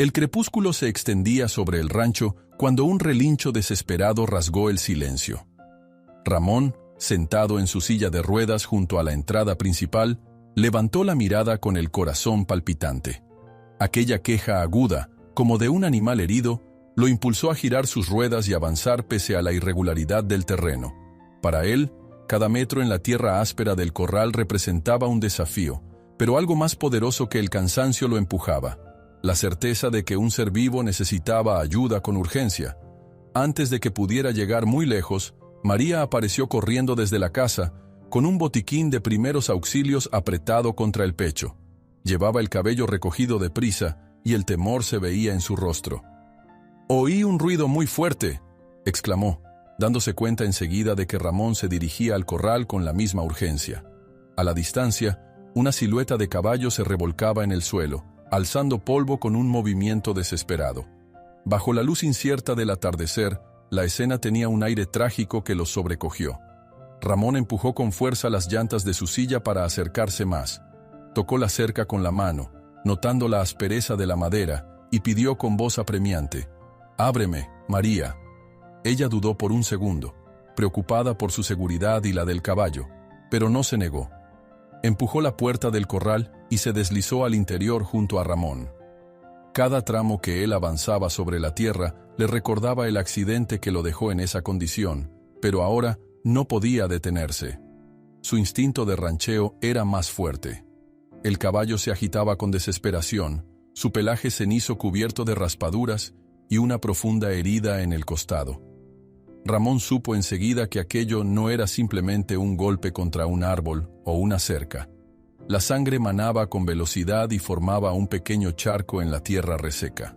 El crepúsculo se extendía sobre el rancho cuando un relincho desesperado rasgó el silencio. Ramón, sentado en su silla de ruedas junto a la entrada principal, levantó la mirada con el corazón palpitante. Aquella queja aguda, como de un animal herido, lo impulsó a girar sus ruedas y avanzar pese a la irregularidad del terreno. Para él, cada metro en la tierra áspera del corral representaba un desafío, pero algo más poderoso que el cansancio lo empujaba: la certeza de que un ser vivo necesitaba ayuda con urgencia. Antes de que pudiera llegar muy lejos, María apareció corriendo desde la casa, con un botiquín de primeros auxilios apretado contra el pecho. Llevaba el cabello recogido deprisa y el temor se veía en su rostro. «Oí un ruido muy fuerte», exclamó, dándose cuenta enseguida de que Ramón se dirigía al corral con la misma urgencia. A la distancia, una silueta de caballo se revolcaba en el suelo, alzando polvo con un movimiento desesperado. Bajo la luz incierta del atardecer, la escena tenía un aire trágico que los sobrecogió. Ramón empujó con fuerza las llantas de su silla para acercarse más. Tocó la cerca con la mano, notando la aspereza de la madera, y pidió con voz apremiante: «Ábreme, María». Ella dudó por un segundo, preocupada por su seguridad y la del caballo, pero no se negó. Empujó la puerta del corral y se deslizó al interior junto a Ramón. Cada tramo que él avanzaba sobre la tierra le recordaba el accidente que lo dejó en esa condición, pero ahora no podía detenerse. Su instinto de rancheo era más fuerte. El caballo se agitaba con desesperación, su pelaje cenizo cubierto de raspaduras y una profunda herida en el costado. Ramón supo enseguida que aquello no era simplemente un golpe contra un árbol o una cerca. La sangre manaba con velocidad y formaba un pequeño charco en la tierra reseca.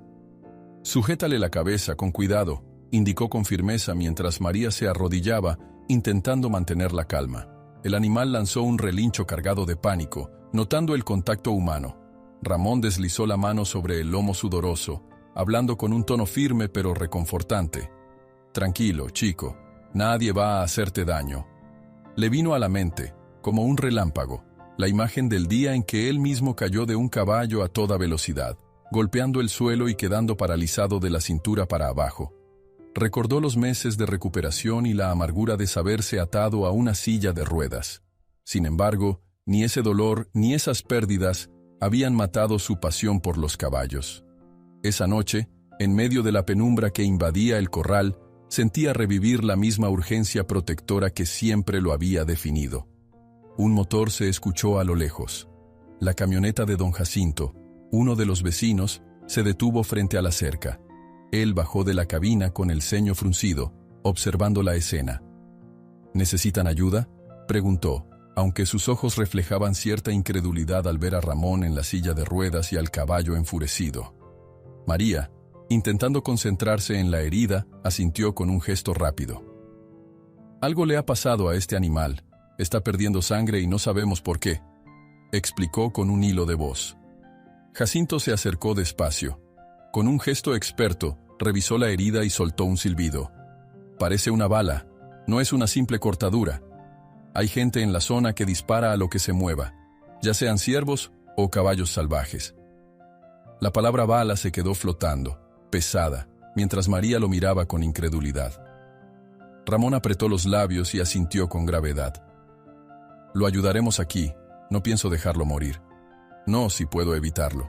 «Sujétale la cabeza con cuidado», indicó con firmeza mientras María se arrodillaba, intentando mantener la calma. El animal lanzó un relincho cargado de pánico, notando el contacto humano. Ramón deslizó la mano sobre el lomo sudoroso, hablando con un tono firme pero reconfortante. «Tranquilo, chico, nadie va a hacerte daño». Le vino a la mente, como un relámpago, la imagen del día en que él mismo cayó de un caballo a toda velocidad, golpeando el suelo y quedando paralizado de la cintura para abajo. Recordó los meses de recuperación y la amargura de saberse atado a una silla de ruedas. Sin embargo, ni ese dolor ni esas pérdidas habían matado su pasión por los caballos. Esa noche, en medio de la penumbra que invadía el corral, sentía revivir la misma urgencia protectora que siempre lo había definido. Un motor se escuchó a lo lejos. La camioneta de don Jacinto, uno de los vecinos, se detuvo frente a la cerca. Él bajó de la cabina con el ceño fruncido, observando la escena. «¿Necesitan ayuda?», preguntó, aunque sus ojos reflejaban cierta incredulidad al ver a Ramón en la silla de ruedas y al caballo enfurecido. María, intentando concentrarse en la herida, asintió con un gesto rápido. «Algo le ha pasado a este animal. Está perdiendo sangre y no sabemos por qué», explicó con un hilo de voz. Jacinto se acercó despacio. Con un gesto experto, revisó la herida y soltó un silbido. «Parece una bala. No es una simple cortadura. Hay gente en la zona que dispara a lo que se mueva, ya sean ciervos o caballos salvajes». La palabra bala se quedó flotando, pesada, mientras María lo miraba con incredulidad. Ramón apretó los labios y asintió con gravedad. «Lo ayudaremos aquí. No pienso dejarlo morir. No, si puedo evitarlo».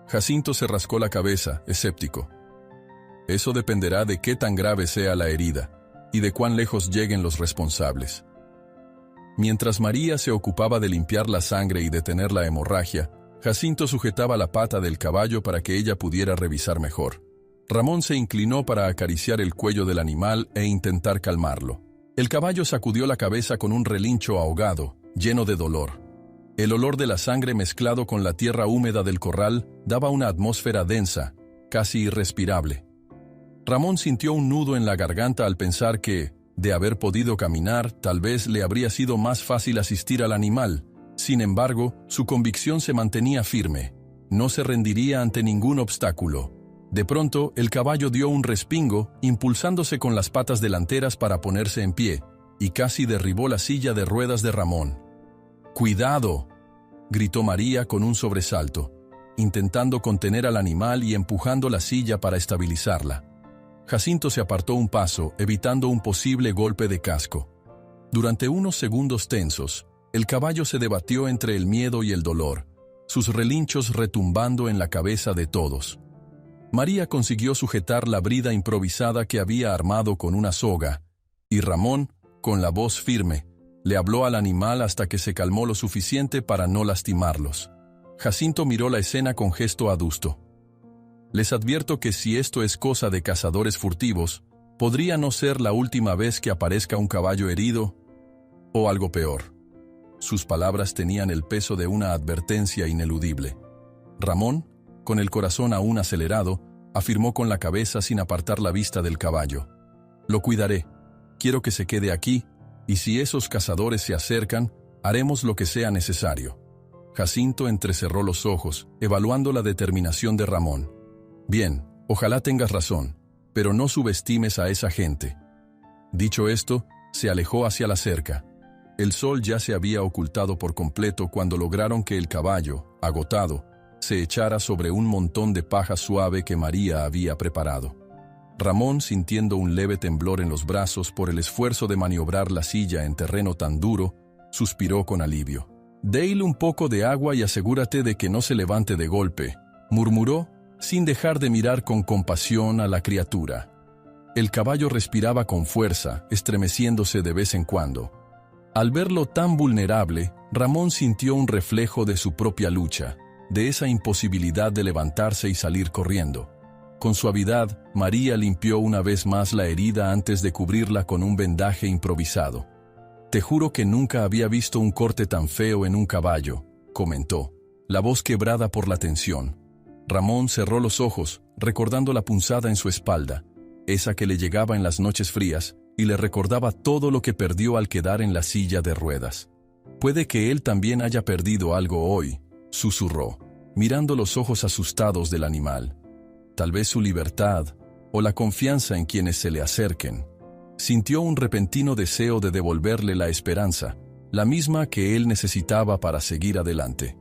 Jacinto se rascó la cabeza, escéptico. «Eso dependerá de qué tan grave sea la herida y de cuán lejos lleguen los responsables». Mientras María se ocupaba de limpiar la sangre y detener la hemorragia, Jacinto sujetaba la pata del caballo para que ella pudiera revisar mejor. Ramón se inclinó para acariciar el cuello del animal e intentar calmarlo. El caballo sacudió la cabeza con un relincho ahogado, lleno de dolor. El olor de la sangre mezclado con la tierra húmeda del corral daba una atmósfera densa, casi irrespirable. Ramón sintió un nudo en la garganta al pensar que, de haber podido caminar, tal vez le habría sido más fácil asistir al animal. Sin embargo, su convicción se mantenía firme. No se rendiría ante ningún obstáculo. De pronto, el caballo dio un respingo, impulsándose con las patas delanteras para ponerse en pie, y casi derribó la silla de ruedas de Ramón. «¡Cuidado!», gritó María con un sobresalto. intentando contener al animal y empujando la silla para estabilizarla. Jacinto se apartó un paso, evitando un posible golpe de casco. Durante unos segundos tensos, el caballo se debatió entre el miedo y el dolor, sus relinchos retumbando en la cabeza de todos. María consiguió sujetar la brida improvisada que había armado con una soga, y Ramón, con la voz firme, le habló al animal hasta que se calmó lo suficiente para no lastimarlos. Jacinto miró la escena con gesto adusto. Les advierto que si esto es cosa de cazadores furtivos, podría no ser la última vez que aparezca un caballo herido, o algo peor. Sus palabras tenían el peso de una advertencia ineludible. Ramón, con el corazón aún acelerado, afirmó con la cabeza sin apartar la vista del caballo. Lo cuidaré. Quiero que se quede aquí, y si esos cazadores se acercan, haremos lo que sea necesario. Jacinto entrecerró los ojos, evaluando la determinación de Ramón. Bien, ojalá tengas razón, pero no subestimes a esa gente. Dicho esto, se alejó hacia la cerca. El sol ya se había ocultado por completo cuando lograron que el caballo, agotado, se echara sobre un montón de paja suave que María había preparado. Ramón, sintiendo un leve temblor en los brazos por el esfuerzo de maniobrar la silla en terreno tan duro, suspiró con alivio. «Dale un poco de agua y asegúrate de que no se levante de golpe», murmuró, sin dejar de mirar con compasión a la criatura. El caballo respiraba con fuerza, estremeciéndose de vez en cuando. Al verlo tan vulnerable, Ramón sintió un reflejo de su propia lucha, de esa imposibilidad de levantarse y salir corriendo. Con suavidad, María limpió una vez más la herida antes de cubrirla con un vendaje improvisado. «Te juro que nunca había visto un corte tan feo en un caballo», comentó, la voz quebrada por la tensión. Ramón cerró los ojos, recordando la punzada en su espalda, esa que le llegaba en las noches frías, y le recordaba todo lo que perdió al quedar en la silla de ruedas. «Puede que él también haya perdido algo hoy», susurró, mirando los ojos asustados del animal. «Tal vez su libertad, o la confianza en quienes se le acerquen». Sintió un repentino deseo de devolverle la esperanza, la misma que él necesitaba para seguir adelante.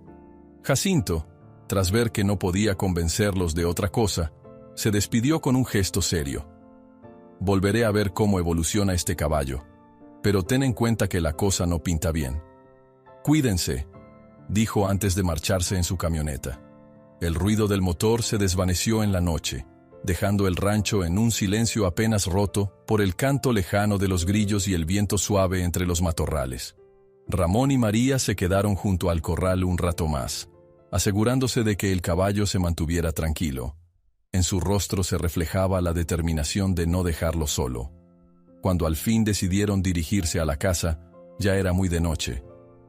Jacinto, tras ver que no podía convencerlos de otra cosa, se despidió con un gesto serio. «Volveré a ver cómo evoluciona este caballo, pero ten en cuenta que la cosa no pinta bien». «Cuídense», dijo antes de marcharse en su camioneta. El ruido del motor se desvaneció en la noche, dejando el rancho en un silencio apenas roto por el canto lejano de los grillos y el viento suave entre los matorrales. Ramón y María se quedaron junto al corral un rato más, asegurándose de que el caballo se mantuviera tranquilo. En su rostro se reflejaba la determinación de no dejarlo solo. Cuando al fin decidieron dirigirse a la casa, ya era muy de noche.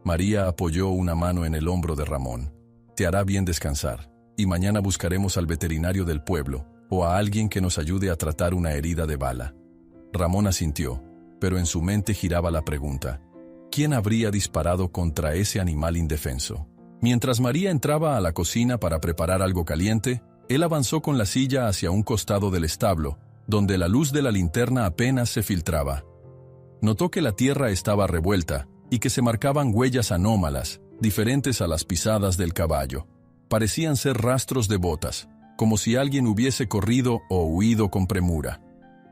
María apoyó una mano en el hombro de Ramón. «Te hará bien descansar, y mañana buscaremos al veterinario del pueblo, o a alguien que nos ayude a tratar una herida de bala». Ramón asintió, pero en su mente giraba la pregunta: ¿quién habría disparado contra ese animal indefenso? Mientras María entraba a la cocina para preparar algo caliente, él avanzó con la silla hacia un costado del establo, donde la luz de la linterna apenas se filtraba. Notó que la tierra estaba revuelta y que se marcaban huellas anómalas, diferentes a las pisadas del caballo. Parecían ser rastros de botas, como si alguien hubiese corrido o huido con premura.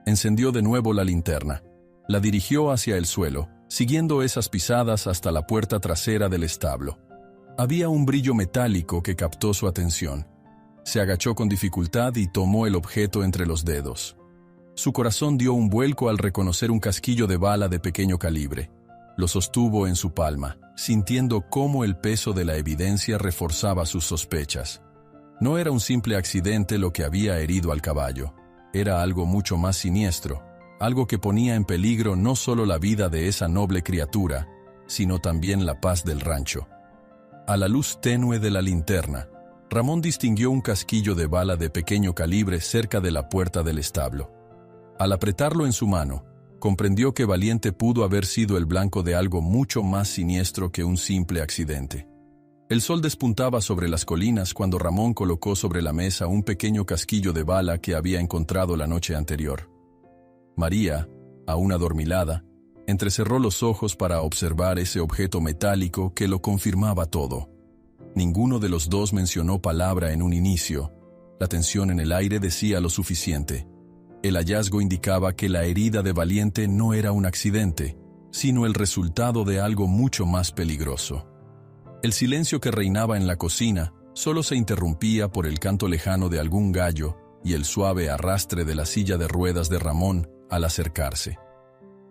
Encendió de nuevo la linterna. La dirigió hacia el suelo, siguiendo esas pisadas hasta la puerta trasera del establo. Había un brillo metálico que captó su atención. Se agachó con dificultad y tomó el objeto entre los dedos. Su corazón dio un vuelco al reconocer un casquillo de bala de pequeño calibre. Lo sostuvo en su palma, sintiendo cómo el peso de la evidencia reforzaba sus sospechas. No era un simple accidente lo que había herido al caballo. Era algo mucho más siniestro, algo que ponía en peligro no solo la vida de esa noble criatura, sino también la paz del rancho. A la luz tenue de la linterna, Ramón distinguió un casquillo de bala de pequeño calibre cerca de la puerta del establo. Al apretarlo en su mano, comprendió que Valiente pudo haber sido el blanco de algo mucho más siniestro que un simple accidente. El sol despuntaba sobre las colinas cuando Ramón colocó sobre la mesa un pequeño casquillo de bala que había encontrado la noche anterior. María, aún adormilada, entrecerró los ojos para observar ese objeto metálico que lo confirmaba todo. Ninguno de los dos mencionó palabra en un inicio. La tensión en el aire decía lo suficiente. El hallazgo indicaba que la herida de Valiente no era un accidente, sino el resultado de algo mucho más peligroso. El silencio que reinaba en la cocina solo se interrumpía por el canto lejano de algún gallo y el suave arrastre de la silla de ruedas de Ramón al acercarse.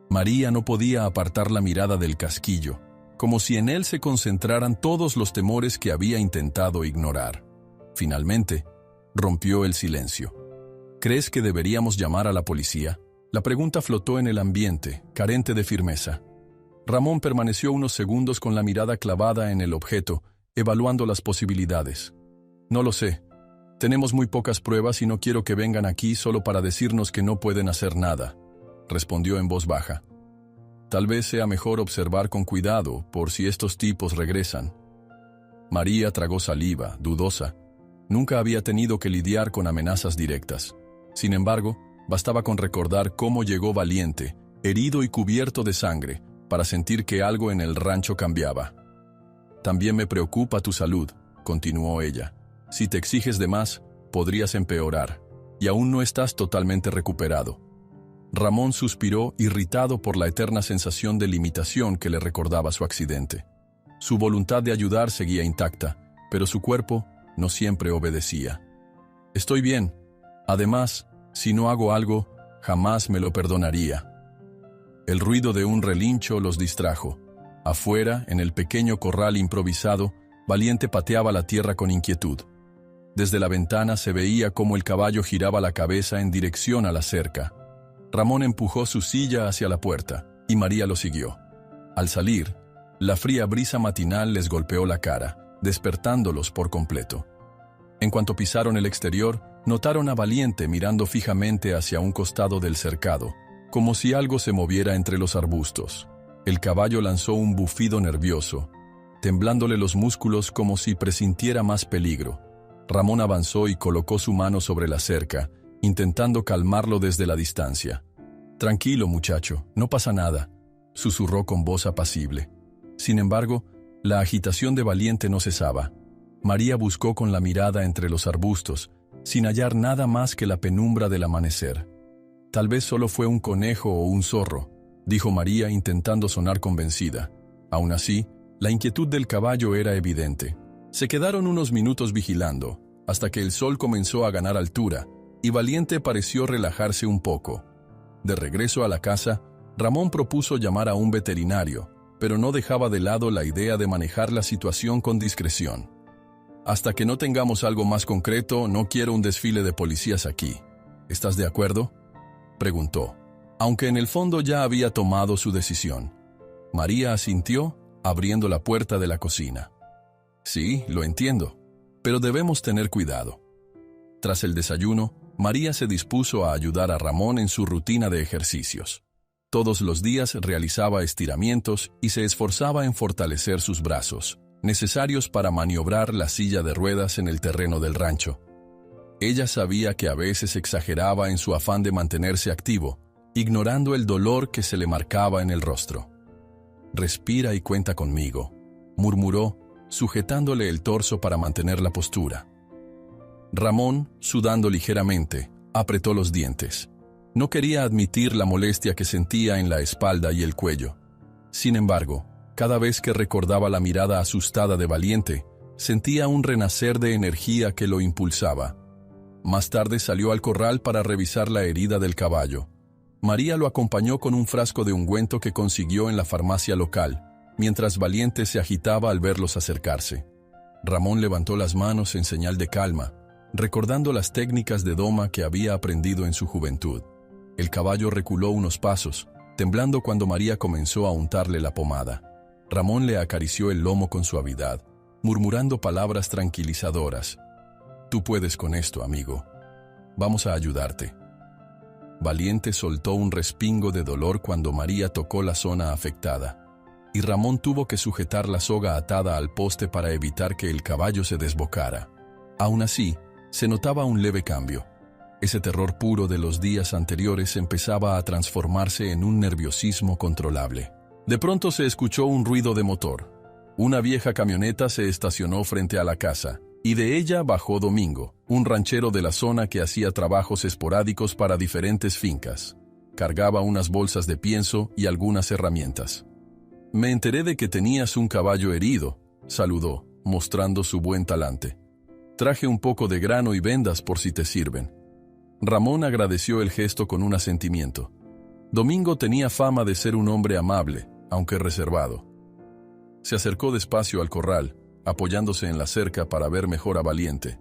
María no podía apartar la mirada del casquillo, como si en él se concentraran todos los temores que había intentado ignorar. Finalmente, rompió el silencio. ¿Crees que deberíamos llamar a la policía? La pregunta flotó en el ambiente, carente de firmeza. Ramón permaneció unos segundos con la mirada clavada en el objeto, evaluando las posibilidades. No lo sé. Tenemos muy pocas pruebas y no quiero que vengan aquí solo para decirnos que no pueden hacer nada, respondió en voz baja. Tal vez sea mejor observar con cuidado por si estos tipos regresan. María tragó saliva, dudosa. Nunca había tenido que lidiar con amenazas directas. Sin embargo, bastaba con recordar cómo llegó Valiente, herido y cubierto de sangre, para sentir que algo en el rancho cambiaba. También me preocupa tu salud, continuó ella. Si te exiges de más, podrías empeorar, y aún no estás totalmente recuperado. Ramón suspiró, irritado por la eterna sensación de limitación que le recordaba su accidente. Su voluntad de ayudar seguía intacta, pero su cuerpo no siempre obedecía. Estoy bien. Además, si no hago algo, jamás me lo perdonaría. El ruido de un relincho los distrajo. Afuera, en el pequeño corral improvisado, Valiente pateaba la tierra con inquietud. Desde la ventana se veía cómo el caballo giraba la cabeza en dirección a la cerca. Ramón empujó su silla hacia la puerta, y María lo siguió. Al salir, la fría brisa matinal les golpeó la cara, despertándolos por completo. En cuanto pisaron el exterior, notaron a Valiente mirando fijamente hacia un costado del cercado, como si algo se moviera entre los arbustos. El caballo lanzó un bufido nervioso, temblándole los músculos como si presintiera más peligro. Ramón avanzó y colocó su mano sobre la cerca, intentando calmarlo desde la distancia. «Tranquilo, muchacho, no pasa nada», susurró con voz apacible. Sin embargo, la agitación de Valiente no cesaba. María buscó con la mirada entre los arbustos, sin hallar nada más que la penumbra del amanecer. «Tal vez solo fue un conejo o un zorro», dijo María intentando sonar convencida. Aún así, la inquietud del caballo era evidente. Se quedaron unos minutos vigilando, hasta que el sol comenzó a ganar altura, y Valiente pareció relajarse un poco. De regreso a la casa, Ramón propuso llamar a un veterinario, pero no dejaba de lado la idea de manejar la situación con discreción. «Hasta que no tengamos algo más concreto, no quiero un desfile de policías aquí. ¿Estás de acuerdo?», preguntó, aunque en el fondo ya había tomado su decisión. María asintió, abriendo la puerta de la cocina. «Sí, lo entiendo, pero debemos tener cuidado». Tras el desayuno, María se dispuso a ayudar a Ramón en su rutina de ejercicios. Todos los días realizaba estiramientos y se esforzaba en fortalecer sus brazos, necesarios para maniobrar la silla de ruedas en el terreno del rancho. Ella sabía que a veces exageraba en su afán de mantenerse activo, ignorando el dolor que se le marcaba en el rostro. «Respira y cuenta conmigo», murmuró, sujetándole el torso para mantener la postura. Ramón, sudando ligeramente, apretó los dientes. No quería admitir la molestia que sentía en la espalda y el cuello. Sin embargo, cada vez que recordaba la mirada asustada de Valiente, sentía un renacer de energía que lo impulsaba. Más tarde salió al corral para revisar la herida del caballo. María lo acompañó con un frasco de ungüento que consiguió en la farmacia local, mientras Valiente se agitaba al verlos acercarse. Ramón levantó las manos en señal de calma, recordando las técnicas de doma que había aprendido en su juventud. El caballo reculó unos pasos, temblando cuando María comenzó a untarle la pomada. Ramón le acarició el lomo con suavidad, murmurando palabras tranquilizadoras. «Tú puedes con esto, amigo. Vamos a ayudarte». Valiente soltó un respingo de dolor cuando María tocó la zona afectada, y Ramón tuvo que sujetar la soga atada al poste para evitar que el caballo se desbocara. Aún así, se notaba un leve cambio. Ese terror puro de los días anteriores empezaba a transformarse en un nerviosismo controlable. De pronto se escuchó un ruido de motor. Una vieja camioneta se estacionó frente a la casa, y de ella bajó Domingo, un ranchero de la zona que hacía trabajos esporádicos para diferentes fincas. Cargaba unas bolsas de pienso y algunas herramientas. «Me enteré de que tenías un caballo herido», saludó, mostrando su buen talante. «Traje un poco de grano y vendas por si te sirven». Ramón agradeció el gesto con un asentimiento. Domingo tenía fama de ser un hombre amable, aunque reservado. Se acercó despacio al corral, apoyándose en la cerca para ver mejor a Valiente.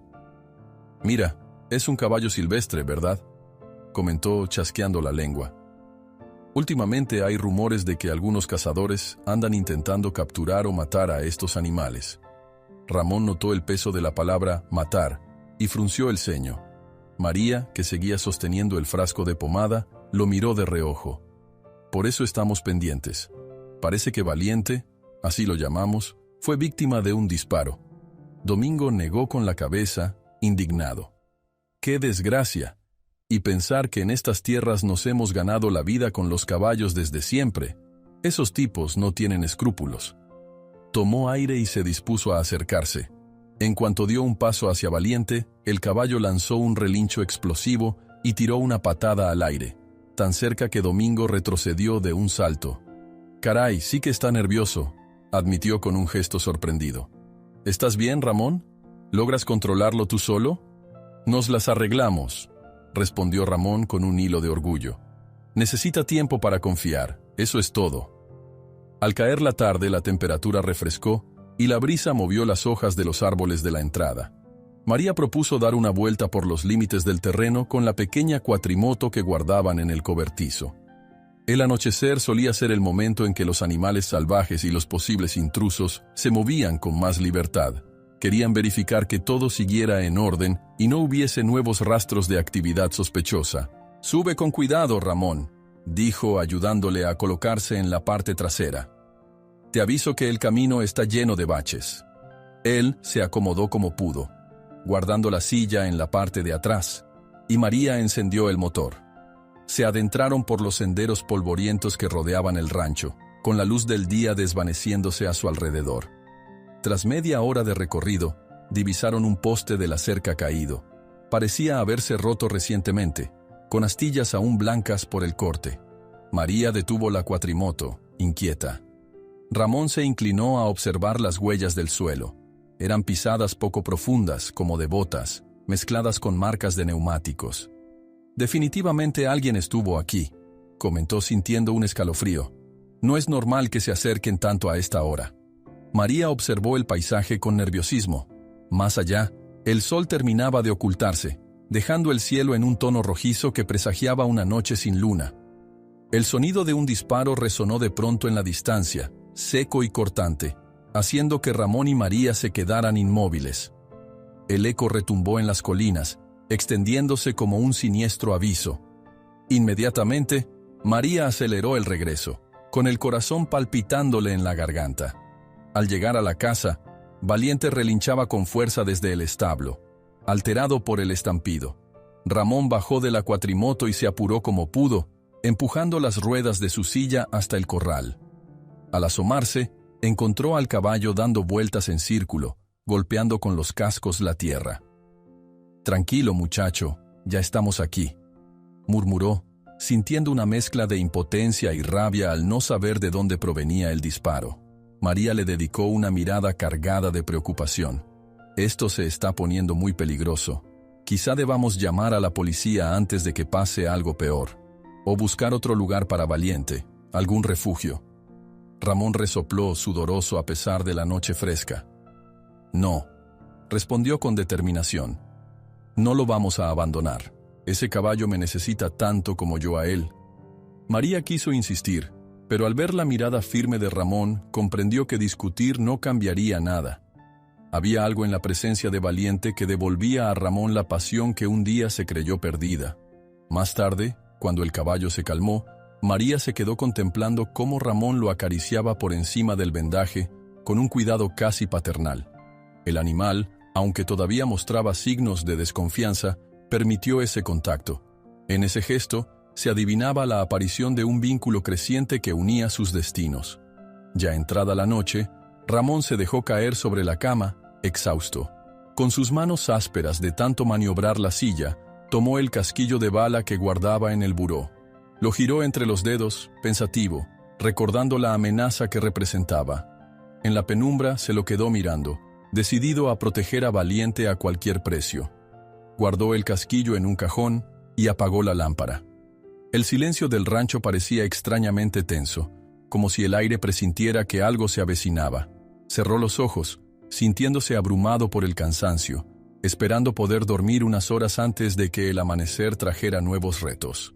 «Mira, es un caballo silvestre, ¿verdad?», comentó chasqueando la lengua. Últimamente hay rumores de que algunos cazadores andan intentando capturar o matar a estos animales. Ramón notó el peso de la palabra matar y frunció el ceño. María, que seguía sosteniendo el frasco de pomada, lo miró de reojo. «Por eso estamos pendientes. Parece que Valiente, así lo llamamos, fue víctima de un disparo». Domingo negó con la cabeza, indignado. «¡Qué desgracia! Y pensar que en estas tierras nos hemos ganado la vida con los caballos desde siempre. Esos tipos no tienen escrúpulos». Tomó aire y se dispuso a acercarse. En cuanto dio un paso hacia Valiente, el caballo lanzó un relincho explosivo y tiró una patada al aire, tan cerca que Domingo retrocedió de un salto. «Caray, sí que está nervioso», admitió con un gesto sorprendido. «¿Estás bien, Ramón? ¿Logras controlarlo tú solo?» «Nos las arreglamos», respondió Ramón con un hilo de orgullo. «Necesita tiempo para confiar, eso es todo». Al caer la tarde, la temperatura refrescó y la brisa movió las hojas de los árboles de la entrada. María propuso dar una vuelta por los límites del terreno con la pequeña cuatrimoto que guardaban en el cobertizo. El anochecer solía ser el momento en que los animales salvajes y los posibles intrusos se movían con más libertad. Querían verificar que todo siguiera en orden y no hubiese nuevos rastros de actividad sospechosa. «Sube con cuidado, Ramón», dijo ayudándole a colocarse en la parte trasera. «Te aviso que el camino está lleno de baches». Él se acomodó como pudo, guardando la silla en la parte de atrás, y María encendió el motor. Se adentraron por los senderos polvorientos que rodeaban el rancho, con la luz del día desvaneciéndose a su alrededor. Tras media hora de recorrido, divisaron un poste de la cerca caído. Parecía haberse roto recientemente, con astillas aún blancas por el corte. María detuvo la cuatrimoto, inquieta. Ramón se inclinó a observar las huellas del suelo. Eran pisadas poco profundas, como de botas, mezcladas con marcas de neumáticos. «Definitivamente alguien estuvo aquí», comentó sintiendo un escalofrío. «No es normal que se acerquen tanto a esta hora». María observó el paisaje con nerviosismo. Más allá, el sol terminaba de ocultarse, dejando el cielo en un tono rojizo que presagiaba una noche sin luna. El sonido de un disparo resonó de pronto en la distancia, seco y cortante, haciendo que Ramón y María se quedaran inmóviles. El eco retumbó en las colinas, extendiéndose como un siniestro aviso. Inmediatamente, María aceleró el regreso, con el corazón palpitándole en la garganta. Al llegar a la casa, Valiente relinchaba con fuerza desde el establo, alterado por el estampido. Ramón bajó de la cuatrimoto y se apuró como pudo, empujando las ruedas de su silla hasta el corral. Al asomarse, encontró al caballo dando vueltas en círculo, golpeando con los cascos la tierra. «Tranquilo, muchacho, ya estamos aquí», murmuró, sintiendo una mezcla de impotencia y rabia al no saber de dónde provenía el disparo. María le dedicó una mirada cargada de preocupación. «Esto se está poniendo muy peligroso. Quizá debamos llamar a la policía antes de que pase algo peor. O buscar otro lugar para Valiente, algún refugio». Ramón resopló, sudoroso a pesar de la noche fresca. «No», respondió con determinación. «No lo vamos a abandonar. Ese caballo me necesita tanto como yo a él». María quiso insistir, pero al ver la mirada firme de Ramón, comprendió que discutir no cambiaría nada. Había algo en la presencia de Valiente que devolvía a Ramón la pasión que un día se creyó perdida. Más tarde, cuando el caballo se calmó, María se quedó contemplando cómo Ramón lo acariciaba por encima del vendaje, con un cuidado casi paternal. El animal, aunque todavía mostraba signos de desconfianza, permitió ese contacto. En ese gesto, se adivinaba la aparición de un vínculo creciente que unía sus destinos. Ya entrada la noche, Ramón se dejó caer sobre la cama, exhausto. Con sus manos ásperas de tanto maniobrar la silla, tomó el casquillo de bala que guardaba en el buró. Lo giró entre los dedos, pensativo, recordando la amenaza que representaba. En la penumbra se lo quedó mirando, decidido a proteger a Valiente a cualquier precio. Guardó el casquillo en un cajón y apagó la lámpara. El silencio del rancho parecía extrañamente tenso, como si el aire presintiera que algo se avecinaba. Cerró los ojos, sintiéndose abrumado por el cansancio, esperando poder dormir unas horas antes de que el amanecer trajera nuevos retos.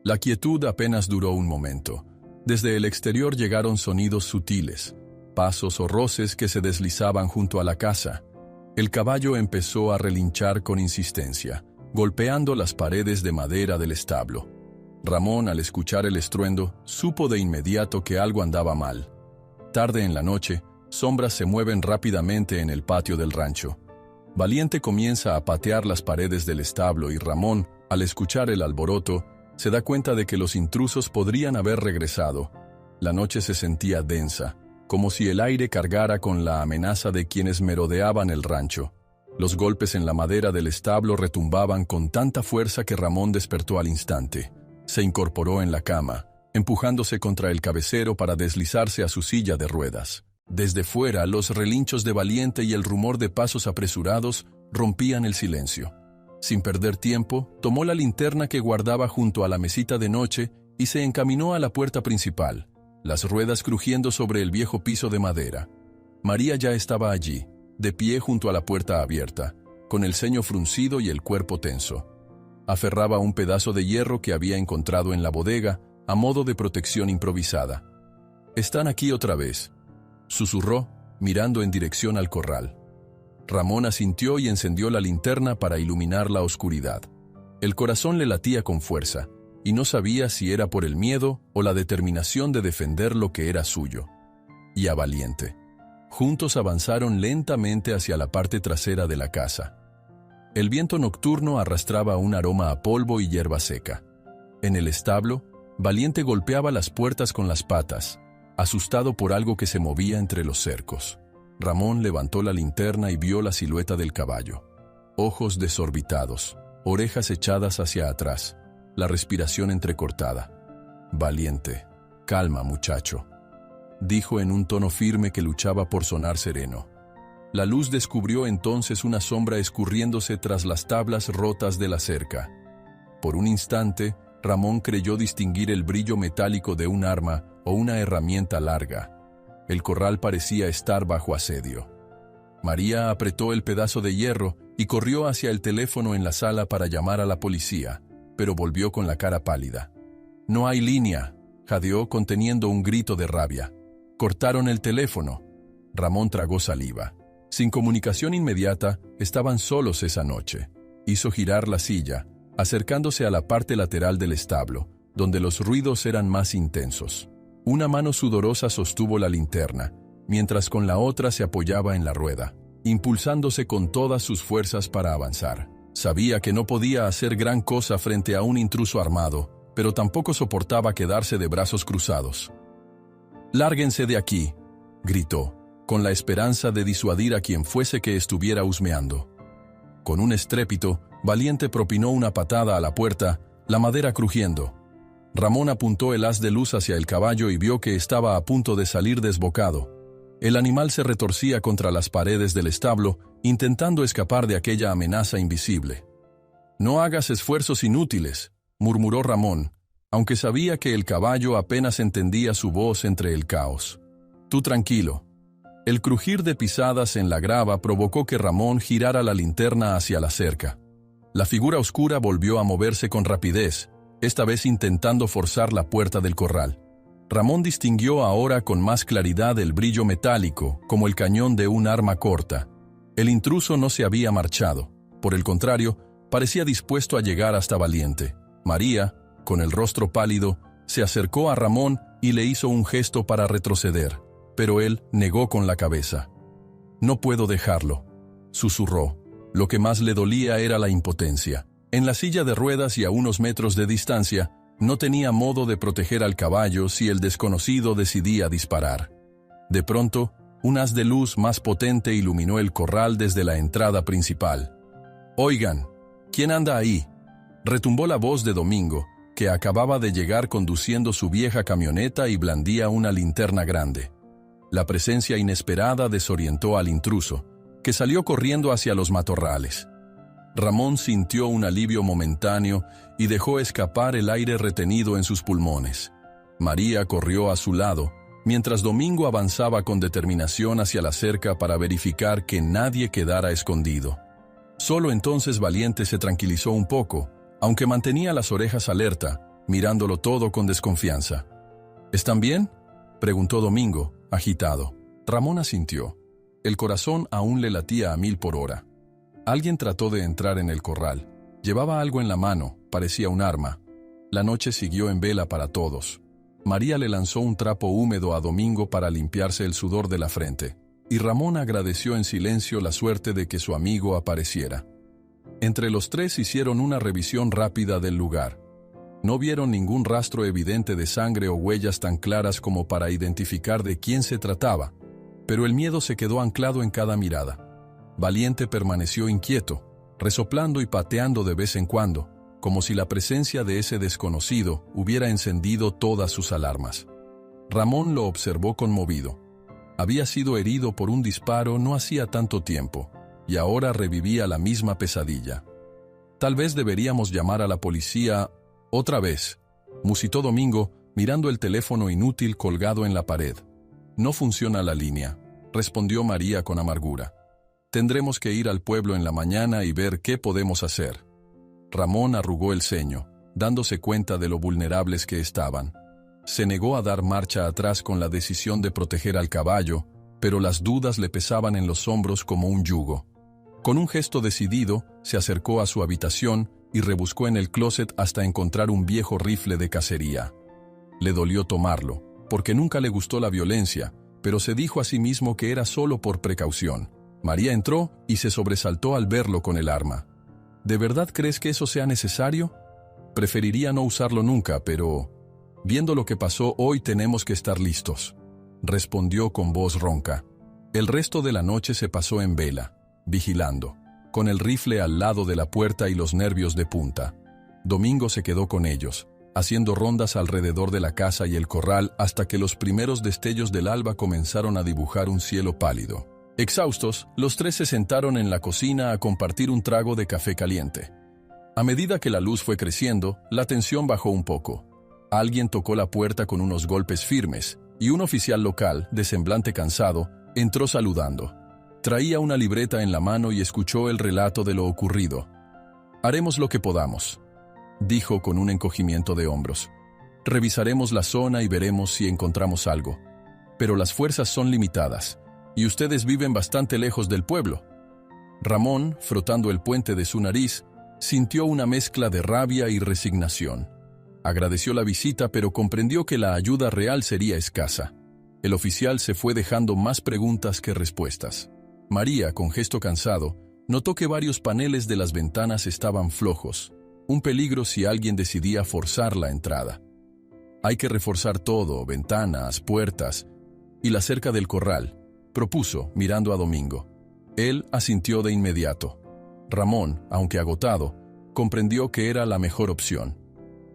La quietud apenas duró un momento. Desde el exterior llegaron sonidos sutiles, pasos o roces que se deslizaban junto a la casa. El caballo empezó a relinchar con insistencia, golpeando las paredes de madera del establo. Ramón, al escuchar el estruendo, supo de inmediato que algo andaba mal. Tarde en la noche, sombras se mueven rápidamente en el patio del rancho. Valiente comienza a patear las paredes del establo y Ramón, al escuchar el alboroto, se da cuenta de que los intrusos podrían haber regresado. La noche se sentía densa, como si el aire cargara con la amenaza de quienes merodeaban el rancho. Los golpes en la madera del establo retumbaban con tanta fuerza que Ramón despertó al instante. Se incorporó en la cama, empujándose contra el cabecero para deslizarse a su silla de ruedas. Desde fuera, los relinchos de Valiente y el rumor de pasos apresurados rompían el silencio. Sin perder tiempo, tomó la linterna que guardaba junto a la mesita de noche y se encaminó a la puerta principal, las ruedas crujiendo sobre el viejo piso de madera. María ya estaba allí, de pie junto a la puerta abierta, con el ceño fruncido y el cuerpo tenso. Aferraba un pedazo de hierro que había encontrado en la bodega, a modo de protección improvisada. «Están aquí otra vez», susurró, mirando en dirección al corral. Ramón asintió y encendió la linterna para iluminar la oscuridad. El corazón le latía con fuerza, y no sabía si era por el miedo o la determinación de defender lo que era suyo. Y a Valiente. Juntos avanzaron lentamente hacia la parte trasera de la casa. El viento nocturno arrastraba un aroma a polvo y hierba seca. En el establo, Valiente golpeaba las puertas con las patas, asustado por algo que se movía entre los cercos. Ramón levantó la linterna y vio la silueta del caballo. Ojos desorbitados, orejas echadas hacia atrás, la respiración entrecortada. «Valiente, calma, muchacho», dijo en un tono firme que luchaba por sonar sereno. La luz descubrió entonces una sombra escurriéndose tras las tablas rotas de la cerca. Por un instante, Ramón creyó distinguir el brillo metálico de un arma o una herramienta larga. El corral parecía estar bajo asedio. María apretó el pedazo de hierro y corrió hacia el teléfono en la sala para llamar a la policía, pero volvió con la cara pálida. «No hay línea», jadeó conteniendo un grito de rabia. «Cortaron el teléfono». Ramón tragó saliva. Sin comunicación inmediata, estaban solos esa noche. Hizo girar la silla, acercándose a la parte lateral del establo, donde los ruidos eran más intensos. Una mano sudorosa sostuvo la linterna, mientras con la otra se apoyaba en la rueda, impulsándose con todas sus fuerzas para avanzar. Sabía que no podía hacer gran cosa frente a un intruso armado, pero tampoco soportaba quedarse de brazos cruzados. «Lárguense de aquí», gritó, con la esperanza de disuadir a quien fuese que estuviera husmeando. Con un estrépito, Valiente propinó una patada a la puerta, la madera crujiendo. Ramón apuntó el haz de luz hacia el caballo y vio que estaba a punto de salir desbocado. El animal se retorcía contra las paredes del establo, intentando escapar de aquella amenaza invisible. «No hagas esfuerzos inútiles», murmuró Ramón, aunque sabía que el caballo apenas entendía su voz entre el caos. «Tú tranquilo». El crujir de pisadas en la grava provocó que Ramón girara la linterna hacia la cerca. La figura oscura volvió a moverse con rapidez, esta vez intentando forzar la puerta del corral. Ramón distinguió ahora con más claridad el brillo metálico, como el cañón de un arma corta. El intruso no se había marchado. Por el contrario, parecía dispuesto a llegar hasta Valiente. María, con el rostro pálido, se acercó a Ramón y le hizo un gesto para retroceder, pero él negó con la cabeza. «No puedo dejarlo», susurró. Lo que más le dolía era la impotencia. En la silla de ruedas y a unos metros de distancia, no tenía modo de proteger al caballo si el desconocido decidía disparar. De pronto, Un haz de luz más potente iluminó el corral desde la entrada principal. «Oigan, ¿quién anda ahí?», retumbó la voz de Domingo, que acababa de llegar conduciendo su vieja camioneta y blandía una linterna grande. La presencia inesperada desorientó al intruso, que salió corriendo hacia los matorrales. Ramón sintió un alivio momentáneo y dejó escapar el aire retenido en sus pulmones. María corrió a su lado, mientras Domingo avanzaba con determinación hacia la cerca para verificar que nadie quedara escondido. Solo entonces Valiente se tranquilizó un poco, aunque mantenía las orejas alerta, mirándolo todo con desconfianza. «¿Están bien?», preguntó Domingo, agitado. Ramón asintió. El corazón aún le latía a 1000 por hora. Alguien trató de entrar en el corral. Llevaba algo en la mano, parecía un arma. La noche siguió en vela para todos. María le lanzó un trapo húmedo a Domingo para limpiarse el sudor de la frente, y Ramón agradeció en silencio la suerte de que su amigo apareciera. Entre los tres hicieron una revisión rápida del lugar. No vieron ningún rastro evidente de sangre o huellas tan claras como para identificar de quién se trataba, pero el miedo se quedó anclado en cada mirada. Valiente permaneció inquieto, resoplando y pateando de vez en cuando, como si la presencia de ese desconocido hubiera encendido todas sus alarmas. Ramón lo observó conmovido. Había sido herido por un disparo no hacía tanto tiempo, y ahora revivía la misma pesadilla. «Tal vez deberíamos llamar a la policía otra vez», musitó Domingo, mirando el teléfono inútil colgado en la pared. «No funciona la línea», respondió María con amargura. «Tendremos que ir al pueblo en la mañana y ver qué podemos hacer». Ramón arrugó el ceño, dándose cuenta de lo vulnerables que estaban. Se negó a dar marcha atrás con la decisión de proteger al caballo, pero las dudas le pesaban en los hombros como un yugo. Con un gesto decidido, se acercó a su habitación y rebuscó en el closet hasta encontrar un viejo rifle de cacería. Le dolió tomarlo, porque nunca le gustó la violencia, pero se dijo a sí mismo que era solo por precaución. María entró y se sobresaltó al verlo con el arma. «¿De verdad crees que eso sea necesario? Preferiría no usarlo nunca, pero viendo lo que pasó hoy tenemos que estar listos», respondió con voz ronca. El resto de la noche se pasó en vela, vigilando, con el rifle al lado de la puerta y los nervios de punta. Domingo se quedó con ellos, haciendo rondas alrededor de la casa y el corral hasta que los primeros destellos del alba comenzaron a dibujar un cielo pálido. Exhaustos, los tres se sentaron en la cocina a compartir un trago de café caliente. A medida que la luz fue creciendo, la tensión bajó un poco. Alguien tocó la puerta con unos golpes firmes, y un oficial local, de semblante cansado, entró saludando. Traía una libreta en la mano y escuchó el relato de lo ocurrido. «Haremos lo que podamos», dijo con un encogimiento de hombros. «Revisaremos la zona y veremos si encontramos algo. Pero las fuerzas son limitadas, y ustedes viven bastante lejos del pueblo». Ramón, frotando el puente de su nariz, sintió una mezcla de rabia y resignación. Agradeció la visita, pero comprendió que la ayuda real sería escasa. El oficial se fue dejando más preguntas que respuestas. María, con gesto cansado, notó que varios paneles de las ventanas estaban flojos, un peligro si alguien decidía forzar la entrada. «Hay que reforzar todo, ventanas, puertas y la cerca del corral», propuso, mirando a Domingo. Él asintió de inmediato. Ramón, aunque agotado, comprendió que era la mejor opción.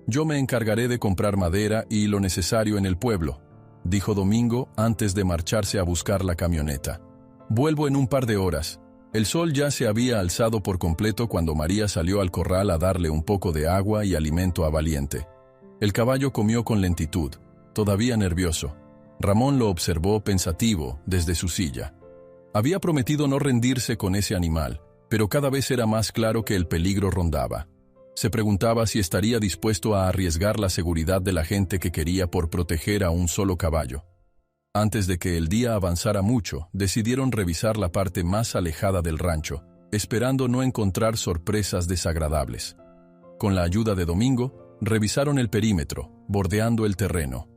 «Yo me encargaré de comprar madera y lo necesario en el pueblo», dijo Domingo antes de marcharse a buscar la camioneta. «Vuelvo en un par de horas». El sol ya se había alzado por completo cuando María salió al corral a darle un poco de agua y alimento a Valiente. El caballo comió con lentitud, todavía nervioso. Ramón lo observó pensativo desde su silla. Había prometido no rendirse con ese animal, pero cada vez era más claro que el peligro rondaba. Se preguntaba si estaría dispuesto a arriesgar la seguridad de la gente que quería por proteger a un solo caballo. Antes de que el día avanzara mucho, decidieron revisar la parte más alejada del rancho, esperando no encontrar sorpresas desagradables. Con la ayuda de Domingo, revisaron el perímetro, bordeando el terreno.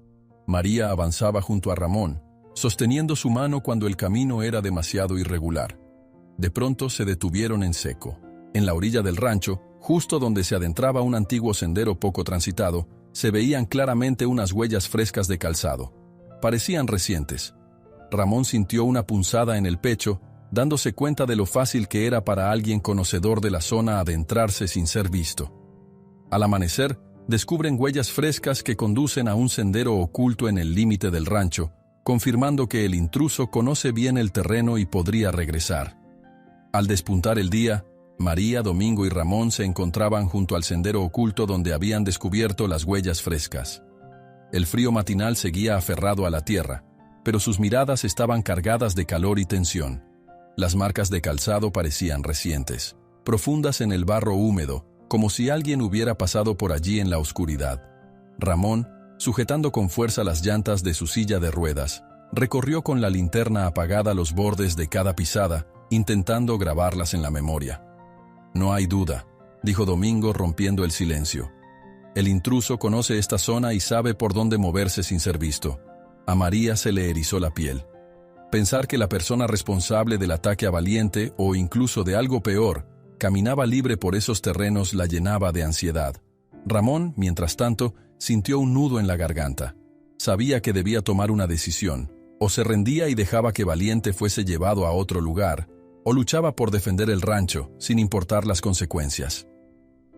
María avanzaba junto a Ramón, sosteniendo su mano cuando el camino era demasiado irregular. De pronto se detuvieron en seco. En la orilla del rancho, justo donde se adentraba un antiguo sendero poco transitado, se veían claramente unas huellas frescas de calzado. Parecían recientes. Ramón sintió una punzada en el pecho, dándose cuenta de lo fácil que era para alguien conocedor de la zona adentrarse sin ser visto. Al amanecer, descubren huellas frescas que conducen a un sendero oculto en el límite del rancho, confirmando que el intruso conoce bien el terreno y podría regresar. Al despuntar el día, María, Domingo y Ramón se encontraban junto al sendero oculto donde habían descubierto las huellas frescas. El frío matinal seguía aferrado a la tierra, pero sus miradas estaban cargadas de calor y tensión. Las marcas de calzado parecían recientes, profundas en el barro húmedo, como si alguien hubiera pasado por allí en la oscuridad. Ramón, sujetando con fuerza las llantas de su silla de ruedas, recorrió con la linterna apagada los bordes de cada pisada, intentando grabarlas en la memoria. «No hay duda», dijo Domingo rompiendo el silencio. «El intruso conoce esta zona y sabe por dónde moverse sin ser visto». A María se le erizó la piel. Pensar que la persona responsable del ataque a Valiente, o incluso de algo peor, caminaba libre por esos terrenos la llenaba de ansiedad. Ramón, mientras tanto, sintió un nudo en la garganta. Sabía que debía tomar una decisión. O se rendía y dejaba que Valiente fuese llevado a otro lugar, o luchaba por defender el rancho, sin importar las consecuencias.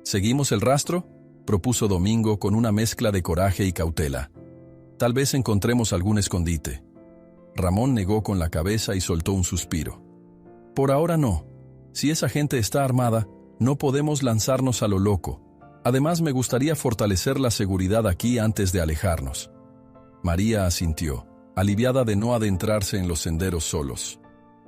«¿Seguimos el rastro?», propuso Domingo con una mezcla de coraje y cautela. «Tal vez encontremos algún escondite». Ramón negó con la cabeza y soltó un suspiro. «Por ahora no. Si esa gente está armada, no podemos lanzarnos a lo loco. Además, me gustaría fortalecer la seguridad aquí antes de alejarnos». María asintió, aliviada de no adentrarse en los senderos solos.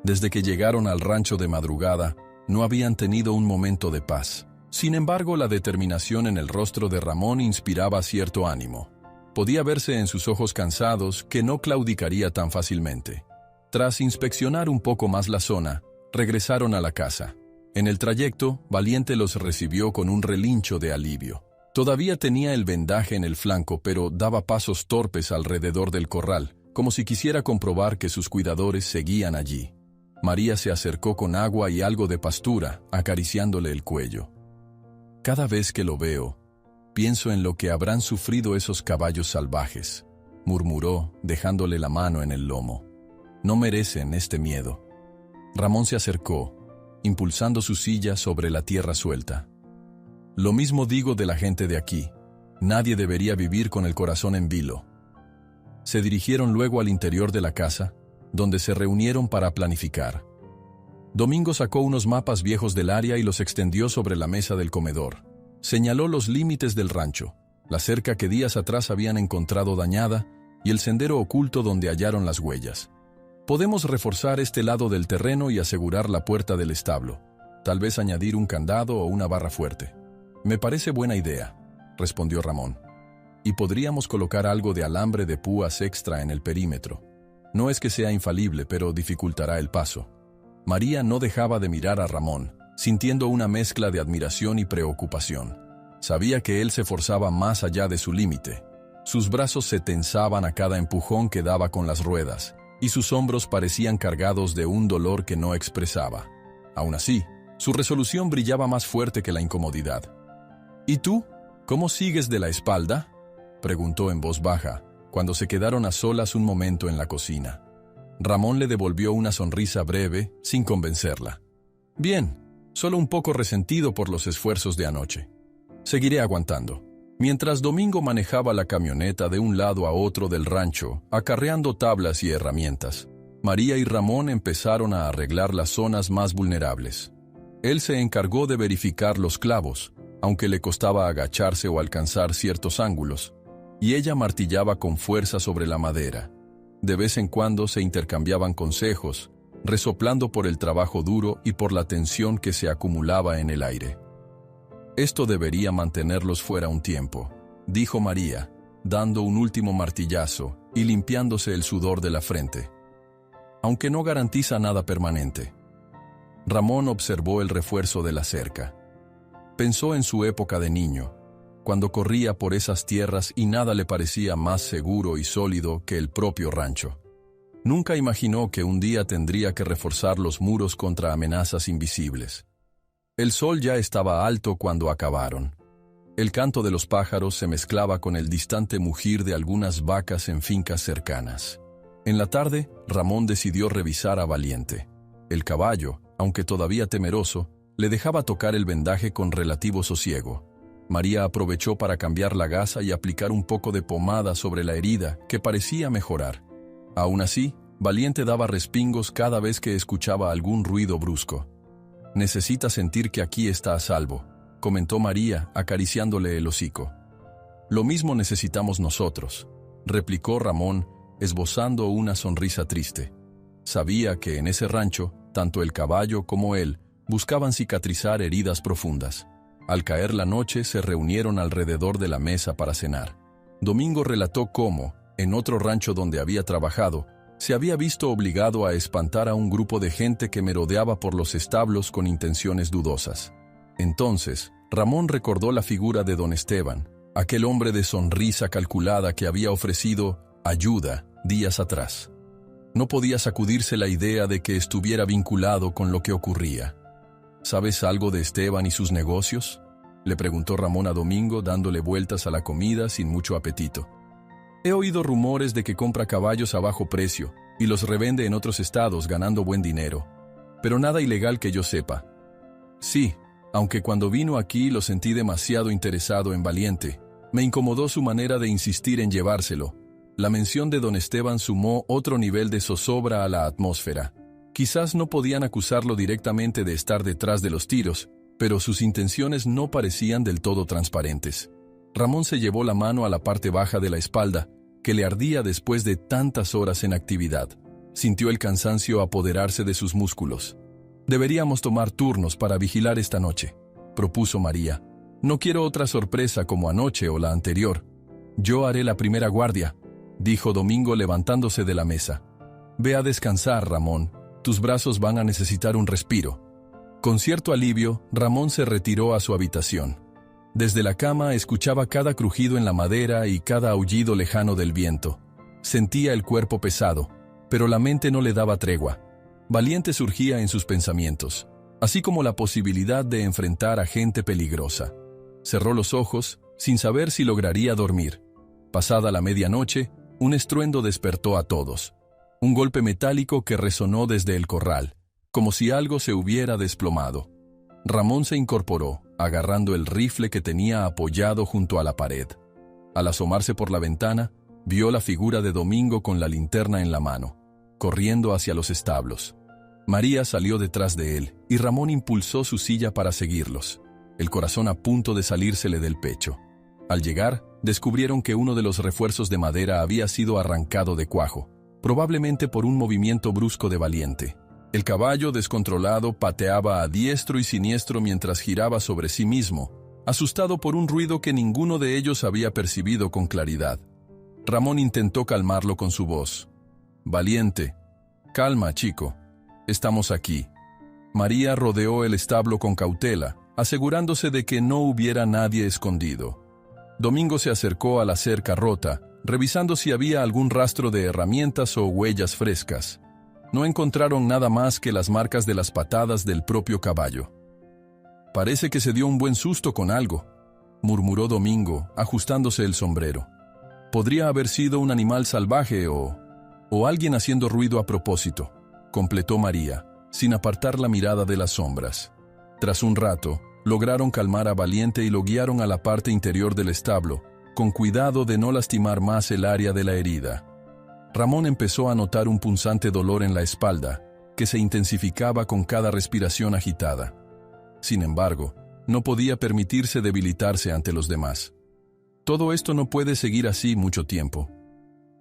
Desde que llegaron al rancho de madrugada, no habían tenido un momento de paz. Sin embargo, la determinación en el rostro de Ramón inspiraba cierto ánimo. Podía verse en sus ojos cansados que no claudicaría tan fácilmente. Tras inspeccionar un poco más la zona, regresaron a la casa. En el trayecto, Valiente los recibió con un relincho de alivio. Todavía tenía el vendaje en el flanco, pero daba pasos torpes alrededor del corral, como si quisiera comprobar que sus cuidadores seguían allí. María se acercó con agua y algo de pastura, acariciándole el cuello. «Cada vez que lo veo, pienso en lo que habrán sufrido esos caballos salvajes», murmuró, dejándole la mano en el lomo. «No merecen este miedo». Ramón se acercó, impulsando su silla sobre la tierra suelta. «Lo mismo digo de la gente de aquí. Nadie debería vivir con el corazón en vilo». Se dirigieron luego al interior de la casa, donde se reunieron para planificar. Domingo sacó unos mapas viejos del área y los extendió sobre la mesa del comedor. Señaló los límites del rancho, la cerca que días atrás habían encontrado dañada y el sendero oculto donde hallaron las huellas. «Podemos reforzar este lado del terreno y asegurar la puerta del establo. Tal vez añadir un candado o una barra fuerte». «Me parece buena idea», respondió Ramón. «Y podríamos colocar algo de alambre de púas extra en el perímetro. No es que sea infalible, pero dificultará el paso». María no dejaba de mirar a Ramón, sintiendo una mezcla de admiración y preocupación. Sabía que él se forzaba más allá de su límite. Sus brazos se tensaban a cada empujón que daba con las ruedas, y sus hombros parecían cargados de un dolor que no expresaba. Aún así, su resolución brillaba más fuerte que la incomodidad. «¿Y tú? ¿Cómo sigues de la espalda?», preguntó en voz baja, cuando se quedaron a solas un momento en la cocina. Ramón le devolvió una sonrisa breve, sin convencerla. «Bien, solo un poco resentido por los esfuerzos de anoche. Seguiré aguantando». Mientras Domingo manejaba la camioneta de un lado a otro del rancho, acarreando tablas y herramientas, María y Ramón empezaron a arreglar las zonas más vulnerables. Él se encargó de verificar los clavos, aunque le costaba agacharse o alcanzar ciertos ángulos, y ella martillaba con fuerza sobre la madera. De vez en cuando se intercambiaban consejos, resoplando por el trabajo duro y por la tensión que se acumulaba en el aire. «Esto debería mantenerlos fuera un tiempo», dijo María, dando un último martillazo y limpiándose el sudor de la frente. «Aunque no garantiza nada permanente». Ramón observó el refuerzo de la cerca. Pensó en su época de niño, cuando corría por esas tierras y nada le parecía más seguro y sólido que el propio rancho. Nunca imaginó que un día tendría que reforzar los muros contra amenazas invisibles. El sol ya estaba alto cuando acabaron. El canto de los pájaros se mezclaba con el distante mugir de algunas vacas en fincas cercanas. En la tarde, Ramón decidió revisar a Valiente. El caballo, aunque todavía temeroso, le dejaba tocar el vendaje con relativo sosiego. María aprovechó para cambiar la gasa y aplicar un poco de pomada sobre la herida, que parecía mejorar. Aún así, Valiente daba respingos cada vez que escuchaba algún ruido brusco. «Necesita sentir que aquí está a salvo», comentó María, acariciándole el hocico. «Lo mismo necesitamos nosotros», replicó Ramón, esbozando una sonrisa triste. Sabía que en ese rancho, tanto el caballo como él buscaban cicatrizar heridas profundas. Al caer la noche se reunieron alrededor de la mesa para cenar. Domingo relató cómo, en otro rancho donde había trabajado, se había visto obligado a espantar a un grupo de gente que merodeaba por los establos con intenciones dudosas. Entonces, Ramón recordó la figura de don Esteban, aquel hombre de sonrisa calculada que había ofrecido ayuda días atrás. No podía sacudirse la idea de que estuviera vinculado con lo que ocurría. «¿Sabes algo de Esteban y sus negocios?», le preguntó Ramón a Domingo, dándole vueltas a la comida sin mucho apetito. «He oído rumores de que compra caballos a bajo precio y los revende en otros estados ganando buen dinero, pero nada ilegal que yo sepa». «Sí, aunque cuando vino aquí lo sentí demasiado interesado en Valiente. Me incomodó su manera de insistir en llevárselo». La mención de don Esteban sumó otro nivel de zozobra a la atmósfera. Quizás no podían acusarlo directamente de estar detrás de los tiros, pero sus intenciones no parecían del todo transparentes. Ramón se llevó la mano a la parte baja de la espalda, que le ardía después de tantas horas en actividad. Sintió el cansancio apoderarse de sus músculos. «Deberíamos tomar turnos para vigilar esta noche», propuso María. «No quiero otra sorpresa como anoche o la anterior». «Yo haré la primera guardia», dijo Domingo levantándose de la mesa. «Ve a descansar, Ramón. Tus brazos van a necesitar un respiro». Con cierto alivio, Ramón se retiró a su habitación. Desde la cama escuchaba cada crujido en la madera y cada aullido lejano del viento. Sentía el cuerpo pesado, pero la mente no le daba tregua. Valiente surgía en sus pensamientos, así como la posibilidad de enfrentar a gente peligrosa. Cerró los ojos, sin saber si lograría dormir. Pasada la medianoche, un estruendo despertó a todos. Un golpe metálico que resonó desde el corral, como si algo se hubiera desplomado. Ramón se incorporó, agarrando el rifle que tenía apoyado junto a la pared. Al asomarse por la ventana, vio la figura de Domingo con la linterna en la mano, corriendo hacia los establos. María salió detrás de él, y Ramón impulsó su silla para seguirlos, el corazón a punto de salírsele del pecho. Al llegar, descubrieron que uno de los refuerzos de madera había sido arrancado de cuajo, probablemente por un movimiento brusco de Valiente. El caballo, descontrolado, pateaba a diestro y siniestro mientras giraba sobre sí mismo, asustado por un ruido que ninguno de ellos había percibido con claridad. Ramón intentó calmarlo con su voz. «Valiente, calma, chico. Estamos aquí». María rodeó el establo con cautela, asegurándose de que no hubiera nadie escondido. Domingo se acercó a la cerca rota, revisando si había algún rastro de herramientas o huellas frescas. No encontraron nada más que las marcas de las patadas del propio caballo. «Parece que se dio un buen susto con algo», murmuró Domingo, ajustándose el sombrero. «Podría haber sido un animal salvaje o alguien haciendo ruido a propósito», completó María, sin apartar la mirada de las sombras. Tras un rato, lograron calmar a Valiente y lo guiaron a la parte interior del establo, con cuidado de no lastimar más el área de la herida. Ramón empezó a notar un punzante dolor en la espalda, que se intensificaba con cada respiración agitada. Sin embargo, no podía permitirse debilitarse ante los demás. «Todo esto no puede seguir así mucho tiempo»,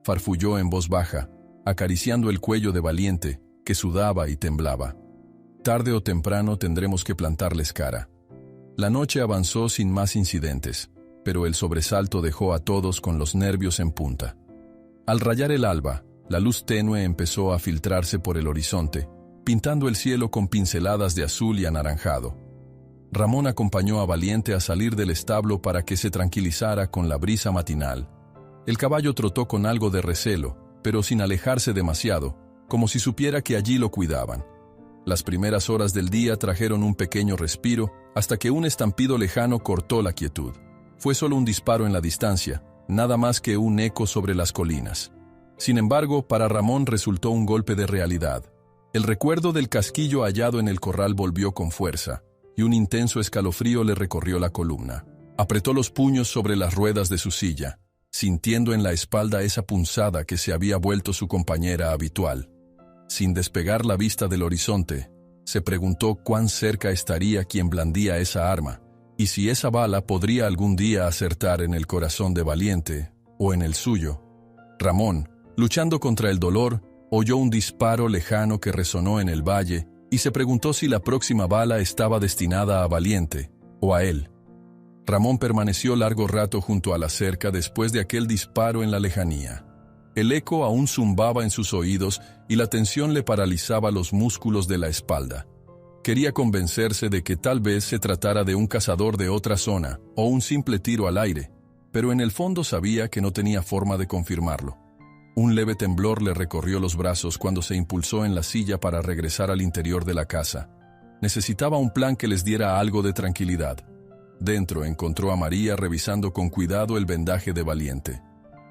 farfulló en voz baja, acariciando el cuello de Valiente, que sudaba y temblaba. «Tarde o temprano tendremos que plantarles cara». La noche avanzó sin más incidentes, pero el sobresalto dejó a todos con los nervios en punta. Al rayar el alba, la luz tenue empezó a filtrarse por el horizonte, pintando el cielo con pinceladas de azul y anaranjado. Ramón acompañó a Valiente a salir del establo para que se tranquilizara con la brisa matinal. El caballo trotó con algo de recelo, pero sin alejarse demasiado, como si supiera que allí lo cuidaban. Las primeras horas del día trajeron un pequeño respiro, hasta que un estampido lejano cortó la quietud. Fue solo un disparo en la distancia, nada más que un eco sobre las colinas. Sin embargo, para Ramón resultó un golpe de realidad. El recuerdo del casquillo hallado en el corral volvió con fuerza, y un intenso escalofrío le recorrió la columna. Apretó los puños sobre las ruedas de su silla, sintiendo en la espalda esa punzada que se había vuelto su compañera habitual. Sin despegar la vista del horizonte, se preguntó cuán cerca estaría quien blandía esa arma, y si esa bala podría algún día acertar en el corazón de Valiente, o en el suyo. Ramón, luchando contra el dolor, oyó un disparo lejano que resonó en el valle, y se preguntó si la próxima bala estaba destinada a Valiente, o a él. Ramón permaneció largo rato junto a la cerca después de aquel disparo en la lejanía. El eco aún zumbaba en sus oídos y la tensión le paralizaba los músculos de la espalda. Quería convencerse de que tal vez se tratara de un cazador de otra zona o un simple tiro al aire, pero en el fondo sabía que no tenía forma de confirmarlo. Un leve temblor le recorrió los brazos cuando se impulsó en la silla para regresar al interior de la casa. Necesitaba un plan que les diera algo de tranquilidad. Dentro encontró a María revisando con cuidado el vendaje de Valiente.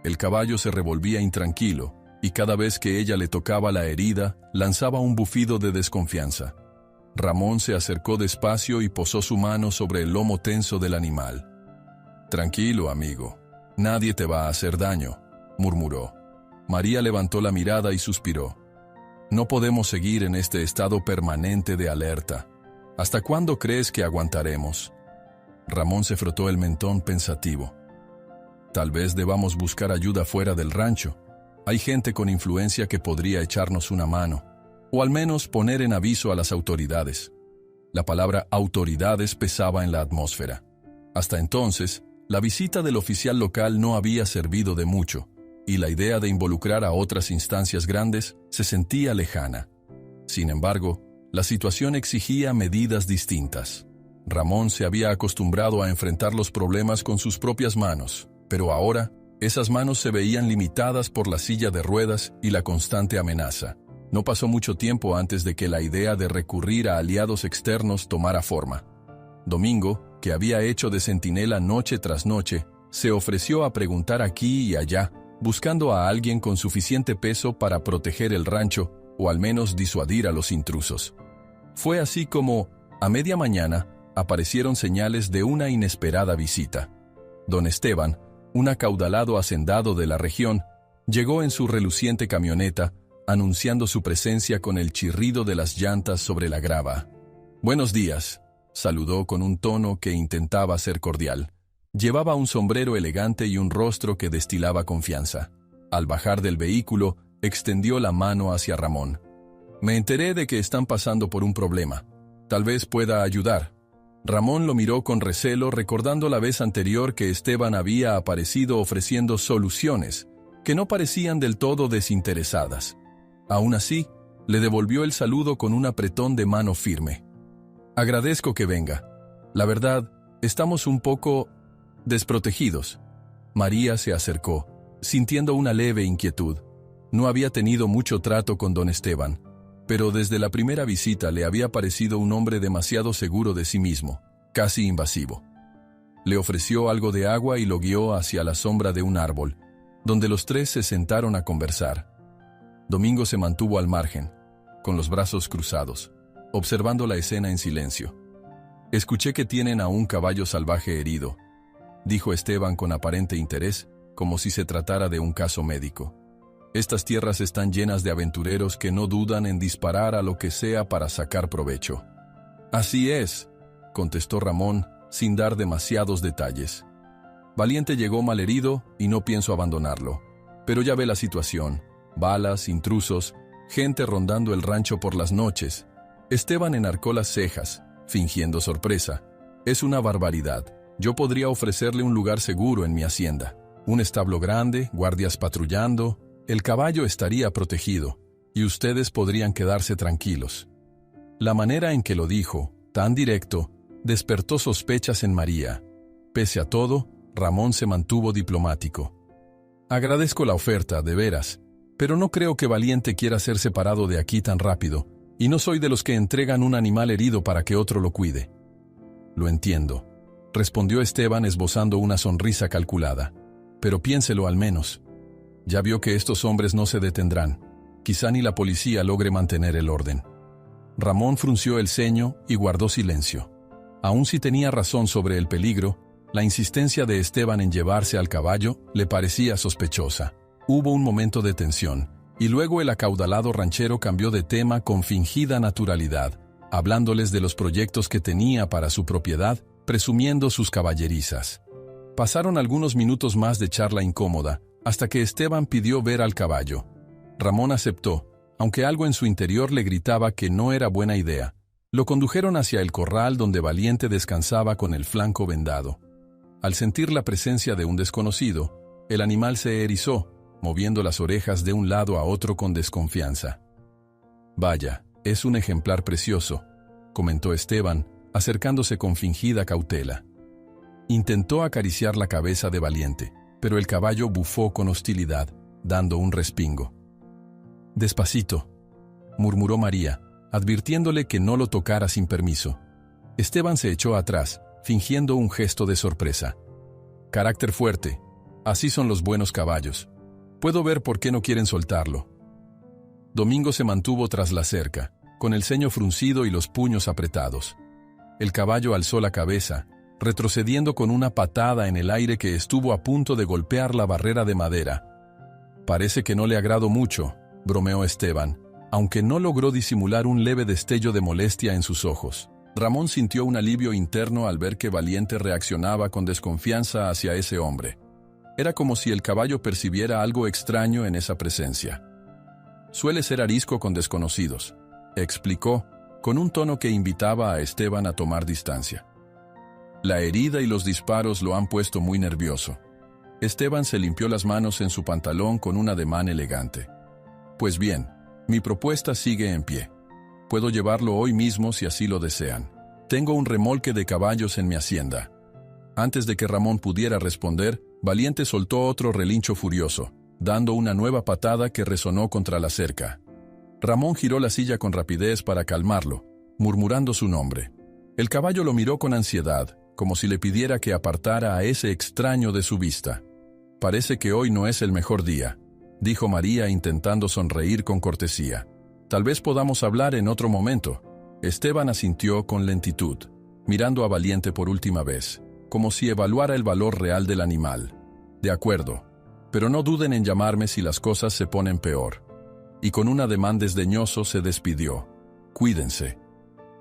El caballo se revolvía intranquilo, y cada vez que ella le tocaba la herida, lanzaba un bufido de desconfianza. Ramón se acercó despacio y posó su mano sobre el lomo tenso del animal. «Tranquilo, amigo. Nadie te va a hacer daño», murmuró. María levantó la mirada y suspiró. «No podemos seguir en este estado permanente de alerta. ¿Hasta cuándo crees que aguantaremos?» Ramón se frotó el mentón pensativo. «Tal vez debamos buscar ayuda fuera del rancho. Hay gente con influencia que podría echarnos una mano, o al menos poner en aviso a las autoridades». La palabra autoridades pesaba en la atmósfera. Hasta entonces, la visita del oficial local no había servido de mucho, y la idea de involucrar a otras instancias grandes se sentía lejana. Sin embargo, la situación exigía medidas distintas. Ramón se había acostumbrado a enfrentar los problemas con sus propias manos, pero ahora, esas manos se veían limitadas por la silla de ruedas y la constante amenaza. No pasó mucho tiempo antes de que la idea de recurrir a aliados externos tomara forma. Domingo, que había hecho de centinela noche tras noche, se ofreció a preguntar aquí y allá, buscando a alguien con suficiente peso para proteger el rancho o al menos disuadir a los intrusos. Fue así como, a media mañana, aparecieron señales de una inesperada visita. Don Esteban, un acaudalado hacendado de la región, llegó en su reluciente camioneta, anunciando su presencia con el chirrido de las llantas sobre la grava. «Buenos días», saludó con un tono que intentaba ser cordial. Llevaba un sombrero elegante y un rostro que destilaba confianza. Al bajar del vehículo, extendió la mano hacia Ramón. «Me enteré de que están pasando por un problema. Tal vez pueda ayudar». Ramón lo miró con recelo, recordando la vez anterior que Esteban había aparecido ofreciendo soluciones que no parecían del todo desinteresadas. Aún así, le devolvió el saludo con un apretón de mano firme. «Agradezco que venga. La verdad, estamos un poco desprotegidos». María se acercó, sintiendo una leve inquietud. No había tenido mucho trato con don Esteban, pero desde la primera visita le había parecido un hombre demasiado seguro de sí mismo, casi invasivo. Le ofreció algo de agua y lo guió hacia la sombra de un árbol, donde los tres se sentaron a conversar. Domingo se mantuvo al margen, con los brazos cruzados, observando la escena en silencio. «Escuché que tienen a un caballo salvaje herido», dijo Esteban con aparente interés, como si se tratara de un caso médico. «Estas tierras están llenas de aventureros que no dudan en disparar a lo que sea para sacar provecho». «Así es», contestó Ramón, sin dar demasiados detalles. «Valiente llegó malherido y no pienso abandonarlo. Pero ya ve la situación. Balas, intrusos, gente rondando el rancho por las noches». Esteban enarcó las cejas, fingiendo sorpresa. «Es una barbaridad. Yo podría ofrecerle un lugar seguro en mi hacienda. Un establo grande, guardias patrullando. El caballo estaría protegido, y ustedes podrían quedarse tranquilos». La manera en que lo dijo, tan directo, despertó sospechas en María. Pese a todo, Ramón se mantuvo diplomático. «Agradezco la oferta, de veras, pero no creo que Valiente quiera ser separado de aquí tan rápido, y no soy de los que entregan un animal herido para que otro lo cuide». «Lo entiendo», respondió Esteban esbozando una sonrisa calculada. «Pero piénselo al menos. Ya vio que estos hombres no se detendrán. Quizá ni la policía logre mantener el orden. Ramón frunció el ceño y guardó silencio. Aun si tenía razón sobre el peligro, la insistencia de Esteban en llevarse al caballo le parecía sospechosa. Hubo un momento de tensión, y luego el acaudalado ranchero cambió de tema con fingida naturalidad, hablándoles de los proyectos que tenía para su propiedad, presumiendo sus caballerizas. Pasaron algunos minutos más de charla incómoda, hasta que Esteban pidió ver al caballo. Ramón aceptó, aunque algo en su interior le gritaba que no era buena idea. Lo condujeron hacia el corral donde Valiente descansaba con el flanco vendado. Al sentir la presencia de un desconocido, el animal se erizó, moviendo las orejas de un lado a otro con desconfianza. «Vaya, es un ejemplar precioso», comentó Esteban, acercándose con fingida cautela. Intentó acariciar la cabeza de Valiente, pero el caballo bufó con hostilidad, dando un respingo. «Despacito», murmuró María, advirtiéndole que no lo tocara sin permiso. Esteban se echó atrás, fingiendo un gesto de sorpresa. «Carácter fuerte. Así son los buenos caballos. Puedo ver por qué no quieren soltarlo». Domingo se mantuvo tras la cerca, con el ceño fruncido y los puños apretados. El caballo alzó la cabeza, retrocediendo con una patada en el aire que estuvo a punto de golpear la barrera de madera. «Parece que no le agrado mucho», bromeó Esteban, aunque no logró disimular un leve destello de molestia en sus ojos. Ramón sintió un alivio interno al ver que Valiente reaccionaba con desconfianza hacia ese hombre. Era como si el caballo percibiera algo extraño en esa presencia. «Suele ser arisco con desconocidos», explicó, con un tono que invitaba a Esteban a tomar distancia. La herida y los disparos lo han puesto muy nervioso. Esteban se limpió las manos en su pantalón con un ademán elegante. «Pues bien, mi propuesta sigue en pie. Puedo llevarlo hoy mismo si así lo desean. Tengo un remolque de caballos en mi hacienda». Antes de que Ramón pudiera responder, Valiente soltó otro relincho furioso, dando una nueva patada que resonó contra la cerca. Ramón giró la silla con rapidez para calmarlo, murmurando su nombre. El caballo lo miró con ansiedad, como si le pidiera que apartara a ese extraño de su vista. «Parece que hoy no es el mejor día», dijo María intentando sonreír con cortesía. «Tal vez podamos hablar en otro momento». Esteban asintió con lentitud, mirando a Valiente por última vez, como si evaluara el valor real del animal. «De acuerdo, pero no duden en llamarme si las cosas se ponen peor». Y con un ademán desdeñoso se despidió. «Cuídense».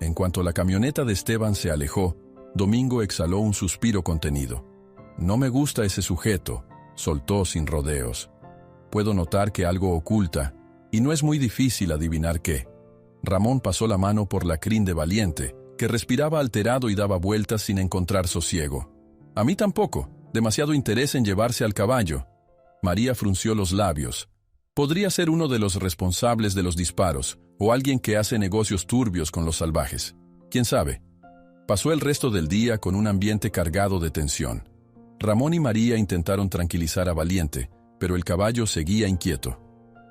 En cuanto la camioneta de Esteban se alejó, Domingo exhaló un suspiro contenido. «No me gusta ese sujeto», soltó sin rodeos. «Puedo notar que algo oculta, y no es muy difícil adivinar qué». Ramón pasó la mano por la crin de Valiente, que respiraba alterado y daba vueltas sin encontrar sosiego. «A mí tampoco, demasiado interés en llevarse al caballo». María frunció los labios. Podría ser uno de los responsables de los disparos, o alguien que hace negocios turbios con los salvajes. ¿Quién sabe? Pasó el resto del día con un ambiente cargado de tensión. Ramón y María intentaron tranquilizar a Valiente, pero el caballo seguía inquieto.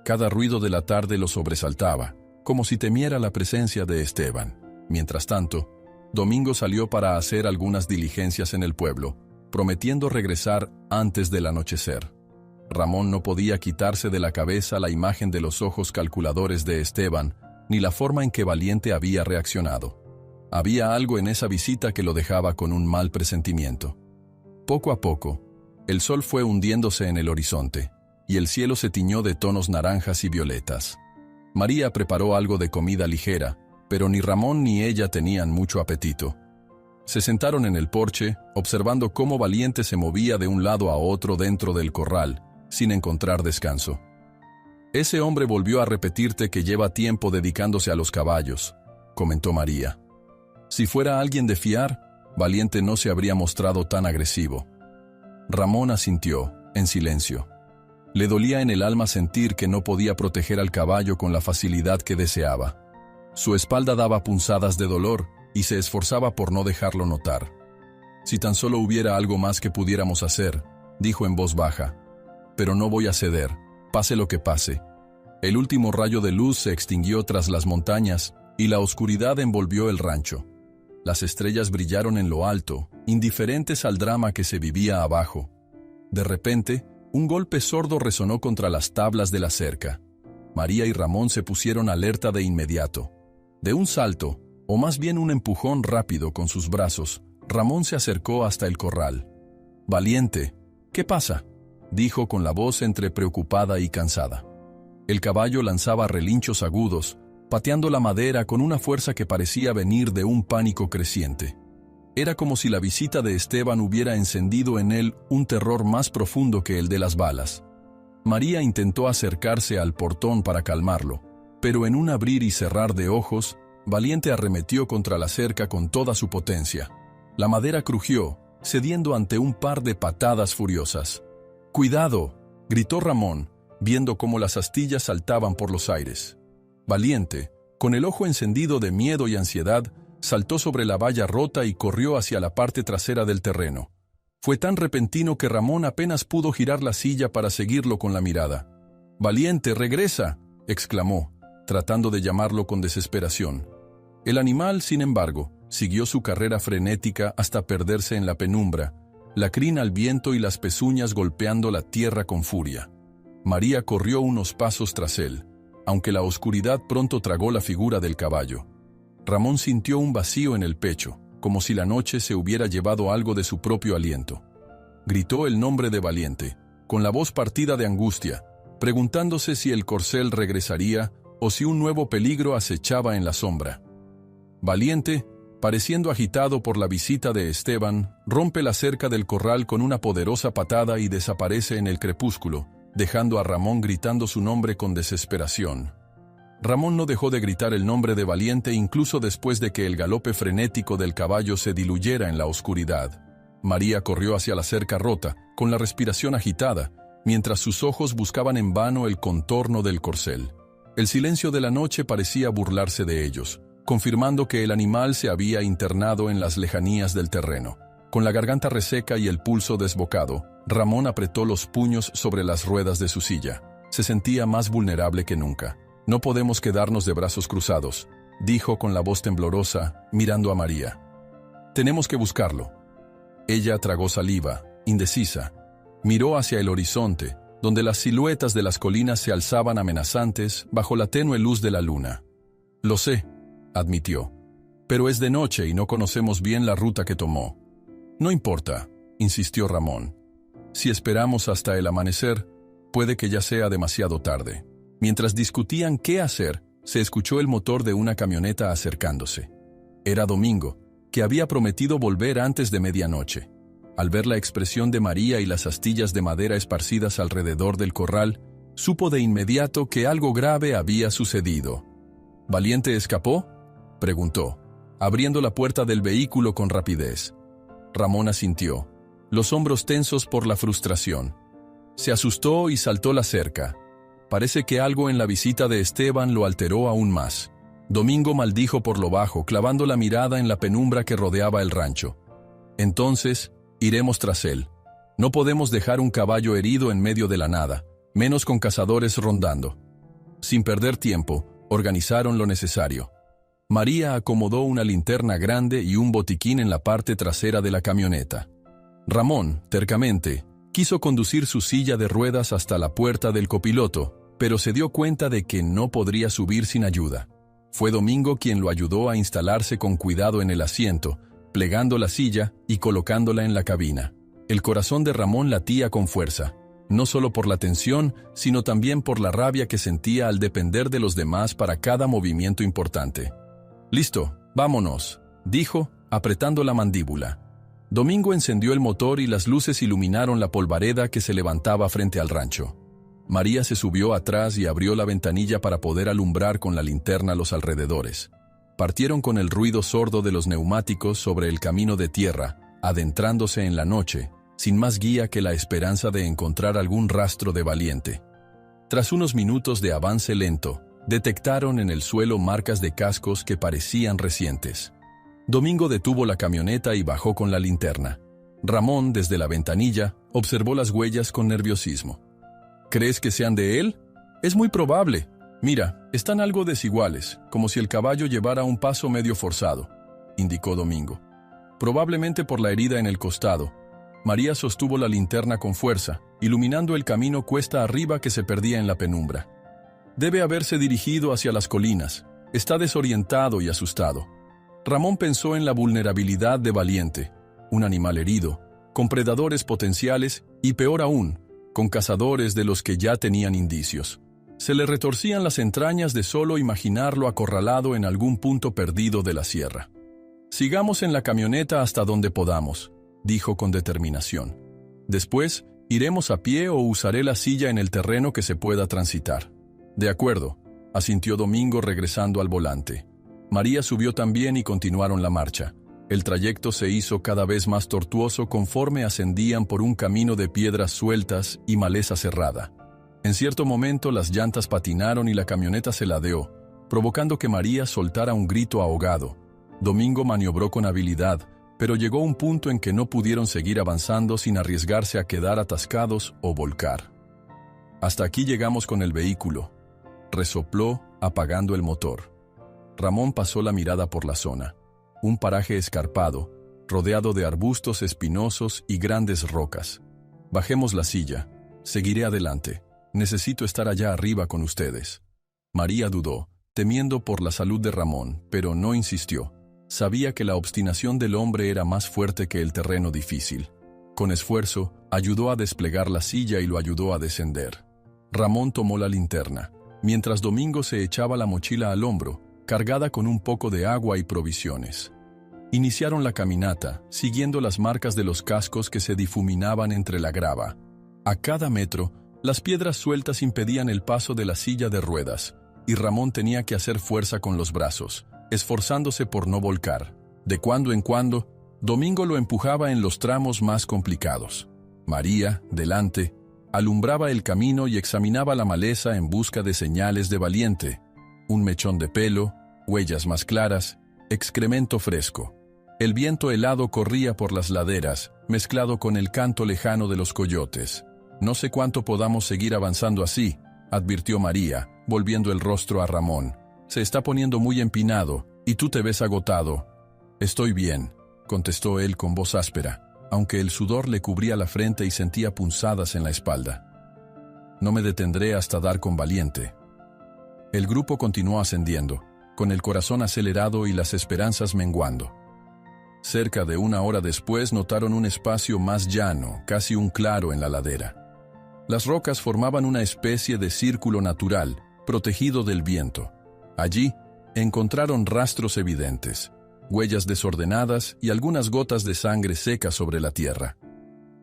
Cada ruido de la tarde lo sobresaltaba, como si temiera la presencia de Esteban. Mientras tanto, Domingo salió para hacer algunas diligencias en el pueblo, prometiendo regresar antes del anochecer. Ramón no podía quitarse de la cabeza la imagen de los ojos calculadores de Esteban, ni la forma en que Valiente había reaccionado. Había algo en esa visita que lo dejaba con un mal presentimiento. Poco a poco, el sol fue hundiéndose en el horizonte, y el cielo se tiñó de tonos naranjas y violetas. María preparó algo de comida ligera, pero ni Ramón ni ella tenían mucho apetito. Se sentaron en el porche, observando cómo Valiente se movía de un lado a otro dentro del corral, sin encontrar descanso. «Ese hombre volvió a repetirte que lleva tiempo dedicándose a los caballos», comentó María. Si fuera alguien de fiar, Valiente no se habría mostrado tan agresivo. Ramón asintió, en silencio. Le dolía en el alma sentir que no podía proteger al caballo con la facilidad que deseaba. Su espalda daba punzadas de dolor y se esforzaba por no dejarlo notar. «Si tan solo hubiera algo más que pudiéramos hacer», dijo en voz baja. «Pero no voy a ceder, pase lo que pase». El último rayo de luz se extinguió tras las montañas y la oscuridad envolvió el rancho. Las estrellas brillaron en lo alto, indiferentes al drama que se vivía abajo. De repente, Un golpe sordo resonó contra las tablas de la cerca. María y Ramón se pusieron alerta de inmediato. De un salto, o más bien un empujón rápido con sus brazos, Ramón se acercó hasta el corral. «Valiente, ¿qué pasa?», dijo con la voz entre preocupada y cansada. El caballo lanzaba relinchos agudos, pateando la madera con una fuerza que parecía venir de un pánico creciente. Era como si la visita de Esteban hubiera encendido en él un terror más profundo que el de las balas. María intentó acercarse al portón para calmarlo, pero en un abrir y cerrar de ojos, Valiente arremetió contra la cerca con toda su potencia. La madera crujió, cediendo ante un par de patadas furiosas. «¡Cuidado!», gritó Ramón, viendo cómo las astillas saltaban por los aires. Valiente, con el ojo encendido de miedo y ansiedad, saltó sobre la valla rota y corrió hacia la parte trasera del terreno. Fue tan repentino que Ramón apenas pudo girar la silla para seguirlo con la mirada. «¡Valiente, regresa!», exclamó, tratando de llamarlo con desesperación. El animal, sin embargo, siguió su carrera frenética hasta perderse en la penumbra, la crin al viento y las pezuñas golpeando la tierra con furia. María corrió unos pasos tras él, aunque la oscuridad pronto tragó la figura del caballo. Ramón sintió un vacío en el pecho, como si la noche se hubiera llevado algo de su propio aliento. Gritó el nombre de Valiente, con la voz partida de angustia, preguntándose si el corcel regresaría o si un nuevo peligro acechaba en la sombra. Valiente, pareciendo agitado por la visita de Esteban, rompe la cerca del corral con una poderosa patada y desaparece en el crepúsculo, dejando a Ramón gritando su nombre con desesperación. Ramón no dejó de gritar el nombre de Valiente incluso después de que el galope frenético del caballo se diluyera en la oscuridad. María corrió hacia la cerca rota, con la respiración agitada, mientras sus ojos buscaban en vano el contorno del corcel. El silencio de la noche parecía burlarse de ellos, confirmando que el animal se había internado en las lejanías del terreno. Con la garganta reseca y el pulso desbocado, Ramón apretó los puños sobre las ruedas de su silla. Se sentía más vulnerable que nunca. «No podemos quedarnos de brazos cruzados», dijo con la voz temblorosa, mirando a María. «Tenemos que buscarlo». Ella tragó saliva, indecisa. Miró hacia el horizonte, donde las siluetas de las colinas se alzaban amenazantes bajo la tenue luz de la luna. «Lo sé», admitió, «pero es de noche y no conocemos bien la ruta que tomó». «No importa», insistió Ramón. «Si esperamos hasta el amanecer, puede que ya sea demasiado tarde». Mientras discutían qué hacer, se escuchó el motor de una camioneta acercándose. Era Domingo, que había prometido volver antes de medianoche. Al ver la expresión de María y las astillas de madera esparcidas alrededor del corral, supo de inmediato que algo grave había sucedido. «¿Valiente escapó?», preguntó, abriendo la puerta del vehículo con rapidez. Ramón asintió, los hombros tensos por la frustración. Se asustó y saltó la cerca. Parece que algo en la visita de Esteban lo alteró aún más. Domingo maldijo por lo bajo, clavando la mirada en la penumbra que rodeaba el rancho. «Entonces, iremos tras él. No podemos dejar un caballo herido en medio de la nada, menos con cazadores rondando». Sin perder tiempo, organizaron lo necesario. María acomodó una linterna grande y un botiquín en la parte trasera de la camioneta. Ramón, tercamente, quiso conducir su silla de ruedas hasta la puerta del copiloto, pero se dio cuenta de que no podría subir sin ayuda. Fue Domingo quien lo ayudó a instalarse con cuidado en el asiento, plegando la silla y colocándola en la cabina. El corazón de Ramón latía con fuerza, no solo por la tensión, sino también por la rabia que sentía al depender de los demás para cada movimiento importante. «Listo, vámonos», dijo, apretando la mandíbula. Domingo encendió el motor y las luces iluminaron la polvareda que se levantaba frente al rancho. María se subió atrás y abrió la ventanilla para poder alumbrar con la linterna los alrededores. Partieron con el ruido sordo de los neumáticos sobre el camino de tierra, adentrándose en la noche, sin más guía que la esperanza de encontrar algún rastro de Valiente. Tras unos minutos de avance lento, detectaron en el suelo marcas de cascos que parecían recientes. Domingo detuvo la camioneta y bajó con la linterna. Ramón, desde la ventanilla, observó las huellas con nerviosismo. «¿Crees que sean de él? Es muy probable. Mira, están algo desiguales, como si el caballo llevara un paso medio forzado», indicó Domingo. «Probablemente por la herida en el costado. María sostuvo la linterna con fuerza, iluminando el camino cuesta arriba que se perdía en la penumbra. Debe haberse dirigido hacia las colinas. Está desorientado y asustado. Ramón pensó en la vulnerabilidad de Valiente, un animal herido, con predadores potenciales y, peor aún, con cazadores de los que ya tenían indicios. Se le retorcían las entrañas de solo imaginarlo acorralado en algún punto perdido de la sierra. «Sigamos en la camioneta hasta donde podamos», dijo con determinación. «Después, iremos a pie o usaré la silla en el terreno que se pueda transitar». «De acuerdo», asintió Domingo regresando al volante. María subió también y continuaron la marcha. El trayecto se hizo cada vez más tortuoso conforme ascendían por un camino de piedras sueltas y maleza cerrada. En cierto momento las llantas patinaron y la camioneta se ladeó, provocando que María soltara un grito ahogado. Domingo maniobró con habilidad, pero llegó un punto en que no pudieron seguir avanzando sin arriesgarse a quedar atascados o volcar. «Hasta aquí llegamos con el vehículo», resopló, apagando el motor. Ramón pasó la mirada por la zona. Un paraje escarpado, rodeado de arbustos espinosos y grandes rocas. «Bajemos la silla. Seguiré adelante. Necesito estar allá arriba con ustedes». María dudó, temiendo por la salud de Ramón, pero no insistió. Sabía que la obstinación del hombre era más fuerte que el terreno difícil. Con esfuerzo, ayudó a desplegar la silla y lo ayudó a descender. Ramón tomó la linterna, mientras Domingo se echaba la mochila al hombro, cargada con un poco de agua y provisiones. Iniciaron la caminata, siguiendo las marcas de los cascos que se difuminaban entre la grava. A cada metro, las piedras sueltas impedían el paso de la silla de ruedas, y Ramón tenía que hacer fuerza con los brazos, esforzándose por no volcar. De cuando en cuando, Domingo lo empujaba en los tramos más complicados. María, delante, alumbraba el camino y examinaba la maleza en busca de señales de Valiente. Un mechón de pelo, huellas más claras, excremento fresco. El viento helado corría por las laderas, mezclado con el canto lejano de los coyotes. «No sé cuánto podamos seguir avanzando así», advirtió María, volviendo el rostro a Ramón. «Se está poniendo muy empinado, y tú te ves agotado». «Estoy bien», contestó él con voz áspera, aunque el sudor le cubría la frente y sentía punzadas en la espalda. «No me detendré hasta dar con Valiente». El grupo continuó ascendiendo, con el corazón acelerado y las esperanzas menguando. Cerca de una hora después notaron un espacio más llano, casi un claro en la ladera. Las rocas formaban una especie de círculo natural, protegido del viento. Allí, encontraron rastros evidentes, huellas desordenadas y algunas gotas de sangre seca sobre la tierra.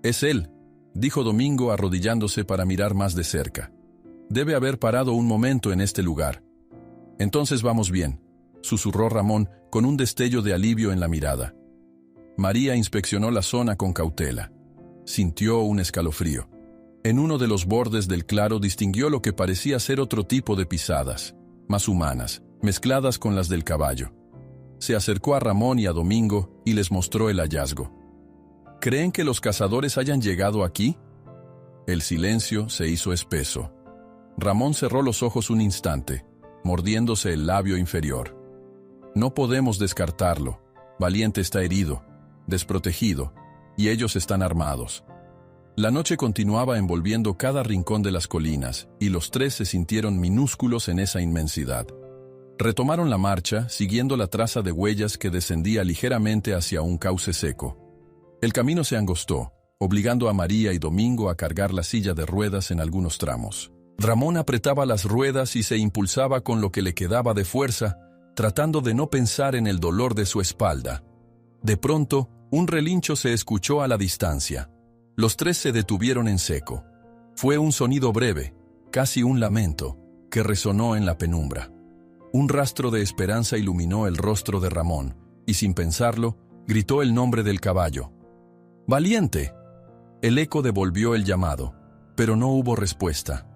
«Es él», dijo Domingo arrodillándose para mirar más de cerca. «Debe haber parado un momento en este lugar». «Entonces vamos bien», susurró Ramón con un destello de alivio en la mirada. María inspeccionó la zona con cautela. Sintió un escalofrío. En uno de los bordes del claro distinguió lo que parecía ser otro tipo de pisadas, más humanas, mezcladas con las del caballo. Se acercó a Ramón y a Domingo y les mostró el hallazgo. «¿Creen que los cazadores hayan llegado aquí?» El silencio se hizo espeso. Ramón cerró los ojos un instante, mordiéndose el labio inferior. «No podemos descartarlo. Valiente está herido, desprotegido, y ellos están armados». La noche continuaba envolviendo cada rincón de las colinas, y los tres se sintieron minúsculos en esa inmensidad. Retomaron la marcha, siguiendo la traza de huellas que descendía ligeramente hacia un cauce seco. El camino se angostó, obligando a María y Domingo a cargar la silla de ruedas en algunos tramos. Ramón apretaba las ruedas y se impulsaba con lo que le quedaba de fuerza, tratando de no pensar en el dolor de su espalda. De pronto, un relincho se escuchó a la distancia. Los tres se detuvieron en seco. Fue un sonido breve, casi un lamento, que resonó en la penumbra. Un rastro de esperanza iluminó el rostro de Ramón, y sin pensarlo, gritó el nombre del caballo. «¡Valiente!». El eco devolvió el llamado, pero no hubo respuesta.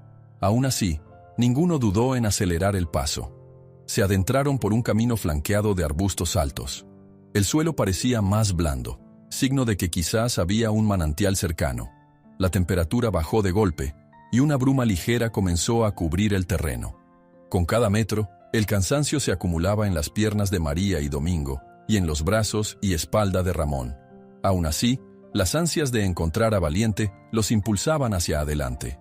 Aún así, ninguno dudó en acelerar el paso. Se adentraron por un camino flanqueado de arbustos altos. El suelo parecía más blando, signo de que quizás había un manantial cercano. La temperatura bajó de golpe, y una bruma ligera comenzó a cubrir el terreno. Con cada metro, el cansancio se acumulaba en las piernas de María y Domingo, y en los brazos y espalda de Ramón. Aún así, Las ansias de encontrar a Valiente los impulsaban hacia adelante.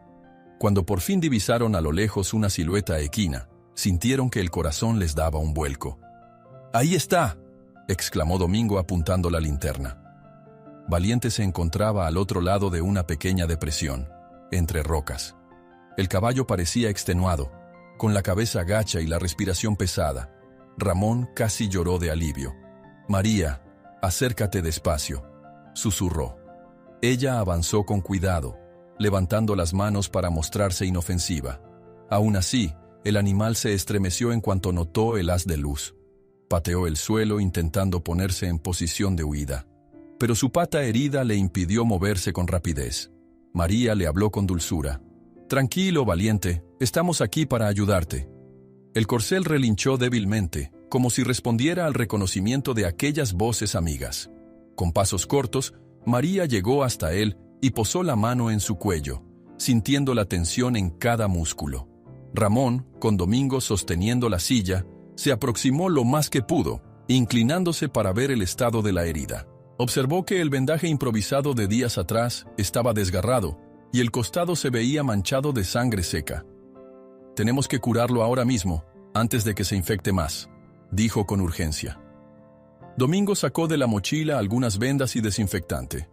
Cuando por fin divisaron a lo lejos una silueta equina, sintieron que el corazón les daba un vuelco. ¡Ahí está!, exclamó Domingo apuntando la linterna. Valiente se encontraba al otro lado de una pequeña depresión, entre rocas. El caballo parecía extenuado, con la cabeza gacha y la respiración pesada. Ramón casi lloró de alivio. «María, acércate despacio», susurró. Ella avanzó con cuidado, levantando las manos para mostrarse inofensiva. Aún así, el animal se estremeció en cuanto notó el haz de luz. Pateó el suelo intentando ponerse en posición de huida, pero su pata herida le impidió moverse con rapidez. María le habló con dulzura. «Tranquilo, Valiente, estamos aquí para ayudarte». El corcel relinchó débilmente, como si respondiera al reconocimiento de aquellas voces amigas. Con pasos cortos, María llegó hasta él y posó la mano en su cuello, sintiendo la tensión en cada músculo. Ramón, con Domingo sosteniendo la silla, se aproximó lo más que pudo, inclinándose para ver el estado de la herida. Observó que el vendaje improvisado de días atrás estaba desgarrado y el costado se veía manchado de sangre seca. «Tenemos que curarlo ahora mismo, antes de que se infecte más», dijo con urgencia. Domingo sacó de la mochila algunas vendas y desinfectante.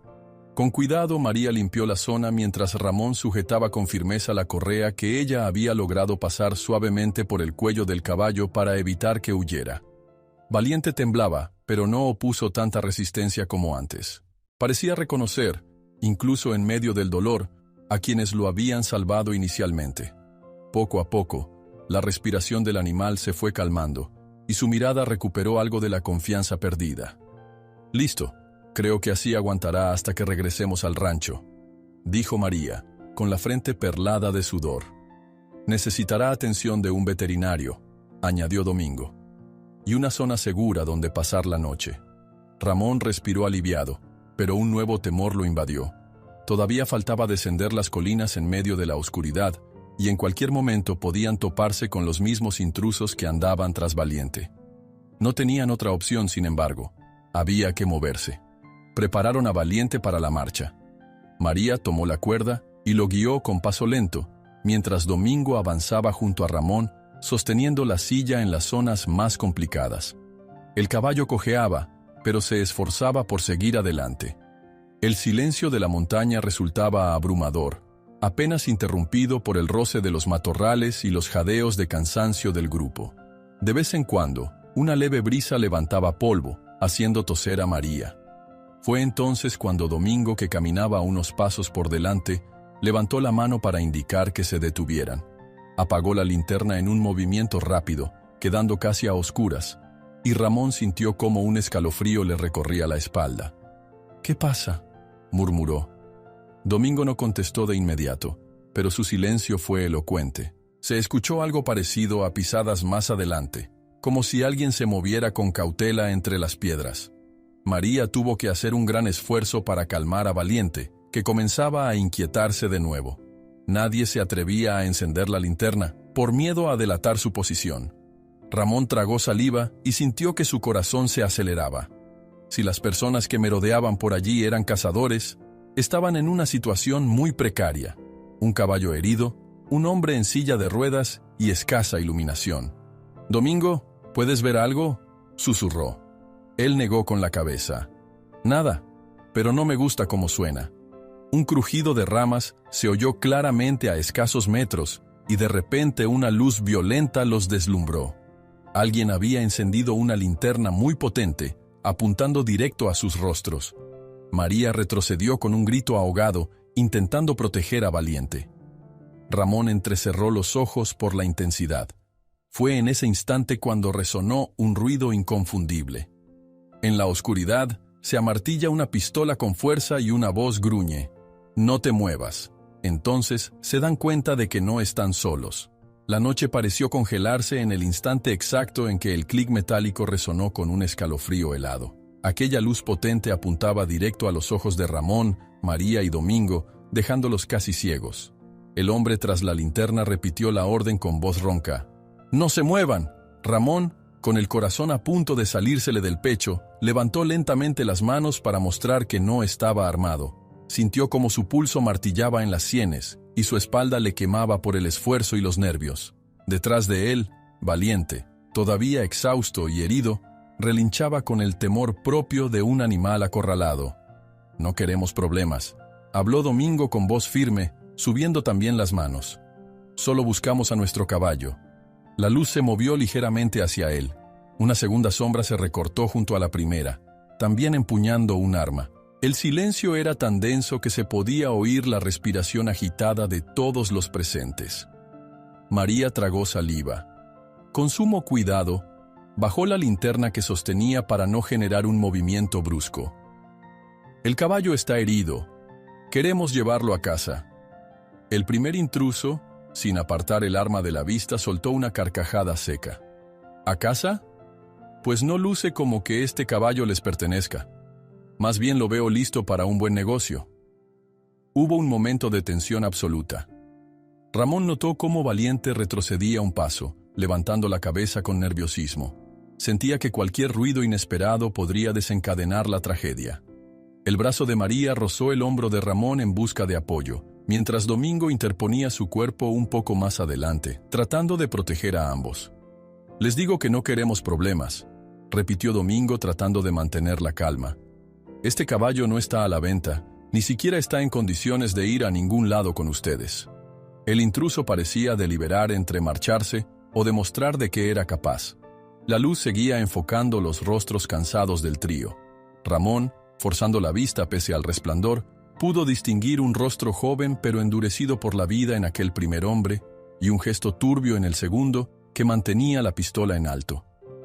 Con cuidado, María limpió la zona mientras Ramón sujetaba con firmeza la correa que ella había logrado pasar suavemente por el cuello del caballo para evitar que huyera. Valiente temblaba, pero no opuso tanta resistencia como antes. Parecía reconocer, incluso en medio del dolor, a quienes lo habían salvado inicialmente. Poco a poco, la respiración del animal se fue calmando, y su mirada recuperó algo de la confianza perdida. «Listo. Creo que así aguantará hasta que regresemos al rancho», dijo María, con la frente perlada de sudor. «Necesitará atención de un veterinario», añadió Domingo, «y una zona segura donde pasar la noche». Ramón respiró aliviado, pero un nuevo temor lo invadió. Todavía faltaba descender las colinas en medio de la oscuridad, y en cualquier momento podían toparse con los mismos intrusos que andaban tras Valiente. No tenían otra opción, sin embargo. Había que moverse. Prepararon a Valiente para la marcha. María tomó la cuerda y lo guió con paso lento, mientras Domingo avanzaba junto a Ramón, sosteniendo la silla en las zonas más complicadas. El caballo cojeaba, pero se esforzaba por seguir adelante. El silencio de la montaña resultaba abrumador, apenas interrumpido por el roce de los matorrales y los jadeos de cansancio del grupo. De vez en cuando, una leve brisa levantaba polvo, haciendo toser a María. Fue entonces cuando Domingo, que caminaba unos pasos por delante, levantó la mano para indicar que se detuvieran. Apagó la linterna en un movimiento rápido, quedando casi a oscuras, y Ramón sintió como un escalofrío le recorría la espalda. «¿Qué pasa?», murmuró. Domingo no contestó de inmediato, pero su silencio fue elocuente. Se escuchó algo parecido a pisadas más adelante, como si alguien se moviera con cautela entre las piedras. María tuvo que hacer un gran esfuerzo para calmar a Valiente, que comenzaba a inquietarse de nuevo. Nadie se atrevía a encender la linterna, por miedo a delatar su posición. Ramón tragó saliva y sintió que su corazón se aceleraba. Si las personas que merodeaban por allí eran cazadores, estaban en una situación muy precaria. Un caballo herido, un hombre en silla de ruedas y escasa iluminación. «Domingo, ¿puedes ver algo?», susurró. Él negó con la cabeza. «Nada, pero no me gusta cómo suena». Un crujido de ramas se oyó claramente a escasos metros y de repente una luz violenta los deslumbró. Alguien había encendido una linterna muy potente, apuntando directo a sus rostros. María retrocedió con un grito ahogado, intentando proteger a Valiente. Ramón entrecerró los ojos por la intensidad. Fue en ese instante cuando resonó un ruido inconfundible. En la oscuridad, se amartilla una pistola con fuerza y una voz gruñe: «No te muevas». Entonces se dan cuenta de que no están solos. La noche pareció congelarse en el instante exacto en que el clic metálico resonó con un escalofrío helado. Aquella luz potente apuntaba directo a los ojos de Ramón, María y Domingo, dejándolos casi ciegos. El hombre tras la linterna repitió la orden con voz ronca: «¡No se muevan! Ramón, Con el corazón a punto de salírsele del pecho, levantó lentamente las manos para mostrar que no estaba armado. Sintió como su pulso martillaba en las sienes y su espalda le quemaba por el esfuerzo y los nervios. Detrás de él, Valiente, todavía exhausto y herido, relinchaba con el temor propio de un animal acorralado. «No queremos problemas», habló Domingo con voz firme, subiendo también las manos. «Solo buscamos a nuestro caballo». La luz se movió ligeramente hacia él. Una segunda sombra se recortó junto a la primera, también empuñando un arma. El silencio era tan denso que se podía oír la respiración agitada de todos los presentes. María tragó saliva. Con sumo cuidado, bajó la linterna que sostenía para no generar un movimiento brusco. «El caballo está herido. Queremos llevarlo a casa». El primer intruso, sin apartar el arma de la vista, soltó una carcajada seca. «¿A casa? Pues no luce como que este caballo les pertenezca. Más bien lo veo listo para un buen negocio». Hubo un momento de tensión absoluta. Ramón notó cómo Valiente retrocedía un paso, levantando la cabeza con nerviosismo. Sentía que cualquier ruido inesperado podría desencadenar la tragedia. El brazo de María rozó el hombro de Ramón en busca de apoyo, mientras Domingo interponía su cuerpo un poco más adelante, tratando de proteger a ambos. «Les digo que no queremos problemas», repitió Domingo tratando de mantener la calma. «Este caballo no está a la venta, ni siquiera está en condiciones de ir a ningún lado con ustedes». El intruso parecía deliberar entre marcharse o demostrar de qué era capaz. La luz seguía enfocando los rostros cansados del trío. Ramón, forzando la vista pese al resplandor, pudo distinguir un rostro joven pero endurecido por la vida en aquel primer hombre y un gesto turbio en el segundo que mantenía la pistola en alto.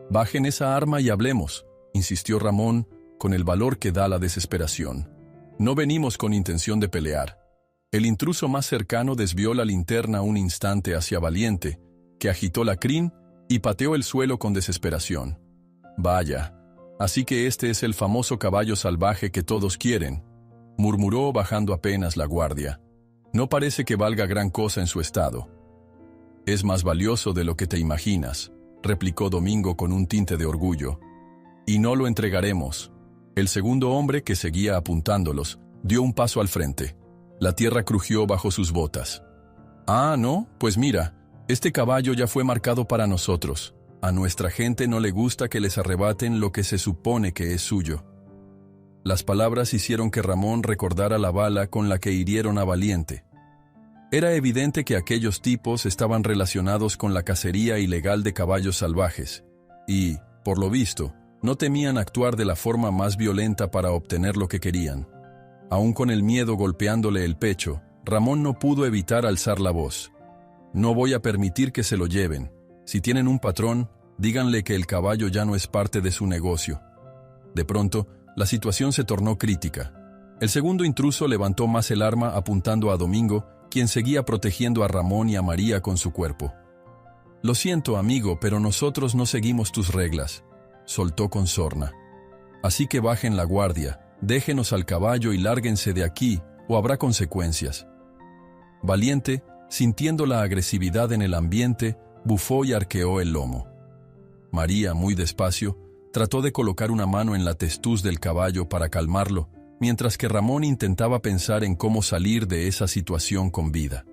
«Bajen esa arma y hablemos», insistió Ramón con el valor que da la desesperación. «No venimos con intención de pelear». El intruso más cercano desvió la linterna un instante hacia Valiente, que agitó la crin y pateó el suelo con desesperación. «Vaya, así que este es el famoso caballo salvaje que todos quieren», murmuró bajando apenas la guardia. «No parece que valga gran cosa en su estado». «Es más valioso de lo que te imaginas», replicó Domingo con un tinte de orgullo. «Y no lo entregaremos». El segundo hombre, que seguía apuntándolos, dio un paso al frente. La tierra crujió bajo sus botas. «Ah, ¿no? Pues mira, este caballo ya fue marcado para nosotros. A nuestra gente no le gusta que les arrebaten lo que se supone que es suyo». Las palabras hicieron que Ramón recordara la bala con la que hirieron a Valiente. Era evidente que aquellos tipos estaban relacionados con la cacería ilegal de caballos salvajes y, por lo visto, no temían actuar de la forma más violenta para obtener lo que querían. Aún con el miedo golpeándole el pecho, Ramón no pudo evitar alzar la voz. «No voy a permitir que se lo lleven. Si tienen un patrón, díganle que el caballo ya no es parte de su negocio». De pronto, la situación se tornó crítica. El segundo intruso levantó más el arma apuntando a Domingo, quien seguía protegiendo a Ramón y a María con su cuerpo. «Lo siento, amigo, pero nosotros no seguimos tus reglas», soltó con sorna. «Así que bajen la guardia, déjenos al caballo y lárguense de aquí, o habrá consecuencias». Valiente, sintiendo la agresividad en el ambiente, bufó y arqueó el lomo. María, muy despacio, trató de colocar una mano en la testuz del caballo para calmarlo, mientras que Ramón intentaba pensar en cómo salir de esa situación con vida.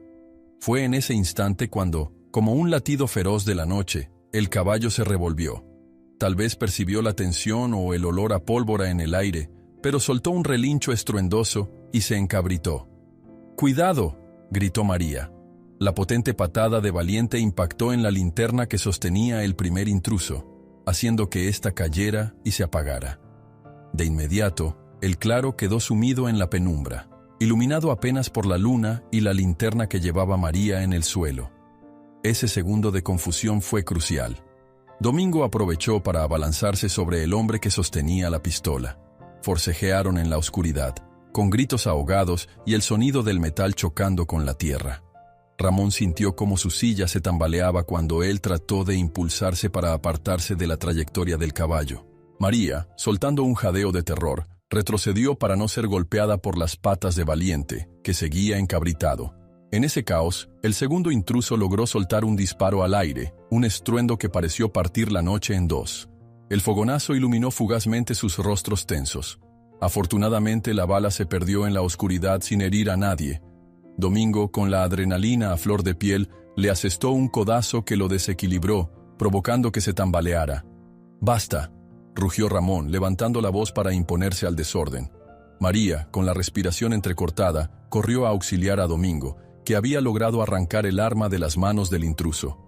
Fue en ese instante cuando, como un latido feroz de la noche, el caballo se revolvió. Tal vez percibió la tensión o el olor a pólvora en el aire, pero soltó un relincho estruendoso y se encabritó. «¡Cuidado!», gritó María. La potente patada de Valiente impactó en la linterna que sostenía el primer intruso, haciendo que ésta cayera y se apagara. De inmediato, el claro quedó sumido en la penumbra, iluminado apenas por la luna y la linterna que llevaba María en el suelo. Ese segundo de confusión fue crucial. Domingo aprovechó para abalanzarse sobre el hombre que sostenía la pistola. Forcejearon en la oscuridad, con gritos ahogados y el sonido del metal chocando con la tierra. Ramón sintió cómo su silla se tambaleaba cuando él trató de impulsarse para apartarse de la trayectoria del caballo. María, soltando un jadeo de terror, retrocedió para no ser golpeada por las patas de Valiente, que seguía encabritado. En ese caos, el segundo intruso logró soltar un disparo al aire, un estruendo que pareció partir la noche en dos. El fogonazo iluminó fugazmente sus rostros tensos. Afortunadamente, la bala se perdió en la oscuridad sin herir a nadie. Domingo, con la adrenalina a flor de piel, le asestó un codazo que lo desequilibró, provocando que se tambaleara. «¡Basta!», rugió Ramón, levantando la voz para imponerse al desorden. María, con la respiración entrecortada, corrió a auxiliar a Domingo, que había logrado arrancar el arma de las manos del intruso.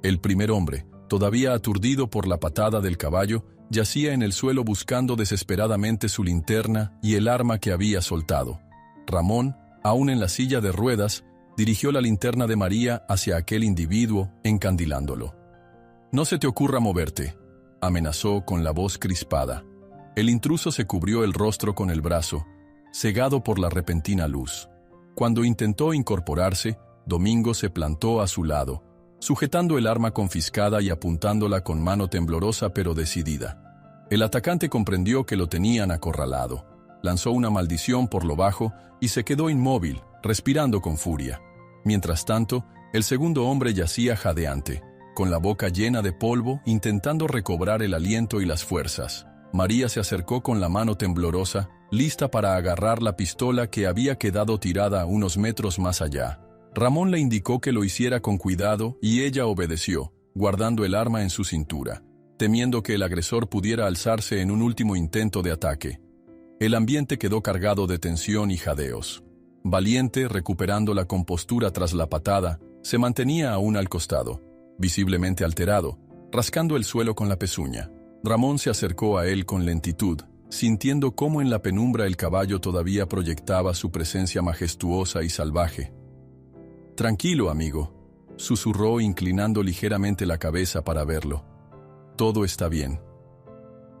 El primer hombre, todavía aturdido por la patada del caballo, yacía en el suelo buscando desesperadamente su linterna y el arma que había soltado. Ramón, aún en la silla de ruedas, dirigió la linterna de María hacia aquel individuo, encandilándolo. «No se te ocurra moverte», amenazó con la voz crispada. El intruso se cubrió el rostro con el brazo, cegado por la repentina luz. Cuando intentó incorporarse, Domingo se plantó a su lado, sujetando el arma confiscada y apuntándola con mano temblorosa pero decidida. El atacante comprendió que lo tenían acorralado. Lanzó una maldición por lo bajo y se quedó inmóvil, respirando con furia. Mientras tanto, el segundo hombre yacía jadeante, con la boca llena de polvo, intentando recobrar el aliento y las fuerzas. María se acercó con la mano temblorosa, lista para agarrar la pistola que había quedado tirada unos metros más allá. Ramón le indicó que lo hiciera con cuidado y ella obedeció, guardando el arma en su cintura, temiendo que el agresor pudiera alzarse en un último intento de ataque. El ambiente quedó cargado de tensión y jadeos. Valiente, recuperando la compostura tras la patada, se mantenía aún al costado, visiblemente alterado, rascando el suelo con la pezuña. Ramón se acercó a él con lentitud, sintiendo cómo en la penumbra el caballo todavía proyectaba su presencia majestuosa y salvaje. «Tranquilo, amigo», susurró inclinando ligeramente la cabeza para verlo. «Todo está bien».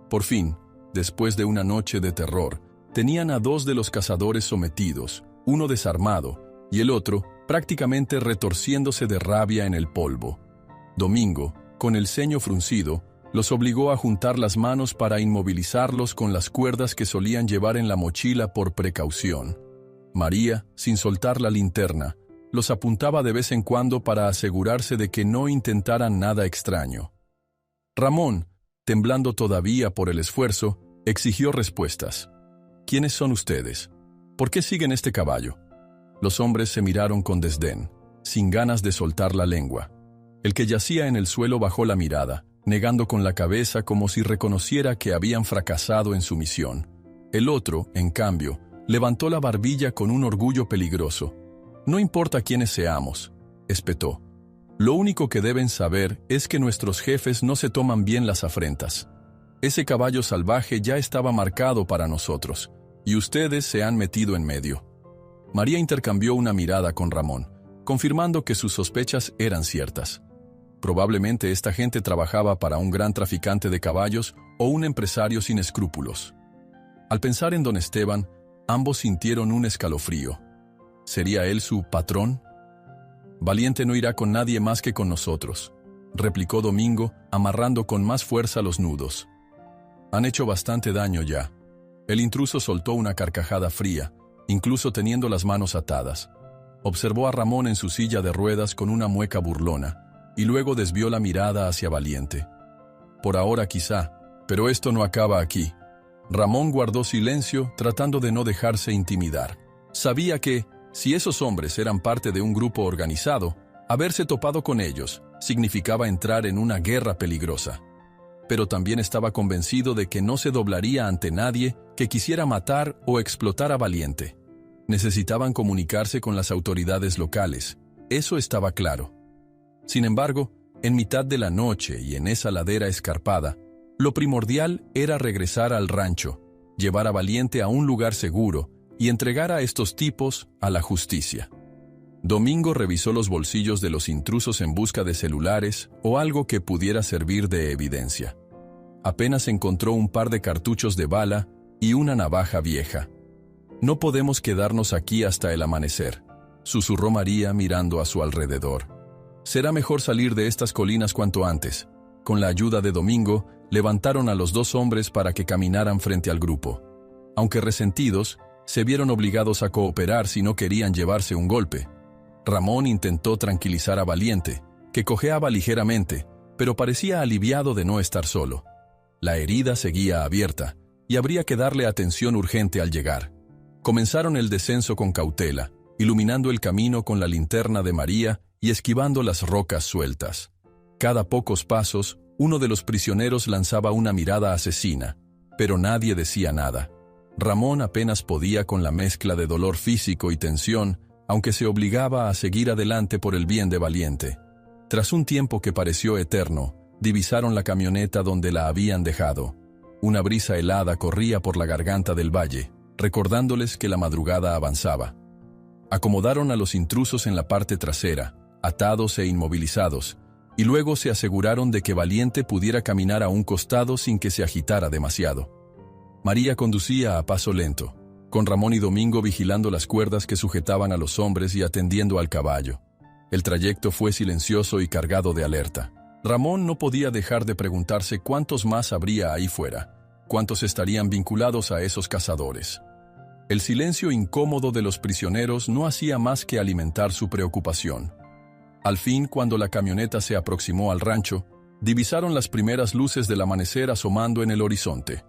Por fin, después de una noche de terror, tenían a dos de los cazadores sometidos, uno desarmado y el otro prácticamente retorciéndose de rabia en el polvo. Domingo, con el ceño fruncido, los obligó a juntar las manos para inmovilizarlos con las cuerdas que solían llevar en la mochila por precaución. María, sin soltar la linterna, los apuntaba de vez en cuando para asegurarse de que no intentaran nada extraño. Ramón, temblando todavía por el esfuerzo, exigió respuestas. «¿Quiénes son ustedes? ¿Por qué siguen este caballo?» Los hombres se miraron con desdén, sin ganas de soltar la lengua. El que yacía en el suelo bajó la mirada, negando con la cabeza como si reconociera que habían fracasado en su misión. El otro, en cambio, levantó la barbilla con un orgullo peligroso. «No importa quiénes seamos», espetó. «Lo único que deben saber es que nuestros jefes no se toman bien las afrentas. Ese caballo salvaje ya estaba marcado para nosotros, y ustedes se han metido en medio». María intercambió una mirada con Ramón, confirmando que sus sospechas eran ciertas. Probablemente esta gente trabajaba para un gran traficante de caballos o un empresario sin escrúpulos. Al pensar en don Esteban, ambos sintieron un escalofrío. ¿Sería él su patrón? «Valiente no irá con nadie más que con nosotros», replicó Domingo, amarrando con más fuerza los nudos. «Han hecho bastante daño ya». El intruso soltó una carcajada fría, incluso teniendo las manos atadas. Observó a Ramón en su silla de ruedas con una mueca burlona, y luego desvió la mirada hacia Valiente. «Por ahora quizá, pero esto no acaba aquí». Ramón guardó silencio, tratando de no dejarse intimidar. Sabía que, si esos hombres eran parte de un grupo organizado, haberse topado con ellos significaba entrar en una guerra peligrosa. Pero también estaba convencido de que no se doblaría ante nadie que quisiera matar o explotar a Valiente. Necesitaban comunicarse con las autoridades locales, eso estaba claro. Sin embargo, en mitad de la noche y en esa ladera escarpada, lo primordial era regresar al rancho, llevar a Valiente a un lugar seguro y entregar a estos tipos a la justicia. Domingo revisó los bolsillos de los intrusos en busca de celulares o algo que pudiera servir de evidencia. Apenas encontró un par de cartuchos de bala y una navaja vieja. «No podemos quedarnos aquí hasta el amanecer», susurró María mirando a su alrededor. «Será mejor salir de estas colinas cuanto antes». Con la ayuda de Domingo, levantaron a los dos hombres para que caminaran frente al grupo. Aunque resentidos, se vieron obligados a cooperar si no querían llevarse un golpe. Ramón intentó tranquilizar a Valiente, que cojeaba ligeramente, pero parecía aliviado de no estar solo. La herida seguía abierta, y habría que darle atención urgente al llegar. Comenzaron el descenso con cautela, iluminando el camino con la linterna de María y esquivando las rocas sueltas. Cada pocos pasos, uno de los prisioneros lanzaba una mirada asesina, pero nadie decía nada. Ramón apenas podía con la mezcla de dolor físico y tensión, aunque se obligaba a seguir adelante por el bien de Valiente. Tras un tiempo que pareció eterno, divisaron la camioneta donde la habían dejado. Una brisa helada corría por la garganta del valle, recordándoles que la madrugada avanzaba. Acomodaron a los intrusos en la parte trasera, atados e inmovilizados, y luego se aseguraron de que Valiente pudiera caminar a un costado sin que se agitara demasiado. María conducía a paso lento, con Ramón y Domingo vigilando las cuerdas que sujetaban a los hombres y atendiendo al caballo. El trayecto fue silencioso y cargado de alerta. Ramón no podía dejar de preguntarse cuántos más habría ahí fuera, cuántos estarían vinculados a esos cazadores. El silencio incómodo de los prisioneros no hacía más que alimentar su preocupación. Al fin, cuando la camioneta se aproximó al rancho, divisaron las primeras luces del amanecer asomando en el horizonte.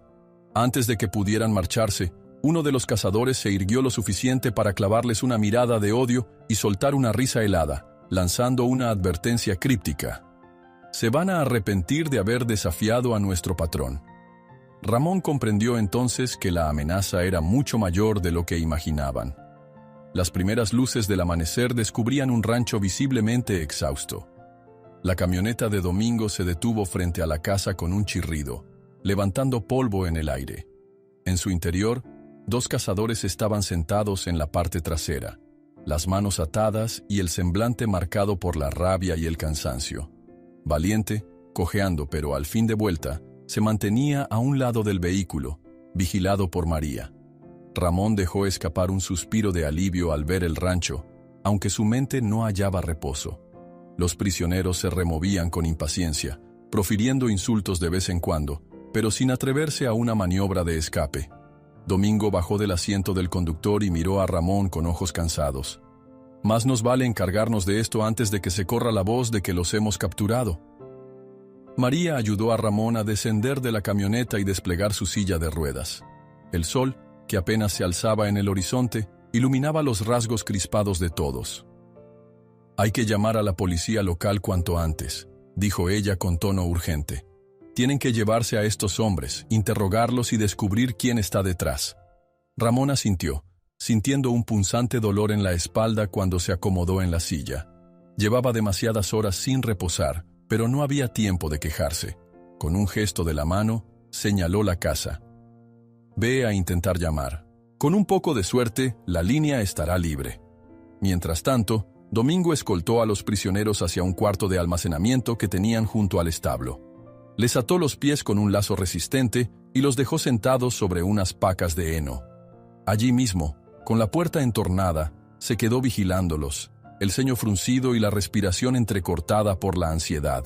Antes de que pudieran marcharse, uno de los cazadores se irguió lo suficiente para clavarles una mirada de odio y soltar una risa helada, lanzando una advertencia críptica. Se van a arrepentir de haber desafiado a nuestro patrón. Ramón comprendió entonces que la amenaza era mucho mayor de lo que imaginaban. Las primeras luces del amanecer descubrían un rancho visiblemente exhausto. La camioneta de Domingo se detuvo frente a la casa con un chirrido, levantando polvo en el aire. En su interior, 2 cazadores estaban sentados en la parte trasera, las manos atadas y el semblante marcado por la rabia y el cansancio. Valiente, cojeando pero al fin de vuelta, se mantenía a un lado del vehículo, vigilado por María. Ramón dejó escapar un suspiro de alivio al ver el rancho, aunque su mente no hallaba reposo. Los prisioneros se removían con impaciencia, profiriendo insultos de vez en cuando, pero sin atreverse a una maniobra de escape. Domingo bajó del asiento del conductor y miró a Ramón con ojos cansados. Más nos vale encargarnos de esto antes de que se corra la voz de que los hemos capturado. María ayudó a Ramón a descender de la camioneta y desplegar su silla de ruedas. El sol, que apenas se alzaba en el horizonte, iluminaba los rasgos crispados de todos. «Hay que llamar a la policía local cuanto antes», dijo ella con tono urgente. «Tienen que llevarse a estos hombres, interrogarlos y descubrir quién está detrás». Ramón asintió, sintiendo un punzante dolor en la espalda cuando se acomodó en la silla. Llevaba demasiadas horas sin reposar, pero no había tiempo de quejarse. Con un gesto de la mano, señaló la casa. «Ve a intentar llamar. Con un poco de suerte, la línea estará libre». Mientras tanto, Domingo escoltó a los prisioneros hacia un cuarto de almacenamiento que tenían junto al establo. Les ató los pies con un lazo resistente y los dejó sentados sobre unas pacas de heno. Allí mismo, con la puerta entornada, se quedó vigilándolos, el ceño fruncido y la respiración entrecortada por la ansiedad.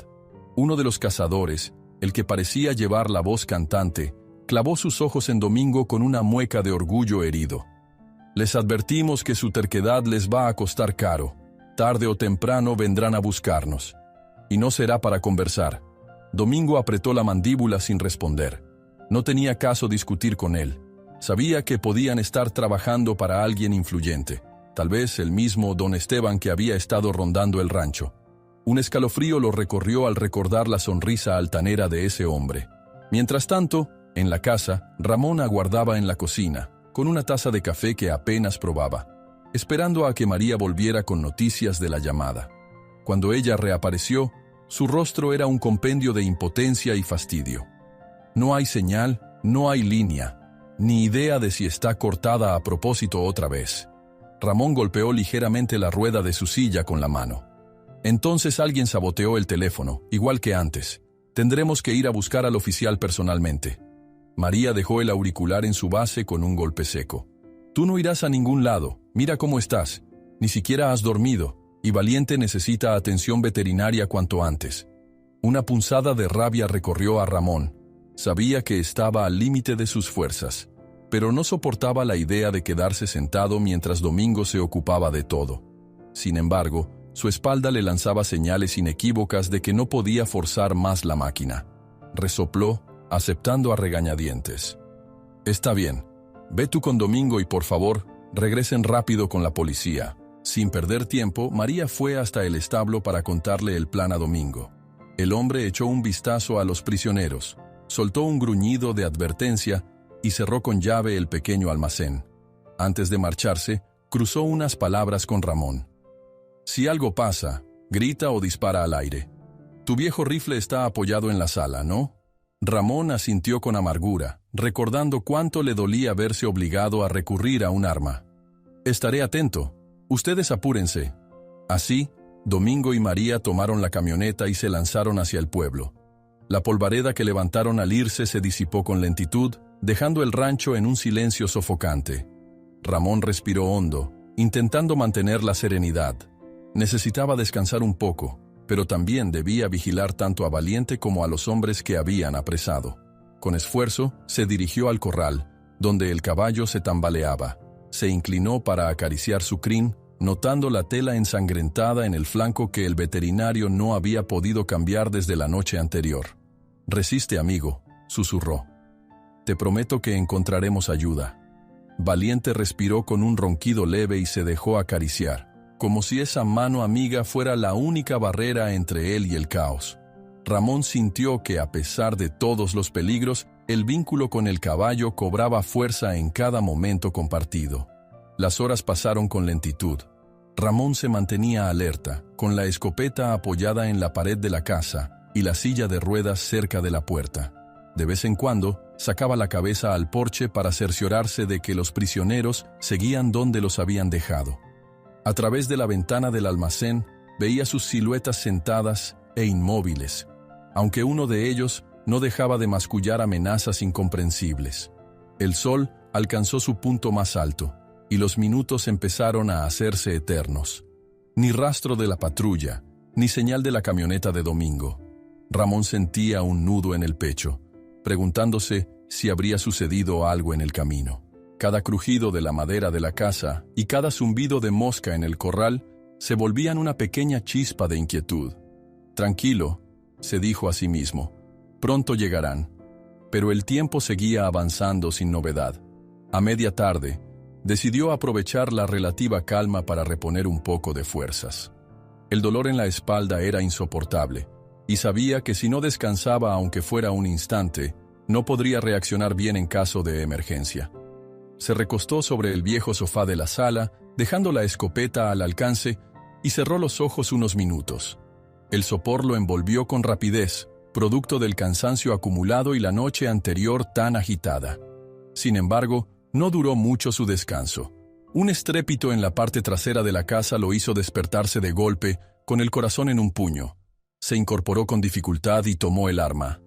Uno de los cazadores, el que parecía llevar la voz cantante, clavó sus ojos en Domingo con una mueca de orgullo herido. «Les advertimos que su terquedad les va a costar caro. Tarde o temprano vendrán a buscarnos. Y no será para conversar». Domingo apretó la mandíbula sin responder. No tenía caso discutir con él. Sabía que podían estar trabajando para alguien influyente, tal vez el mismo don Esteban que había estado rondando el rancho. Un escalofrío lo recorrió al recordar la sonrisa altanera de ese hombre. Mientras tanto, en la casa, Ramón aguardaba en la cocina, con una taza de café que apenas probaba, esperando a que María volviera con noticias de la llamada. Cuando ella reapareció, su rostro era un compendio de impotencia y fastidio. No hay señal, no hay línea, ni idea de si está cortada a propósito otra vez. Ramón golpeó ligeramente la rueda de su silla con la mano. Entonces alguien saboteó el teléfono, igual que antes. Tendremos que ir a buscar al oficial personalmente. María dejó el auricular en su base con un golpe seco. Tú no irás a ningún lado, mira cómo estás. Ni siquiera has dormido. Y Valiente necesita atención veterinaria cuanto antes. Una punzada de rabia recorrió a Ramón. Sabía que estaba al límite de sus fuerzas, pero no soportaba la idea de quedarse sentado mientras Domingo se ocupaba de todo. Sin embargo, su espalda le lanzaba señales inequívocas de que no podía forzar más la máquina. Resopló, aceptando a regañadientes. «Está bien. Ve tú con Domingo y, por favor, regresen rápido con la policía». Sin perder tiempo, María fue hasta el establo para contarle el plan a Domingo. El hombre echó un vistazo a los prisioneros, soltó un gruñido de advertencia y cerró con llave el pequeño almacén. Antes de marcharse, cruzó unas palabras con Ramón. «Si algo pasa, grita o dispara al aire. Tu viejo rifle está apoyado en la sala, ¿no?» Ramón asintió con amargura, recordando cuánto le dolía verse obligado a recurrir a un arma. «Estaré atento. Ustedes apúrense». Así, Domingo y María tomaron la camioneta y se lanzaron hacia el pueblo. La polvareda que levantaron al irse se disipó con lentitud, dejando el rancho en un silencio sofocante. Ramón respiró hondo, intentando mantener la serenidad. Necesitaba descansar un poco, pero también debía vigilar tanto a Valiente como a los hombres que habían apresado. Con esfuerzo, se dirigió al corral, donde el caballo se tambaleaba. Se inclinó para acariciar su crin, notando la tela ensangrentada en el flanco que el veterinario no había podido cambiar desde la noche anterior. «Resiste, amigo», susurró. «Te prometo que encontraremos ayuda». Valiente respiró con un ronquido leve y se dejó acariciar, como si esa mano amiga fuera la única barrera entre él y el caos. Ramón sintió que, a pesar de todos los peligros, el vínculo con el caballo cobraba fuerza en cada momento compartido. Las horas pasaron con lentitud. Ramón se mantenía alerta, con la escopeta apoyada en la pared de la casa y la silla de ruedas cerca de la puerta. De vez en cuando, sacaba la cabeza al porche para cerciorarse de que los prisioneros seguían donde los habían dejado. A través de la ventana del almacén, veía sus siluetas sentadas e inmóviles, aunque uno de ellos no dejaba de mascullar amenazas incomprensibles. El sol alcanzó su punto más alto, y los minutos empezaron a hacerse eternos. Ni rastro de la patrulla, ni señal de la camioneta de Domingo. Ramón sentía un nudo en el pecho, preguntándose si habría sucedido algo en el camino. Cada crujido de la madera de la casa y cada zumbido de mosca en el corral se volvían una pequeña chispa de inquietud. «Tranquilo», se dijo a sí mismo, «pronto llegarán». Pero el tiempo seguía avanzando sin novedad. A media tarde, decidió aprovechar la relativa calma para reponer un poco de fuerzas. El dolor en la espalda era insoportable, y sabía que si no descansaba aunque fuera un instante, no podría reaccionar bien en caso de emergencia. Se recostó sobre el viejo sofá de la sala, dejando la escopeta al alcance, y cerró los ojos unos minutos. El sopor lo envolvió con rapidez, producto del cansancio acumulado y la noche anterior tan agitada. Sin embargo, no duró mucho su descanso. Un estrépito en la parte trasera de la casa lo hizo despertarse de golpe, con el corazón en un puño. Se incorporó con dificultad y tomó el arma.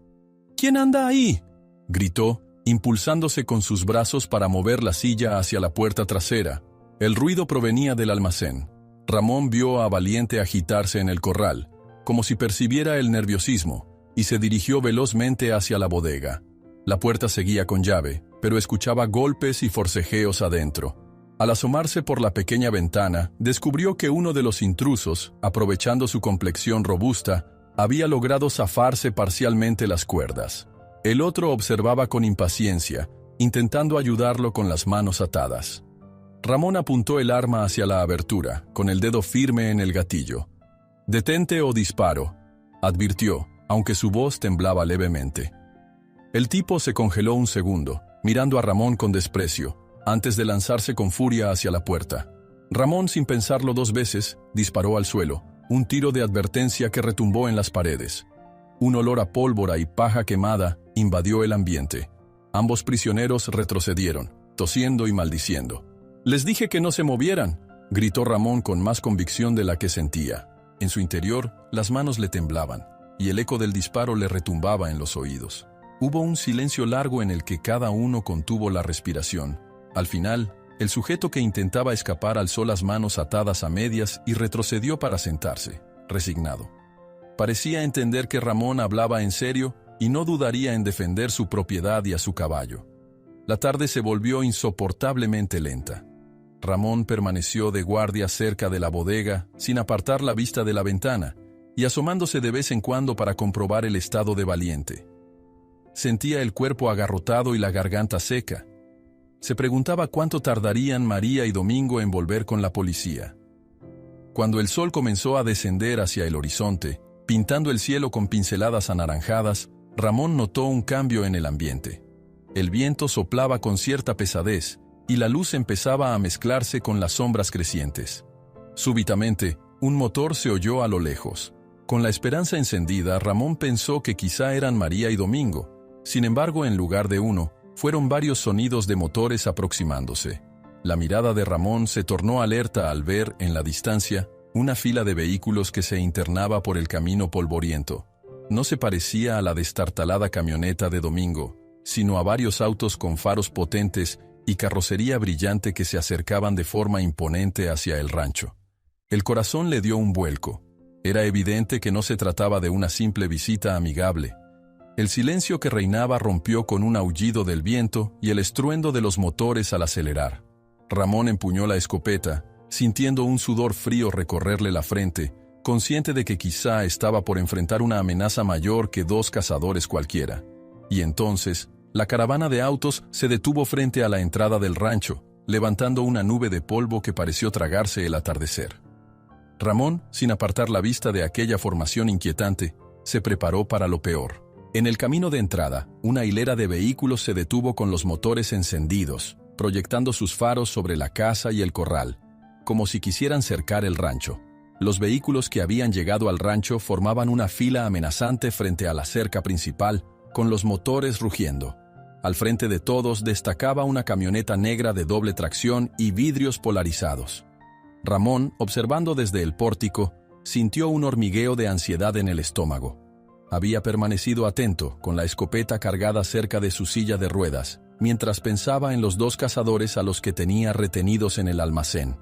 «¿Quién anda ahí?», gritó, impulsándose con sus brazos para mover la silla hacia la puerta trasera. El ruido provenía del almacén. Ramón vio a Valiente agitarse en el corral, como si percibiera el nerviosismo, y se dirigió velozmente hacia la bodega. La puerta seguía con llave, pero escuchaba golpes y forcejeos adentro. Al asomarse por la pequeña ventana, descubrió que uno de los intrusos, aprovechando su complexión robusta, había logrado zafarse parcialmente las cuerdas. El otro observaba con impaciencia, intentando ayudarlo con las manos atadas. Ramón apuntó el arma hacia la abertura, con el dedo firme en el gatillo. «Detente o disparo», advirtió, aunque su voz temblaba levemente. El tipo se congeló un segundo, mirando a Ramón con desprecio, antes de lanzarse con furia hacia la puerta. Ramón, sin pensarlo dos veces, disparó al suelo, un tiro de advertencia que retumbó en las paredes. Un olor a pólvora y paja quemada invadió el ambiente. Ambos prisioneros retrocedieron, tosiendo y maldiciendo. «Les dije que no se movieran», gritó Ramón con más convicción de la que sentía. En su interior, las manos le temblaban, y el eco del disparo le retumbaba en los oídos. Hubo un silencio largo en el que cada uno contuvo la respiración. Al final, el sujeto que intentaba escapar alzó las manos atadas a medias y retrocedió para sentarse, resignado. Parecía entender que Ramón hablaba en serio y no dudaría en defender su propiedad y a su caballo. La tarde se volvió insoportablemente lenta. Ramón permaneció de guardia cerca de la bodega, sin apartar la vista de la ventana, y asomándose de vez en cuando para comprobar el estado de Valiente. Sentía el cuerpo agarrotado y la garganta seca. Se preguntaba cuánto tardarían María y Domingo en volver con la policía. Cuando el sol comenzó a descender hacia el horizonte, pintando el cielo con pinceladas anaranjadas, Ramón notó un cambio en el ambiente. El viento soplaba con cierta pesadez, y la luz empezaba a mezclarse con las sombras crecientes. Súbitamente, un motor se oyó a lo lejos. Con la esperanza encendida, Ramón pensó que quizá eran María y Domingo. Sin embargo, en lugar de uno, fueron varios sonidos de motores aproximándose. La mirada de Ramón se tornó alerta al ver, en la distancia, una fila de vehículos que se internaba por el camino polvoriento. No se parecía a la destartalada camioneta de Domingo, sino a varios autos con faros potentes y carrocería brillante que se acercaban de forma imponente hacia el rancho. El corazón le dio un vuelco. Era evidente que no se trataba de una simple visita amigable. El silencio que reinaba rompió con un aullido del viento y el estruendo de los motores al acelerar. Ramón empuñó la escopeta, sintiendo un sudor frío recorrerle la frente, consciente de que quizá estaba por enfrentar una amenaza mayor que dos cazadores cualquiera. Y entonces, la caravana de autos se detuvo frente a la entrada del rancho, levantando una nube de polvo que pareció tragarse el atardecer. Ramón, sin apartar la vista de aquella formación inquietante, se preparó para lo peor. En el camino de entrada, una hilera de vehículos se detuvo con los motores encendidos, proyectando sus faros sobre la casa y el corral, como si quisieran cercar el rancho. Los vehículos que habían llegado al rancho formaban una fila amenazante frente a la cerca principal, con los motores rugiendo. Al frente de todos destacaba una camioneta negra de doble tracción y vidrios polarizados. Ramón, observando desde el pórtico, sintió un hormigueo de ansiedad en el estómago. Había permanecido atento, con la escopeta cargada cerca de su silla de ruedas, mientras pensaba en los dos cazadores a los que tenía retenidos en el almacén.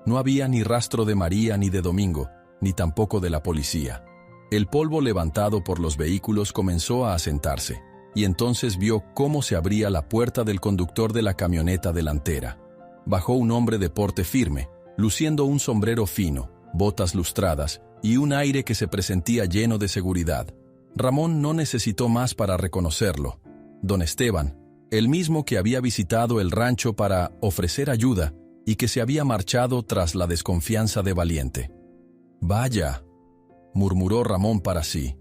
No había ni rastro de María ni de Domingo, ni tampoco de la policía. El polvo levantado por los vehículos comenzó a asentarse, y entonces vio cómo se abría la puerta del conductor de la camioneta delantera. Bajó un hombre de porte firme, luciendo un sombrero fino, botas lustradas y un aire que se presentía lleno de seguridad. Ramón no necesitó más para reconocerlo. Don Esteban, el mismo que había visitado el rancho para ofrecer ayuda y que se había marchado tras la desconfianza de Valiente. «Vaya», murmuró Ramón para sí,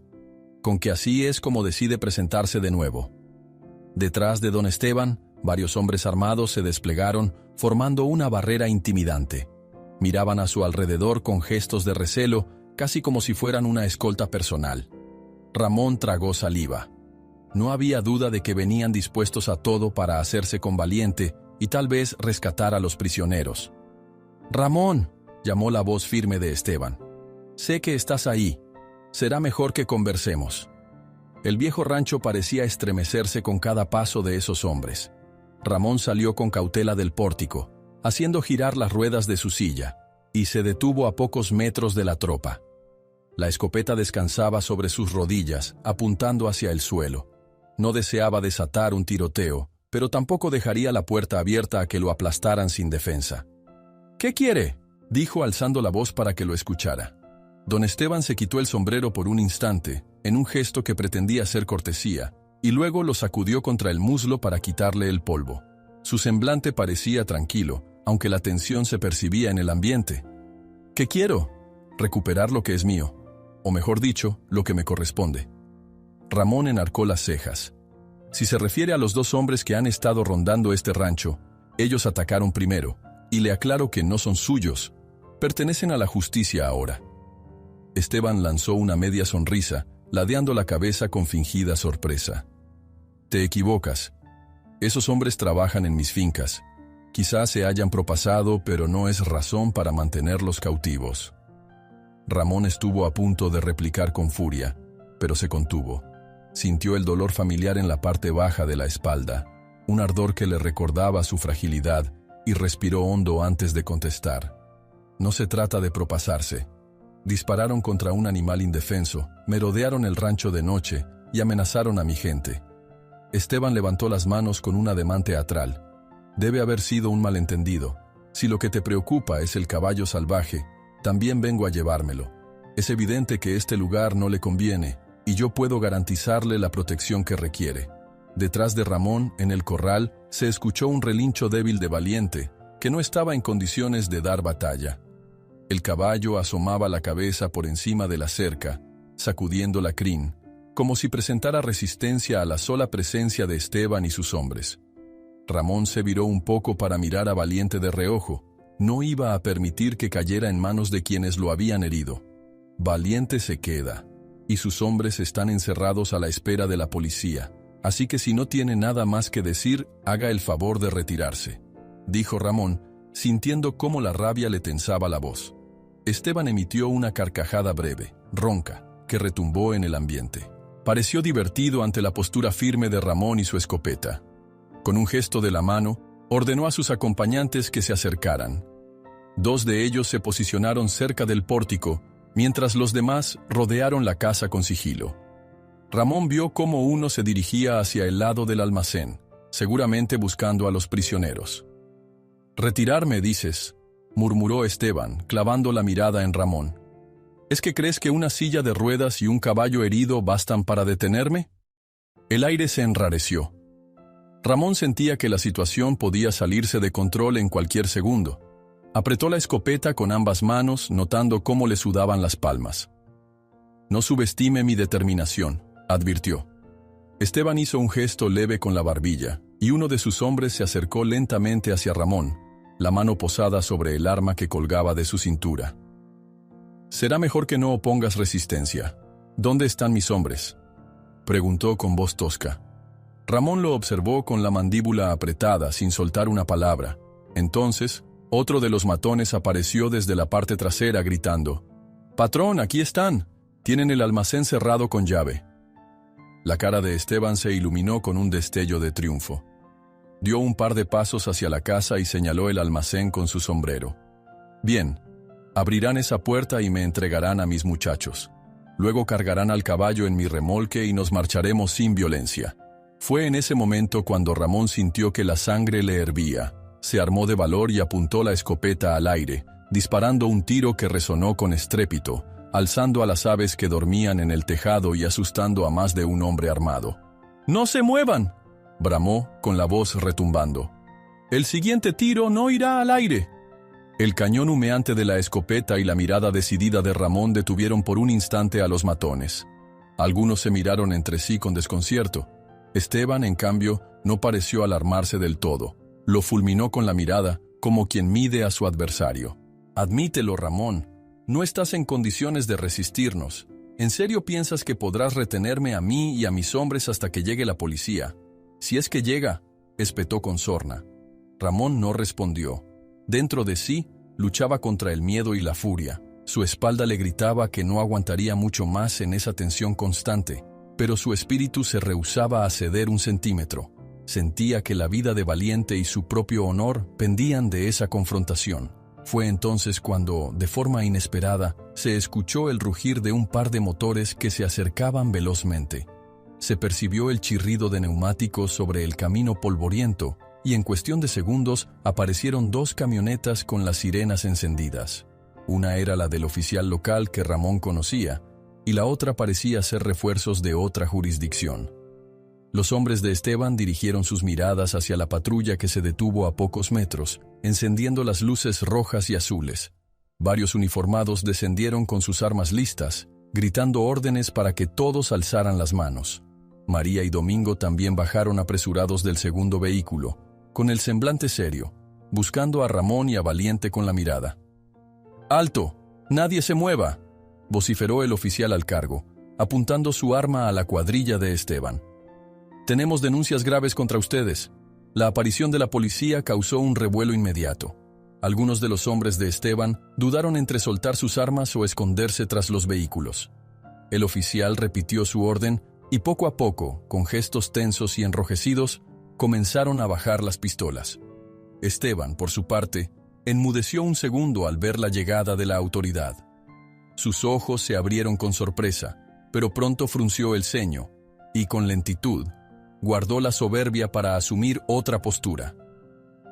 con que así es como decide presentarse de nuevo. Detrás de don Esteban, varios hombres armados se desplegaron, formando una barrera intimidante. Miraban a su alrededor con gestos de recelo, casi como si fueran una escolta personal. Ramón tragó saliva. No había duda de que venían dispuestos a todo para hacerse con Valiente y tal vez rescatar a los prisioneros. «Ramón», llamó la voz firme de Esteban. «Sé que estás ahí. Será mejor que conversemos». El viejo rancho parecía estremecerse con cada paso de esos hombres. Ramón salió con cautela del pórtico, haciendo girar las ruedas de su silla, y se detuvo a pocos metros de la tropa. La escopeta descansaba sobre sus rodillas, apuntando hacia el suelo. No deseaba desatar un tiroteo, pero tampoco dejaría la puerta abierta a que lo aplastaran sin defensa. «¿Qué quiere?», dijo alzando la voz para que lo escuchara. Don Esteban se quitó el sombrero por un instante, en un gesto que pretendía ser cortesía, y luego lo sacudió contra el muslo para quitarle el polvo. Su semblante parecía tranquilo, aunque la tensión se percibía en el ambiente. «¿Qué quiero?», «Recuperar lo que es mío, o mejor dicho, lo que me corresponde». Ramón enarcó las cejas. Si se refiere a los dos hombres que han estado rondando este rancho, ellos atacaron primero, y le aclaro que no son suyos, pertenecen a la justicia ahora. Esteban lanzó una media sonrisa, ladeando la cabeza con fingida sorpresa. «Te equivocas. Esos hombres trabajan en mis fincas. Quizás se hayan propasado, pero no es razón para mantenerlos cautivos». Ramón estuvo a punto de replicar con furia, pero se contuvo. Sintió el dolor familiar en la parte baja de la espalda, un ardor que le recordaba su fragilidad, y respiró hondo antes de contestar. «No se trata de propasarse. Dispararon contra un animal indefenso, merodearon el rancho de noche y amenazaron a mi gente». Esteban levantó las manos con un ademán teatral. «Debe haber sido un malentendido. Si lo que te preocupa es el caballo salvaje, también vengo a llevármelo. Es evidente que este lugar no le conviene, y yo puedo garantizarle la protección que requiere. Detrás de Ramón, en el corral, se escuchó un relincho débil de Valiente, que no estaba en condiciones de dar batalla. El caballo asomaba la cabeza por encima de la cerca, sacudiendo la crin, como si presentara resistencia a la sola presencia de Esteban y sus hombres. Ramón se viró un poco para mirar a Valiente de reojo. No iba a permitir que cayera en manos de quienes lo habían herido. Valiente se queda, y sus hombres están encerrados a la espera de la policía, así que si no tiene nada más que decir, haga el favor de retirarse, dijo Ramón, sintiendo cómo la rabia le tensaba la voz. Esteban emitió una carcajada breve, ronca, que retumbó en el ambiente. Pareció divertido ante la postura firme de Ramón y su escopeta. Con un gesto de la mano, ordenó a sus acompañantes que se acercaran. 2 de ellos se posicionaron cerca del pórtico, mientras los demás rodearon la casa con sigilo. Ramón vio cómo uno se dirigía hacia el lado del almacén, seguramente buscando a los prisioneros. «Retirarme, dices», murmuró Esteban, clavando la mirada en Ramón. «¿Es que crees que una silla de ruedas y un caballo herido bastan para detenerme?» El aire se enrareció. Ramón sentía que la situación podía salirse de control en cualquier segundo. Apretó la escopeta con ambas manos, notando cómo le sudaban las palmas. «No subestime mi determinación», advirtió. Esteban hizo un gesto leve con la barbilla, y uno de sus hombres se acercó lentamente hacia Ramón, la mano posada sobre el arma que colgaba de su cintura. «Será mejor que no opongas resistencia. ¿Dónde están mis hombres?», preguntó con voz tosca. Ramón lo observó con la mandíbula apretada, sin soltar una palabra. Entonces, otro de los matones apareció desde la parte trasera gritando: «Patrón, aquí están. Tienen el almacén cerrado con llave». La cara de Esteban se iluminó con un destello de triunfo. Dio un par de pasos hacia la casa y señaló el almacén con su sombrero. «Bien, abrirán esa puerta y me entregarán a mis muchachos. Luego cargarán al caballo en mi remolque y nos marcharemos sin violencia». Fue en ese momento cuando Ramón sintió que la sangre le hervía. Se armó de valor y apuntó la escopeta al aire, disparando un tiro que resonó con estrépito, alzando a las aves que dormían en el tejado y asustando a más de un hombre armado. «¡No se muevan!», bramó, con la voz retumbando. «El siguiente tiro no irá al aire». El cañón humeante de la escopeta y la mirada decidida de Ramón detuvieron por un instante a los matones. Algunos se miraron entre sí con desconcierto. Esteban, en cambio, no pareció alarmarse del todo. Lo fulminó con la mirada, como quien mide a su adversario. «Admítelo, Ramón. No estás en condiciones de resistirnos. ¿En serio piensas que podrás retenerme a mí y a mis hombres hasta que llegue la policía? Si es que llega», espetó con sorna. Ramón no respondió. Dentro de sí, luchaba contra el miedo y la furia. Su espalda le gritaba que no aguantaría mucho más en esa tensión constante, pero su espíritu se rehusaba a ceder un centímetro. Sentía que la vida de Valiente y su propio honor pendían de esa confrontación. Fue entonces cuando, de forma inesperada, se escuchó el rugir de un par de motores que se acercaban velozmente. Se percibió el chirrido de neumáticos sobre el camino polvoriento, y en cuestión de segundos aparecieron 2 camionetas con las sirenas encendidas. Una era la del oficial local que Ramón conocía, y la otra parecía ser refuerzos de otra jurisdicción. Los hombres de Esteban dirigieron sus miradas hacia la patrulla que se detuvo a pocos metros, encendiendo las luces rojas y azules. Varios uniformados descendieron con sus armas listas, gritando órdenes para que todos alzaran las manos. María y Domingo también bajaron apresurados del segundo vehículo, con el semblante serio, buscando a Ramón y a Valiente con la mirada. «¡Alto! ¡Nadie se mueva!», vociferó el oficial al cargo, apuntando su arma a la cuadrilla de Esteban. «Tenemos denuncias graves contra ustedes». La aparición de la policía causó un revuelo inmediato. Algunos de los hombres de Esteban dudaron entre soltar sus armas o esconderse tras los vehículos. El oficial repitió su orden y poco a poco, con gestos tensos y enrojecidos, comenzaron a bajar las pistolas. Esteban, por su parte, enmudeció un segundo al ver la llegada de la autoridad. Sus ojos se abrieron con sorpresa, pero pronto frunció el ceño y, con lentitud, guardó la soberbia para asumir otra postura.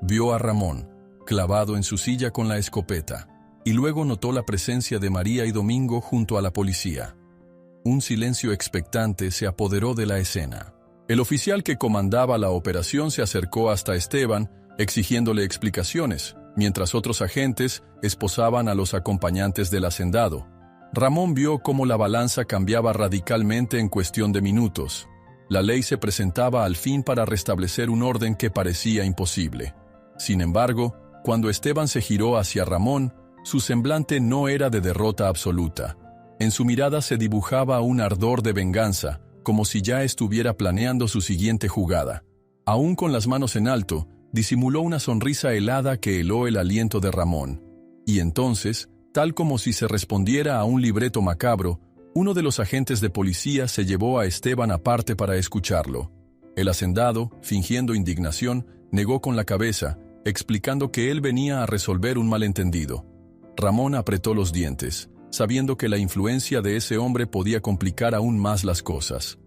Vio a Ramón, clavado en su silla con la escopeta, y luego notó la presencia de María y Domingo junto a la policía. Un silencio expectante se apoderó de la escena. El oficial que comandaba la operación se acercó hasta Esteban, exigiéndole explicaciones, mientras otros agentes esposaban a los acompañantes del hacendado. Ramón vio cómo la balanza cambiaba radicalmente en cuestión de minutos. La ley se presentaba al fin para restablecer un orden que parecía imposible. Sin embargo, cuando Esteban se giró hacia Ramón, su semblante no era de derrota absoluta. En su mirada se dibujaba un ardor de venganza, como si ya estuviera planeando su siguiente jugada. Aún con las manos en alto, disimuló una sonrisa helada que heló el aliento de Ramón. Y entonces, tal como si se respondiera a un libreto macabro, uno de los agentes de policía se llevó a Esteban aparte para escucharlo. El hacendado, fingiendo indignación, negó con la cabeza, explicando que él venía a resolver un malentendido. Ramón apretó los dientes, sabiendo que la influencia de ese hombre podía complicar aún más las cosas.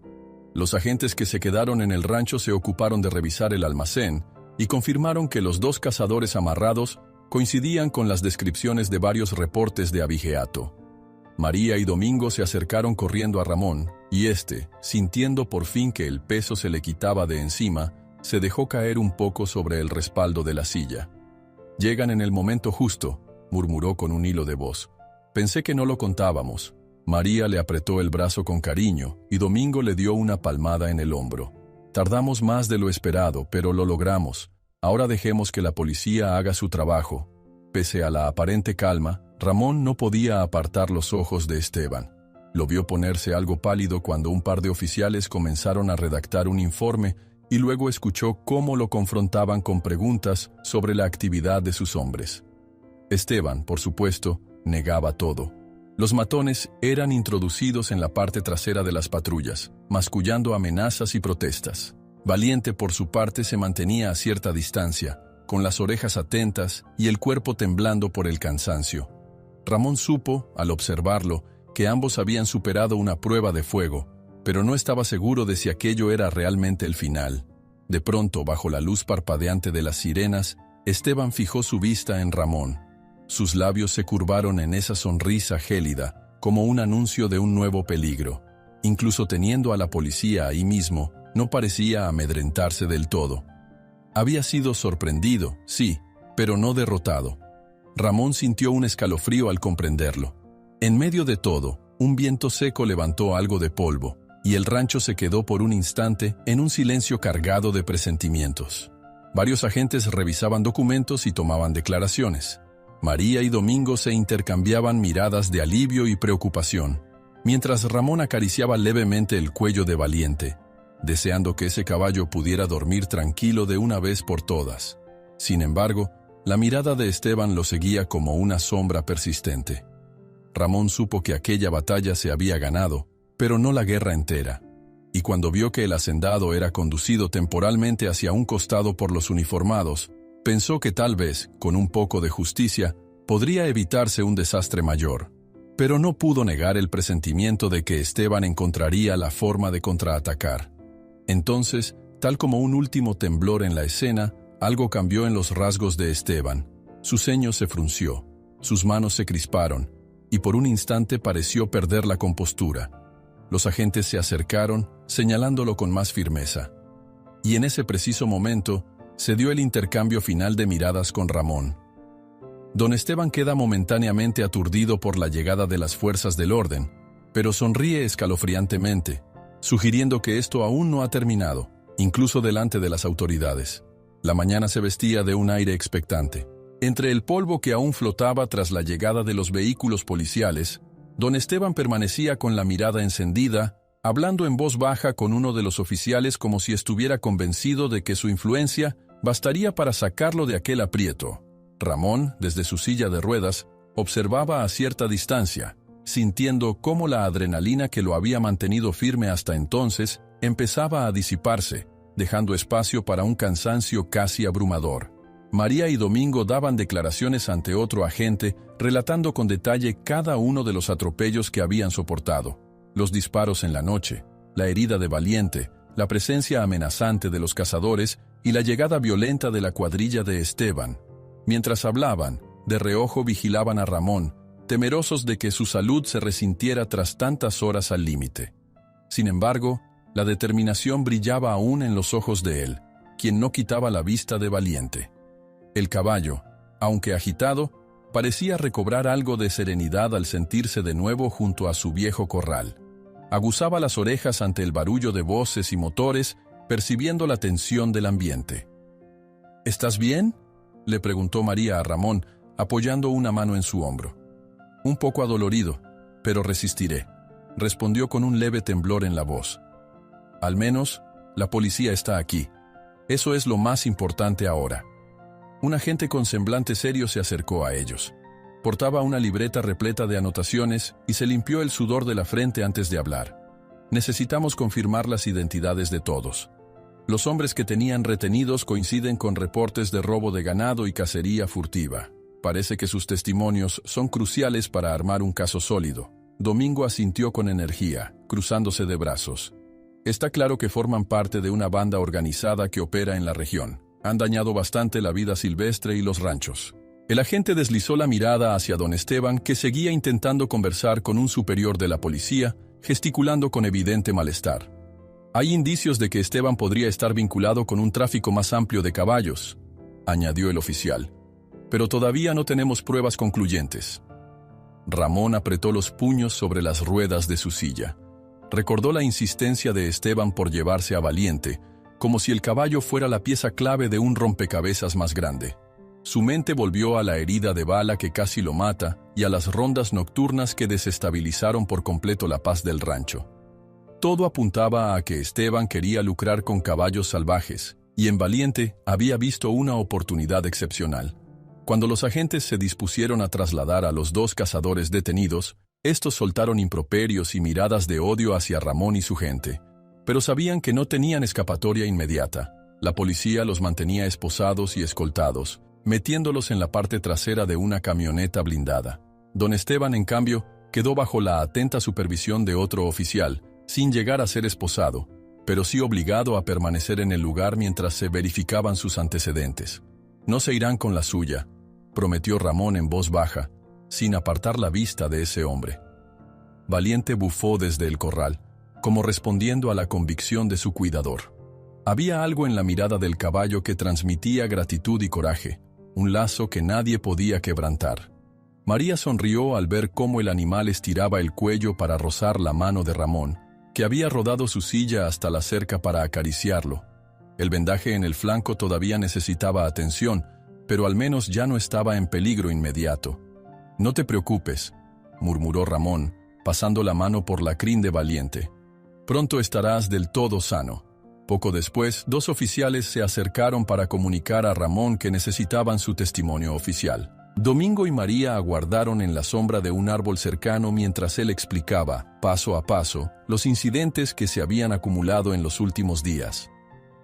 Los agentes que se quedaron en el rancho se ocuparon de revisar el almacén y confirmaron que los dos cazadores amarrados coincidían con las descripciones de varios reportes de abigeato. María y Domingo se acercaron corriendo a Ramón, y éste, sintiendo por fin que el peso se le quitaba de encima, se dejó caer un poco sobre el respaldo de la silla. «Llegan en el momento justo», murmuró con un hilo de voz. «Pensé que no lo contábamos». María le apretó el brazo con cariño, y Domingo le dio una palmada en el hombro. «Tardamos más de lo esperado, pero lo logramos. Ahora dejemos que la policía haga su trabajo». Pese a la aparente calma, Ramón no podía apartar los ojos de Esteban. Lo vio ponerse algo pálido cuando un par de oficiales comenzaron a redactar un informe y luego escuchó cómo lo confrontaban con preguntas sobre la actividad de sus hombres. Esteban, por supuesto, negaba todo. Los matones eran introducidos en la parte trasera de las patrullas, mascullando amenazas y protestas. Valiente, por su parte, se mantenía a cierta distancia, con las orejas atentas y el cuerpo temblando por el cansancio. Ramón supo, al observarlo, que ambos habían superado una prueba de fuego, pero no estaba seguro de si aquello era realmente el final. De pronto, bajo la luz parpadeante de las sirenas, Esteban fijó su vista en Ramón. Sus labios se curvaron en esa sonrisa gélida, como un anuncio de un nuevo peligro. Incluso teniendo a la policía ahí mismo, no parecía amedrentarse del todo. Había sido sorprendido, sí, pero no derrotado. Ramón sintió un escalofrío al comprenderlo. En medio de todo, un viento seco levantó algo de polvo, y el rancho se quedó por un instante en un silencio cargado de presentimientos. Varios agentes revisaban documentos y tomaban declaraciones. María y Domingo se intercambiaban miradas de alivio y preocupación, mientras Ramón acariciaba levemente el cuello de Valiente, deseando que ese caballo pudiera dormir tranquilo de una vez por todas. Sin embargo, la mirada de Esteban lo seguía como una sombra persistente. Ramón supo que aquella batalla se había ganado, pero no la guerra entera. Y cuando vio que el hacendado era conducido temporalmente hacia un costado por los uniformados, pensó que tal vez, con un poco de justicia, podría evitarse un desastre mayor. Pero no pudo negar el presentimiento de que Esteban encontraría la forma de contraatacar. Entonces, tal como un último temblor en la escena, algo cambió en los rasgos de Esteban. Su ceño se frunció, sus manos se crisparon, y por un instante pareció perder la compostura. Los agentes se acercaron, señalándolo con más firmeza. Y en ese preciso momento, se dio el intercambio final de miradas con Ramón. Don Esteban queda momentáneamente aturdido por la llegada de las fuerzas del orden, pero sonríe escalofriantemente, sugiriendo que esto aún no ha terminado, incluso delante de las autoridades. La mañana se vestía de un aire expectante. Entre el polvo que aún flotaba tras la llegada de los vehículos policiales, don Esteban permanecía con la mirada encendida, hablando en voz baja con uno de los oficiales como si estuviera convencido de que su influencia bastaría para sacarlo de aquel aprieto. Ramón, desde su silla de ruedas, observaba a cierta distancia, sintiendo cómo la adrenalina que lo había mantenido firme hasta entonces empezaba a disiparse, dejando espacio para un cansancio casi abrumador. María y Domingo daban declaraciones ante otro agente, relatando con detalle cada uno de los atropellos que habían soportado, los disparos en la noche, la herida de Valiente, la presencia amenazante de los cazadores y la llegada violenta de la cuadrilla de Esteban. Mientras hablaban, de reojo vigilaban a Ramón, temerosos de que su salud se resintiera tras tantas horas al límite. Sin embargo, la determinación brillaba aún en los ojos de él, quien no quitaba la vista de Valiente. El caballo, aunque agitado, parecía recobrar algo de serenidad al sentirse de nuevo junto a su viejo corral. Aguzaba las orejas ante el barullo de voces y motores, percibiendo la tensión del ambiente. ¿Estás bien?, le preguntó María a Ramón, apoyando una mano en su hombro. Un poco adolorido, pero resistiré, respondió con un leve temblor en la voz. Al menos, la policía está aquí. Eso es lo más importante ahora. Un agente con semblante serio se acercó a ellos. Portaba una libreta repleta de anotaciones y se limpió el sudor de la frente antes de hablar. Necesitamos confirmar las identidades de todos. Los hombres que tenían retenidos coinciden con reportes de robo de ganado y cacería furtiva. Parece que sus testimonios son cruciales para armar un caso sólido. Domingo asintió con energía, cruzándose de brazos. Está claro que forman parte de una banda organizada que opera en la región. Han dañado bastante la vida silvestre y los ranchos. El agente deslizó la mirada hacia don Esteban, que seguía intentando conversar con un superior de la policía, gesticulando con evidente malestar. Hay indicios de que Esteban podría estar vinculado con un tráfico más amplio de caballos, añadió el oficial. Pero todavía no tenemos pruebas concluyentes. Ramón apretó los puños sobre las ruedas de su silla. Recordó la insistencia de Esteban por llevarse a Valiente, como si el caballo fuera la pieza clave de un rompecabezas más grande. Su mente volvió a la herida de bala que casi lo mata y a las rondas nocturnas que desestabilizaron por completo la paz del rancho. Todo apuntaba a que Esteban quería lucrar con caballos salvajes, y en Valiente había visto una oportunidad excepcional. Cuando los agentes se dispusieron a trasladar a los dos cazadores detenidos, estos soltaron improperios y miradas de odio hacia Ramón y su gente, pero sabían que no tenían escapatoria inmediata. La policía los mantenía esposados y escoltados, metiéndolos en la parte trasera de una camioneta blindada. Don Esteban, en cambio, quedó bajo la atenta supervisión de otro oficial, sin llegar a ser esposado, pero sí obligado a permanecer en el lugar mientras se verificaban sus antecedentes. No se irán con la suya, prometió Ramón en voz baja, sin apartar la vista de ese hombre. Valiente bufó desde el corral, como respondiendo a la convicción de su cuidador. Había algo en la mirada del caballo que transmitía gratitud y coraje, un lazo que nadie podía quebrantar. María sonrió al ver cómo el animal estiraba el cuello para rozar la mano de Ramón, que había rodado su silla hasta la cerca para acariciarlo. El vendaje en el flanco todavía necesitaba atención, pero al menos ya no estaba en peligro inmediato. «No te preocupes», murmuró Ramón, pasando la mano por la crin de Valiente. «Pronto estarás del todo sano». Poco después, dos oficiales se acercaron para comunicar a Ramón que necesitaban su testimonio oficial. Domingo y María aguardaron en la sombra de un árbol cercano mientras él explicaba, paso a paso, los incidentes que se habían acumulado en los últimos días.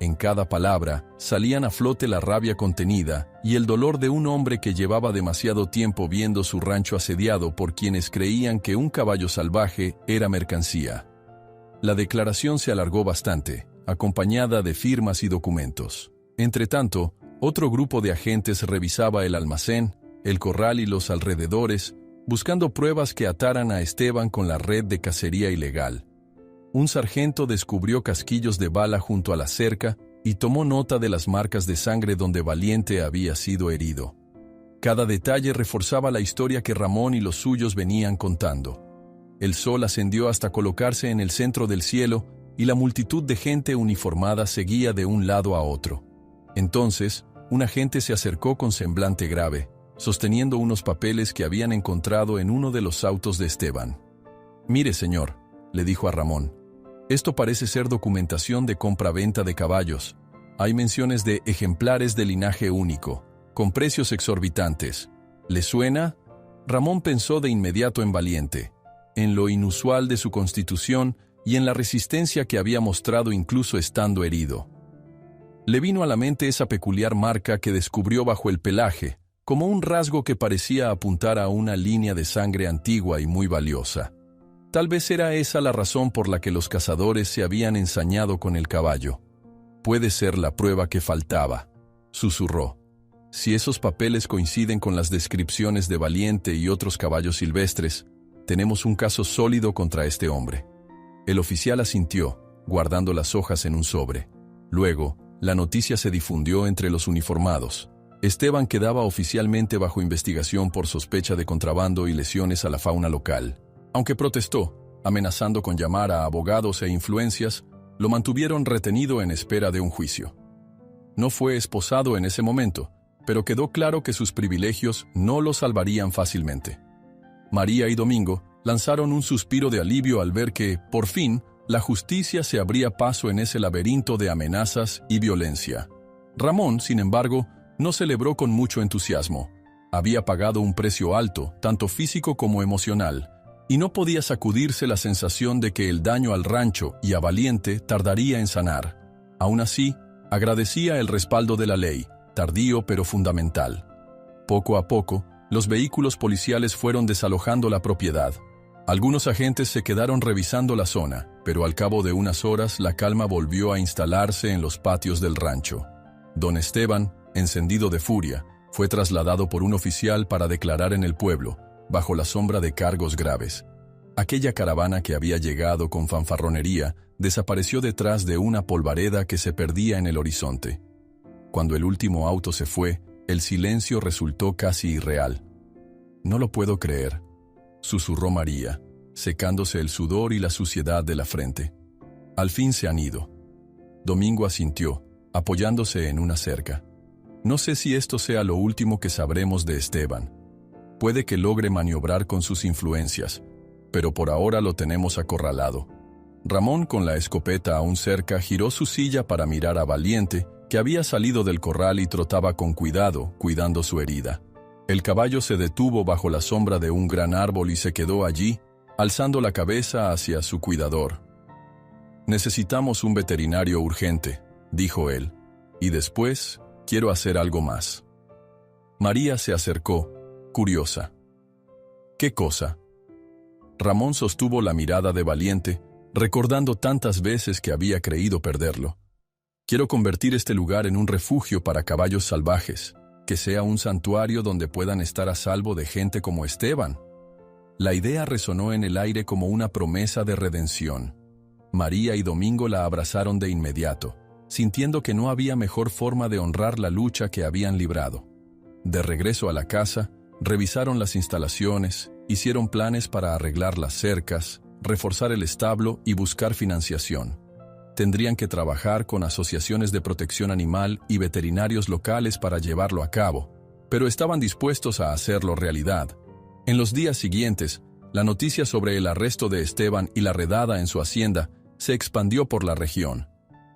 En cada palabra, salían a flote la rabia contenida y el dolor de un hombre que llevaba demasiado tiempo viendo su rancho asediado por quienes creían que un caballo salvaje era mercancía. La declaración se alargó bastante, acompañada de firmas y documentos. Entretanto, otro grupo de agentes revisaba el almacén, el corral y los alrededores, buscando pruebas que ataran a Esteban con la red de cacería ilegal. Un sargento descubrió casquillos de bala junto a la cerca y tomó nota de las marcas de sangre donde Valiente había sido herido. Cada detalle reforzaba la historia que Ramón y los suyos venían contando. El sol ascendió hasta colocarse en el centro del cielo y la multitud de gente uniformada seguía de un lado a otro. Entonces, un agente se acercó con semblante grave, sosteniendo unos papeles que habían encontrado en uno de los autos de Esteban. «Mire, señor», le dijo a Ramón, «esto parece ser documentación de compra-venta de caballos. Hay menciones de ejemplares de linaje único, con precios exorbitantes. ¿Le suena?» Ramón pensó de inmediato en Valiente, en lo inusual de su constitución y en la resistencia que había mostrado incluso estando herido. Le vino a la mente esa peculiar marca que descubrió bajo el pelaje, como un rasgo que parecía apuntar a una línea de sangre antigua y muy valiosa. Tal vez era esa la razón por la que los cazadores se habían ensañado con el caballo. «Puede ser la prueba que faltaba», susurró. Si esos papeles coinciden con las descripciones de Valiente y otros caballos silvestres, tenemos un caso sólido contra este hombre. El oficial asintió, guardando las hojas en un sobre. Luego, la noticia se difundió entre los uniformados. Esteban quedaba oficialmente bajo investigación por sospecha de contrabando y lesiones a la fauna local. Aunque protestó, amenazando con llamar a abogados e influencias, lo mantuvieron retenido en espera de un juicio. No fue esposado en ese momento, pero quedó claro que sus privilegios no lo salvarían fácilmente. María y Domingo lanzaron un suspiro de alivio al ver que, por fin, la justicia se abría paso en ese laberinto de amenazas y violencia. Ramón, sin embargo, no celebró con mucho entusiasmo. Había pagado un precio alto, tanto físico como emocional, y no podía sacudirse la sensación de que el daño al rancho y a Valiente tardaría en sanar. Aún así, agradecía el respaldo de la ley, tardío pero fundamental. Poco a poco, los vehículos policiales fueron desalojando la propiedad. Algunos agentes se quedaron revisando la zona, pero al cabo de unas horas la calma volvió a instalarse en los patios del rancho. Don Esteban, encendido de furia, fue trasladado por un oficial para declarar en el pueblo, bajo la sombra de cargos graves. Aquella caravana que había llegado con fanfarronería desapareció detrás de una polvareda que se perdía en el horizonte. Cuando el último auto se fue, el silencio resultó casi irreal. «No lo puedo creer», susurró María, secándose el sudor y la suciedad de la frente. «Al fin se han ido». Domingo asintió, apoyándose en una cerca. «No sé si esto sea lo último que sabremos de Esteban. Puede que logre maniobrar con sus influencias, pero por ahora lo tenemos acorralado». Ramón, con la escopeta aún cerca, giró su silla para mirar a Valiente, que había salido del corral y trotaba con cuidado, cuidando su herida. El caballo se detuvo bajo la sombra de un gran árbol y se quedó allí, alzando la cabeza hacia su cuidador. «Necesitamos un veterinario urgente», dijo él, «y después quiero hacer algo más». María se acercó, curiosa. «¿Qué cosa?». Ramón sostuvo la mirada de Valiente, recordando tantas veces que había creído perderlo. «Quiero convertir este lugar en un refugio para caballos salvajes, que sea un santuario donde puedan estar a salvo de gente como Esteban». La idea resonó en el aire como una promesa de redención. María y Domingo la abrazaron de inmediato, sintiendo que no había mejor forma de honrar la lucha que habían librado. De regreso a la casa, revisaron las instalaciones, hicieron planes para arreglar las cercas, reforzar el establo y buscar financiación. Tendrían que trabajar con asociaciones de protección animal y veterinarios locales para llevarlo a cabo, pero estaban dispuestos a hacerlo realidad. En los días siguientes, la noticia sobre el arresto de Esteban y la redada en su hacienda se expandió por la región.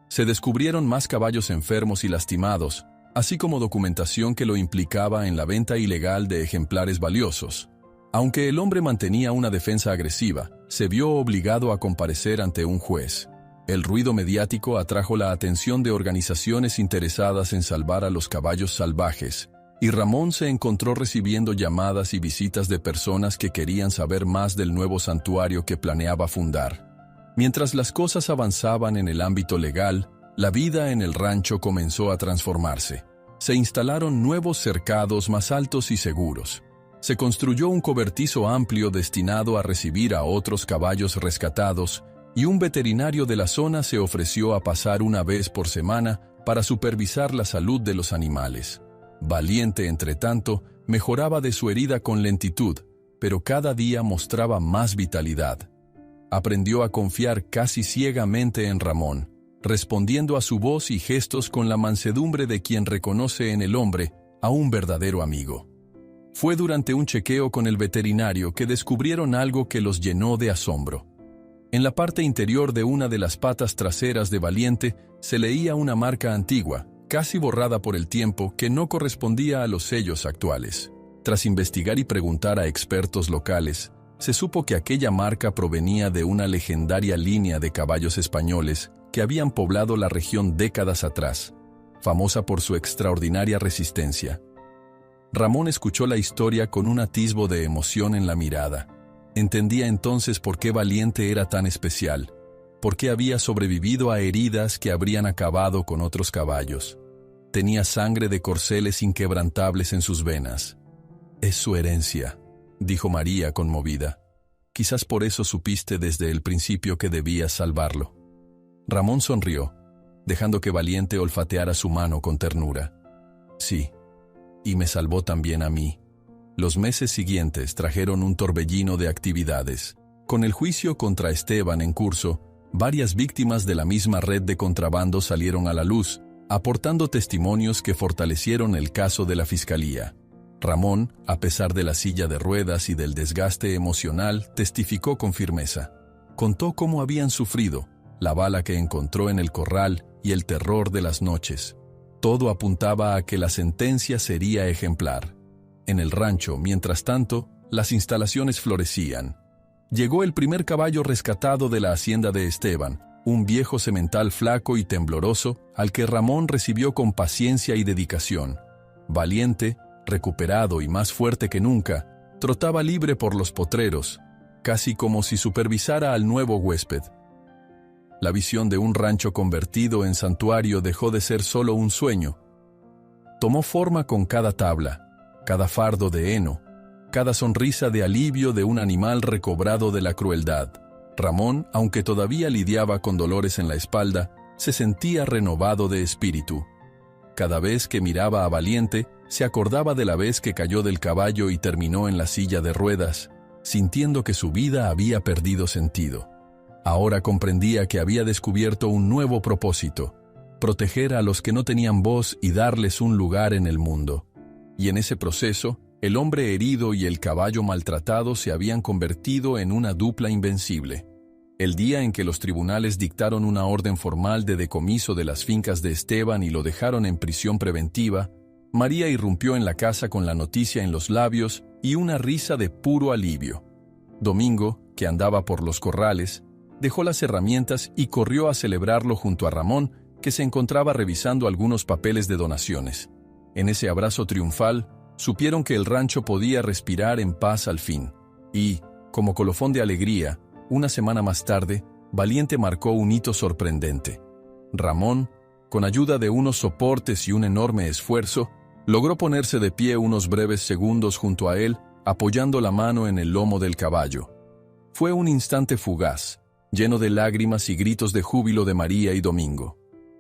Se descubrieron más caballos enfermos y lastimados, así como documentación que lo implicaba en la venta ilegal de ejemplares valiosos. Aunque el hombre mantenía una defensa agresiva, se vio obligado a comparecer ante un juez. El ruido mediático atrajo la atención de organizaciones interesadas en salvar a los caballos salvajes, y Ramón se encontró recibiendo llamadas y visitas de personas que querían saber más del nuevo santuario que planeaba fundar. Mientras las cosas avanzaban en el ámbito legal, la vida en el rancho comenzó a transformarse. Se instalaron nuevos cercados más altos y seguros. Se construyó un cobertizo amplio destinado a recibir a otros caballos rescatados, y un veterinario de la zona se ofreció a pasar una vez por semana para supervisar la salud de los animales. Valiente, entretanto, mejoraba de su herida con lentitud, pero cada día mostraba más vitalidad. Aprendió a confiar casi ciegamente en Ramón, respondiendo a su voz y gestos con la mansedumbre de quien reconoce en el hombre a un verdadero amigo. Fue durante un chequeo con el veterinario que descubrieron algo que los llenó de asombro. En la parte interior de una de las patas traseras de Valiente se leía una marca antigua, casi borrada por el tiempo, que no correspondía a los sellos actuales. Tras investigar y preguntar a expertos locales, se supo que aquella marca provenía de una legendaria línea de caballos españoles que habían poblado la región décadas atrás, famosa por su extraordinaria resistencia. Ramón escuchó la historia con un atisbo de emoción en la mirada. Entendía entonces por qué Valiente era tan especial, por qué había sobrevivido a heridas que habrían acabado con otros caballos. Tenía sangre de corceles inquebrantables en sus venas. «Es su herencia», dijo María conmovida. «Quizás por eso supiste desde el principio que debías salvarlo». Ramón sonrió, dejando que Valiente olfateara su mano con ternura. «Sí, y me salvó también a mí». Los meses siguientes trajeron un torbellino de actividades. Con el juicio contra Esteban en curso, varias víctimas de la misma red de contrabando salieron a la luz, aportando testimonios que fortalecieron el caso de la fiscalía. Ramón, a pesar de la silla de ruedas y del desgaste emocional, testificó con firmeza. Contó cómo habían sufrido, la bala que encontró en el corral y el terror de las noches. Todo apuntaba a que la sentencia sería ejemplar. En el rancho, mientras tanto, las instalaciones florecían. Llegó el primer caballo rescatado de la hacienda de Esteban, un viejo semental flaco y tembloroso, al que Ramón recibió con paciencia y dedicación. Valiente, recuperado y más fuerte que nunca, trotaba libre por los potreros, casi como si supervisara al nuevo huésped. La visión de un rancho convertido en santuario dejó de ser solo un sueño. Tomó forma con cada tabla, cada fardo de heno, cada sonrisa de alivio de un animal recobrado de la crueldad. Ramón, aunque todavía lidiaba con dolores en la espalda, se sentía renovado de espíritu. Cada vez que miraba a Valiente, se acordaba de la vez que cayó del caballo y terminó en la silla de ruedas, sintiendo que su vida había perdido sentido. Ahora comprendía que había descubierto un nuevo propósito: proteger a los que no tenían voz y darles un lugar en el mundo. Y en ese proceso, el hombre herido y el caballo maltratado se habían convertido en una dupla invencible. El día en que los tribunales dictaron una orden formal de decomiso de las fincas de Esteban y lo dejaron en prisión preventiva, María irrumpió en la casa con la noticia en los labios y una risa de puro alivio. Domingo, que andaba por los corrales, dejó las herramientas y corrió a celebrarlo junto a Ramón, que se encontraba revisando algunos papeles de donaciones. En ese abrazo triunfal, supieron que el rancho podía respirar en paz al fin. Y, como colofón de alegría, una semana más tarde, Valiente marcó un hito sorprendente. Ramón, con ayuda de unos soportes y un enorme esfuerzo, logró ponerse de pie unos breves segundos junto a él, apoyando la mano en el lomo del caballo. Fue un instante fugaz, lleno de lágrimas y gritos de júbilo de María y Domingo.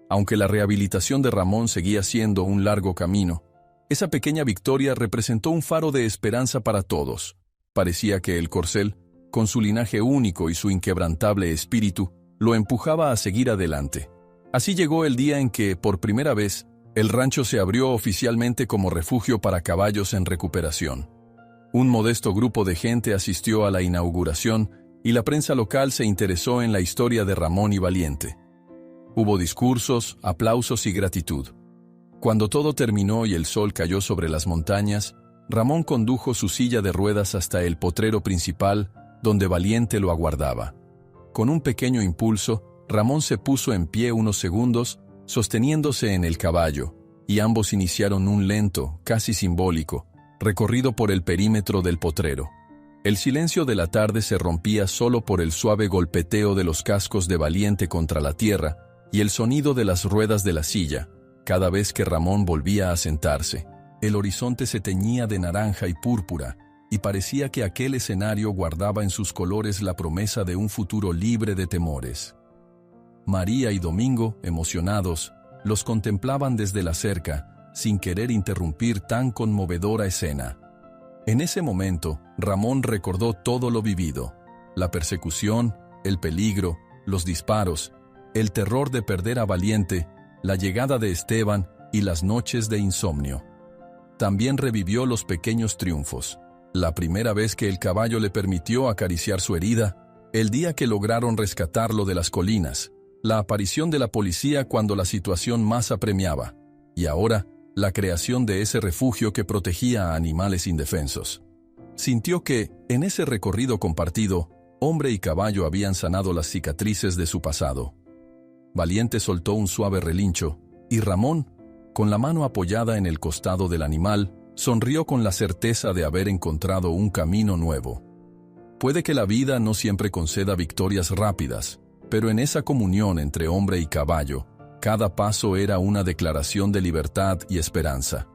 Aunque la rehabilitación de Ramón seguía siendo un largo camino, esa pequeña victoria representó un faro de esperanza para todos. Parecía que el corcel, con su linaje único y su inquebrantable espíritu, lo empujaba a seguir adelante. Así llegó el día en que, por primera vez, el rancho se abrió oficialmente como refugio para caballos en recuperación. Un modesto grupo de gente asistió a la inauguración y la prensa local se interesó en la historia de Ramón y Valiente. Hubo discursos, aplausos y gratitud. Cuando todo terminó y el sol cayó sobre las montañas, Ramón condujo su silla de ruedas hasta el potrero principal, donde Valiente lo aguardaba. Con un pequeño impulso, Ramón se puso en pie unos segundos, sosteniéndose en el caballo, y ambos iniciaron un lento, casi simbólico, recorrido por el perímetro del potrero. El silencio de la tarde se rompía solo por el suave golpeteo de los cascos de Valiente contra la tierra y el sonido de las ruedas de la silla, cada vez que Ramón volvía a sentarse. El horizonte se teñía de naranja y púrpura, y parecía que aquel escenario guardaba en sus colores la promesa de un futuro libre de temores. María y Domingo, emocionados, los contemplaban desde la cerca, sin querer interrumpir tan conmovedora escena. En ese momento, Ramón recordó todo lo vivido: la persecución, el peligro, los disparos, el terror de perder a Valiente, la llegada de Esteban y las noches de insomnio. También revivió los pequeños triunfos: la primera vez que el caballo le permitió acariciar su herida, el día que lograron rescatarlo de las colinas, la aparición de la policía cuando la situación más apremiaba, y ahora, la creación de ese refugio que protegía a animales indefensos. Sintió que, en ese recorrido compartido, hombre y caballo habían sanado las cicatrices de su pasado. Valiente soltó un suave relincho, y Ramón, con la mano apoyada en el costado del animal, sonrió con la certeza de haber encontrado un camino nuevo. Puede que la vida no siempre conceda victorias rápidas, pero en esa comunión entre hombre y caballo, Cada paso era una declaración de libertad y esperanza.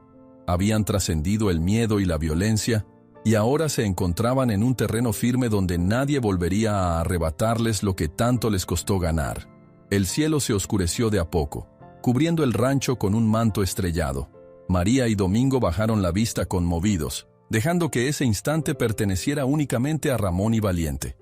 Habían trascendido el miedo y la violencia, y ahora se encontraban en un terreno firme donde nadie volvería a arrebatarles lo que tanto les costó ganar. El cielo se oscureció de a poco, cubriendo el rancho con un manto estrellado. María y Domingo bajaron la vista conmovidos, dejando que ese instante perteneciera únicamente a Ramón y Valiente.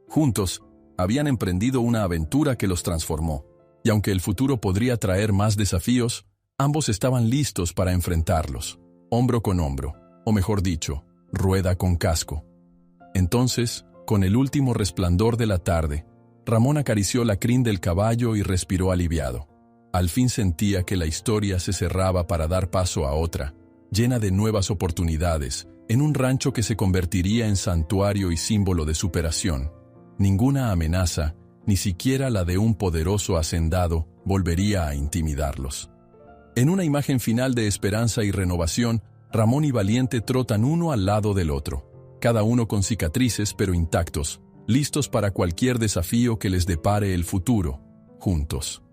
Juntos, habían emprendido una aventura que los transformó, y aunque el futuro podría traer más desafíos, ambos estaban listos para enfrentarlos, hombro con hombro, o mejor dicho, rueda con casco. Entonces, con el último resplandor de la tarde, Ramón acarició la crin del caballo y respiró aliviado. Al fin sentía que la historia se cerraba para dar paso a otra, llena de nuevas oportunidades, en un rancho que se convertiría en santuario y símbolo de superación. Ninguna amenaza, ni siquiera la de un poderoso hacendado, volvería a intimidarlos. En una imagen final de esperanza y renovación, Ramón y Valiente trotan uno al lado del otro, cada uno con cicatrices pero intactos, listos para cualquier desafío que les depare el futuro, juntos.